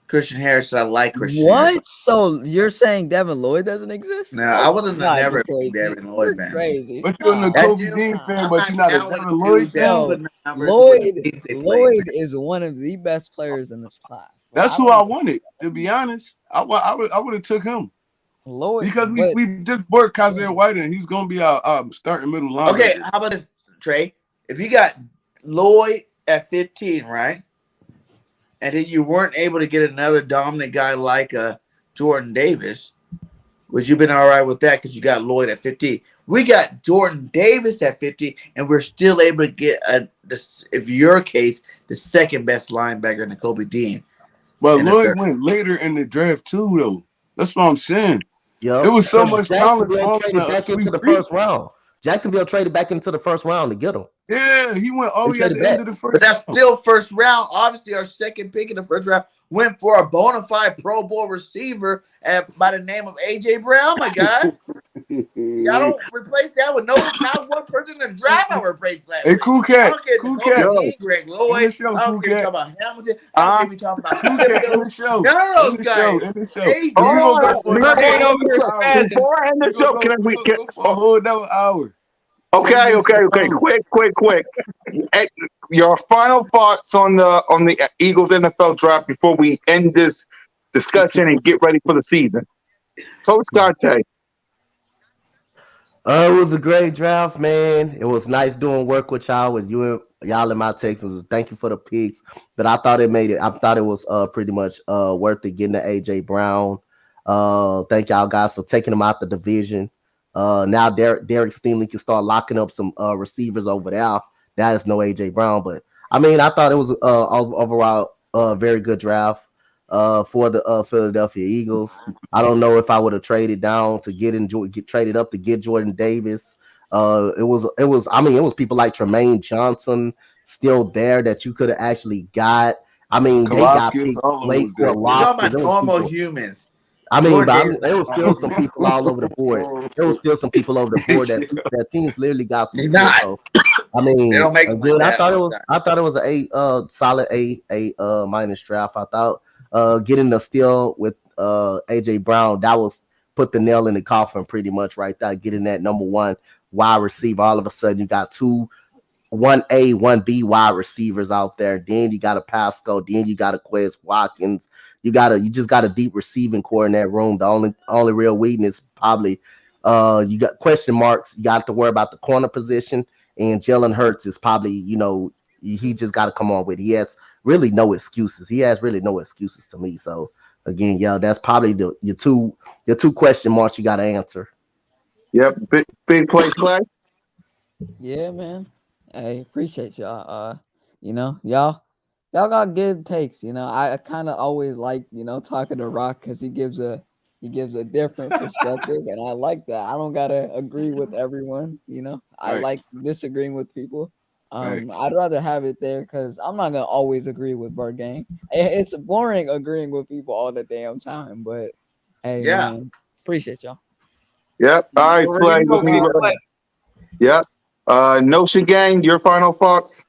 E: Christian Harris? I like Christian. Harris.
G: So you're saying Devin Lloyd doesn't exist?
E: No, I wasn't never a Devin Lloyd fan.
G: Crazy.
C: But you're a Kobe Dean fan, but you're not a Devin Lloyd fan.
G: Lloyd is one of the best players in this class.
C: That's who I wanted. To be honest, I would have took him.
G: Lloyd,
C: because we just bought Kaiser White and he's gonna be our starting middle linebacker.
E: Okay, how about this, Trey? If you got Lloyd at 15, right, and then you weren't able to get another dominant guy like Jordan Davis, would you been all right with that because you got Lloyd at 15? We got Jordan Davis at 50, and we're still able to get if your case, the second best linebacker in Kobe Dean.
C: But Lloyd went later in the draft too, though. That's what I'm saying.
H: Yep.
C: It was so much talent
H: back into the first round. Jacksonville traded back into the first round to get him.
C: Yeah, he went all the way at the end of the first round.
E: But that's still first round. Obviously, our second pick in the first round went for a bona fide Pro Bowl receiver by the name of A.J. Brown, my guy. Y'all don't replace that with not one person in the draft I replace that.
C: Hey, Cool Cat.
E: Cool Cat. Greg Lloyd. I don't care about Hamilton. I don't care talking about
C: Cool Cat in the show.
E: None of those guys.
C: In the show.
A: Before I end the show, can we get
C: a whole another hour?
A: Okay. Quick. Your final thoughts on the Eagles NFL draft before we end this discussion and get ready for the season. Coach Garte.
H: It was a great draft, man. It was nice doing work with y'all, with y'all in my Texans. Thank you for the picks, but I thought it made it. I thought it was pretty much worth it getting the AJ Brown. Thank y'all guys for taking him out the division. Now Derek Stingley can start locking up some receivers over there. That is no AJ Brown, but I mean, I thought it was overall a very good draft for the Philadelphia Eagles. I don't know if I would have traded down to get traded up to get Jordan Davis. It was people like Tremaine Johnson still there that you could have actually got. I mean, they got picked late for a lot.
E: Talking about normal humans.
H: I mean, there was still some people all over the board. There was still some people over the board that teams literally got some. So, I mean,
E: they don't make
H: again, I thought it was a solid A minus draft. I thought getting the steal with AJ Brown, that was put the nail in the coffin pretty much right there. Getting that number one wide receiver, all of a sudden you got 1A, 1B wide receivers out there. Then you got a Pascal. Then you got a Quez Watkins. You just got a deep receiving core in that room. The only real weakness probably you got question marks. You got to worry about the corner position. And Jalen Hurts is probably, he just got to come on with it. He has really no excuses. He has really no excuses to me. So again, that's probably your two question marks you got to answer.
A: Yep, big play, Clay.
G: Yeah, man. I appreciate y'all. Y'all got good takes. I kind of always like talking to Rock because he gives a different perspective, and I like that. I don't gotta agree with everyone. I like disagreeing with people. I'd rather have it there because I'm not gonna always agree with Burgang. It's boring agreeing with people all the damn time, but hey, man, appreciate y'all.
A: Yep. All right, Slay. Yep. Notion Gang, your final thoughts?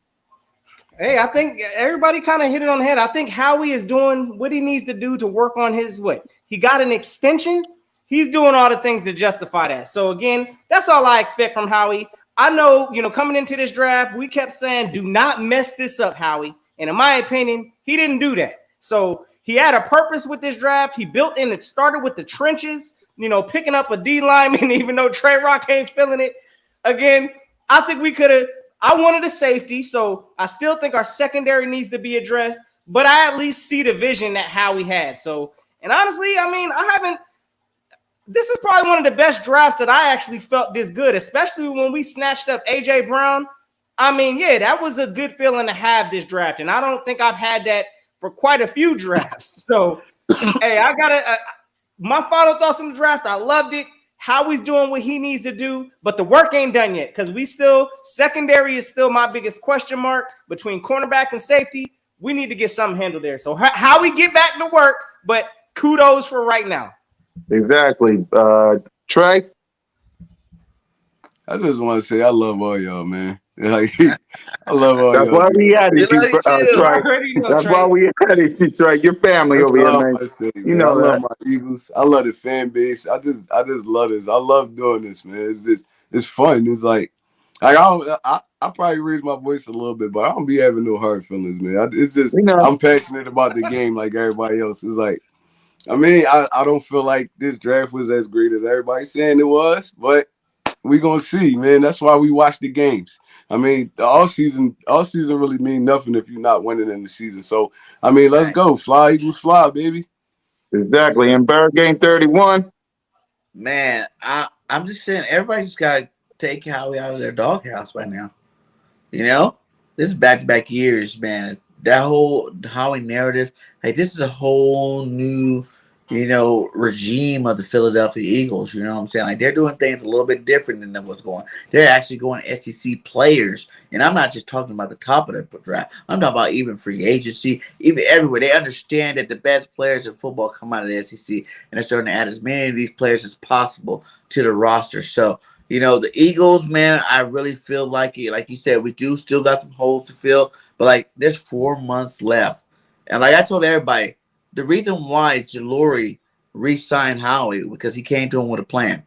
B: Hey, I think everybody kind of hit it on the head. I think Howie is doing what he needs to do to work on his what. He got an extension. He's doing all the things to justify that. So again, that's all I expect from Howie. I know, coming into this draft, we kept saying, do not mess this up, Howie. And in my opinion, he didn't do that. So he had a purpose with this draft. He built in, it started with the trenches, picking up a D lineman, even though Trey Rock ain't feeling it. Again, I think we could have. I wanted a safety, so I still think our secondary needs to be addressed, but I at least see the vision that Howie had. So, and honestly, I mean, this is probably one of the best drafts that I actually felt this good, especially when we snatched up A.J. Brown. I mean, yeah, that was a good feeling to have this draft, and I don't think I've had that for quite a few drafts. So, hey, I got my final thoughts on the draft. I loved it. Howie's doing what he needs to do, but the work ain't done yet because secondary is still my biggest question mark between cornerback and safety. We need to get something handled there. So how we get back to work, but kudos for right now.
A: Exactly. Trey?
C: I just want to say I love all y'all, man. Like, I love all
A: That's
C: y'all.
A: why we had it,
E: We love you too.
A: Trey. That's why we had it, Trey. Your family
C: That's
A: over here,
C: all
A: man.
C: I say,
A: You
C: man.
A: know
C: I love
A: that.
C: my Eagles. I love the fan base. I just love this. I love doing this, man. It's fun. It's like I probably raise my voice a little bit, but I don't be having no hard feelings, man. It's just I'm passionate about the game like everybody else. It's like, I mean, I don't feel like this draft was as great as everybody's saying it was, but we gonna see, man. That's why we watch the games. I mean, the all season really mean nothing if you're not winning in the season. So, I mean, let's go. Fly, Eagles, fly, baby.
A: Exactly. And Bird Game 31.
E: Man, I'm just saying, everybody just got to take Howie out of their doghouse right now. This is back-to-back years, man. It's that whole Howie narrative, like, this is a whole new, regime of the Philadelphia Eagles. You know what I'm saying? Like, they're doing things a little bit different than what's going. They're actually going SEC players, and I'm not just talking about the top of the draft. I'm talking about even free agency, even everywhere. They understand that the best players in football come out of the SEC, and they're starting to add as many of these players as possible to the roster. So, the Eagles, man, I really feel like it. Like you said, we do still got some holes to fill, but like there's 4 months left. And like I told everybody, the reason why Jalori re-signed Howie because he came to him with a plan.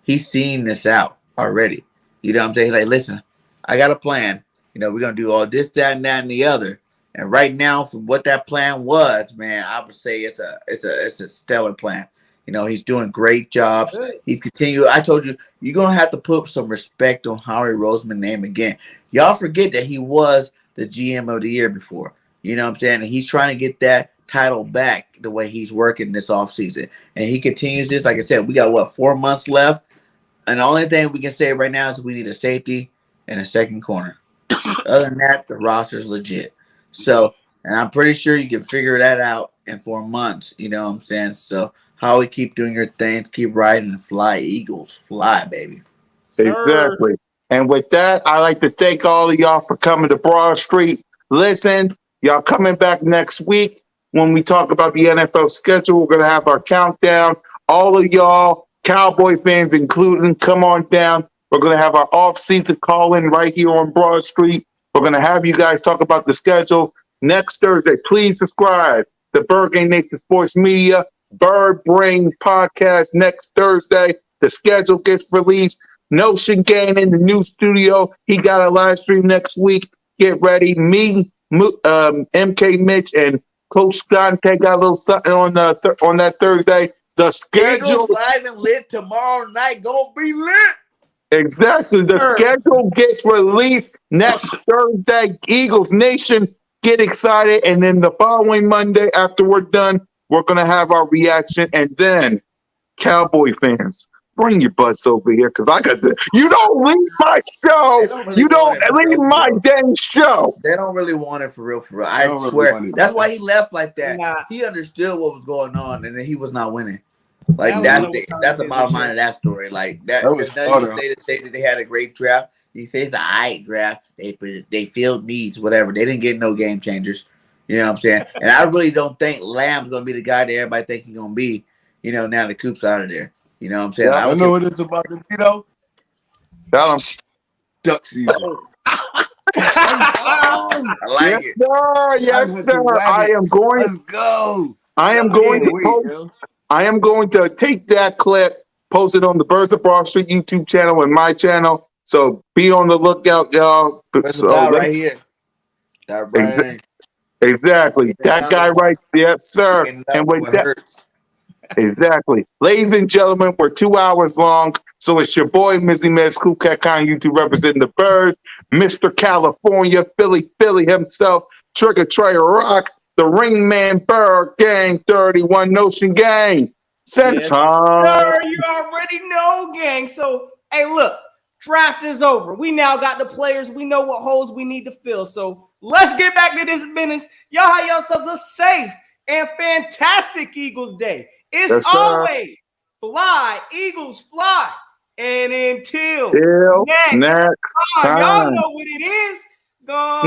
E: He's seen this out already. You know what I'm saying? Like, listen, I got a plan. We're gonna do all this, that, and the other. And right now, from what that plan was, man, I would say it's a stellar plan. He's doing great jobs. He's continuing. I told you, you're going to have to put some respect on Howie Roseman's name again. Y'all forget that he was the GM of the year before. You know what I'm saying? And he's trying to get that title back the way he's working this offseason. And he continues this. Like I said, we got, 4 months left? And the only thing we can say right now is we need a safety and a second corner. Other than that, the roster's legit. So, and I'm pretty sure you can figure that out in 4 months. You know what I'm saying? So, Howie, keep doing your things, keep riding and fly, Eagles, fly, baby.
A: Exactly. And with that, I'd like to thank all of y'all for coming to Broad Street. Listen, y'all coming back next week when we talk about the NFL schedule. We're going to have our countdown. All of y'all, Cowboy fans including, come on down. We're going to have our off-season call-in right here on Broad Street. We're going to have you guys talk about the schedule next Thursday. Please subscribe to Bird Game Nation Sports Media. Bird Brain podcast next Thursday. The schedule gets released. Notion Gang in the new studio. He got a live stream next week. Get ready. Me, MK Mitch, and Coach Dante got a little something on that Thursday. The schedule
E: Eagles live and lit tomorrow night. Gonna be lit.
A: Exactly. The schedule gets released next Thursday. Eagles Nation, get excited. And then the following Monday, after we're done, we're going to have our reaction. And then, Cowboy fans, bring your butts over here because I got you don't leave my show. You don't leave my dang show.
E: They don't really want it for real. I swear. That's why he left like that.
B: Nah.
E: He understood what was going on and then he was not winning. Like that's the bottom line of that story. Like that was say that they had a great draft. He faced the eye draft. They filled needs, whatever. They didn't get no game changers. You know what I'm saying? And I really don't think Lamb's gonna be the guy that everybody think he's gonna be. Now the Coop's out of there. You know what I'm saying?
C: I know what it's about to be though.
A: Tell him.
C: Duck season.
E: I like it.
A: Sir. Yes, sir.
C: Let's go.
A: I am going to post. I am going to take that clip, post it on the Birds of Broad Street YouTube channel and my channel. So be on the lookout, y'all.
E: There's a guy right here. That right.
A: Exactly. That guy right there, yes, sir. And with that, exactly. Ladies and gentlemen, we're 2 hours long. So it's your boy, Mizzy Miz, Cool Cat Con YouTube representing the Birds, Mr. California, Philly himself, Trigger Trey Rock, the Ring Man Bird Gang, 31 Notion Gang.
B: Yes, sir. You already know, gang. So, hey, look, draft is over. We now got the players. We know what holes we need to fill. So let's get back to this business. Y'all have yourselves a safe and fantastic Eagles Day. It's always fly, Eagles fly. And until next time, y'all know what it is. Go.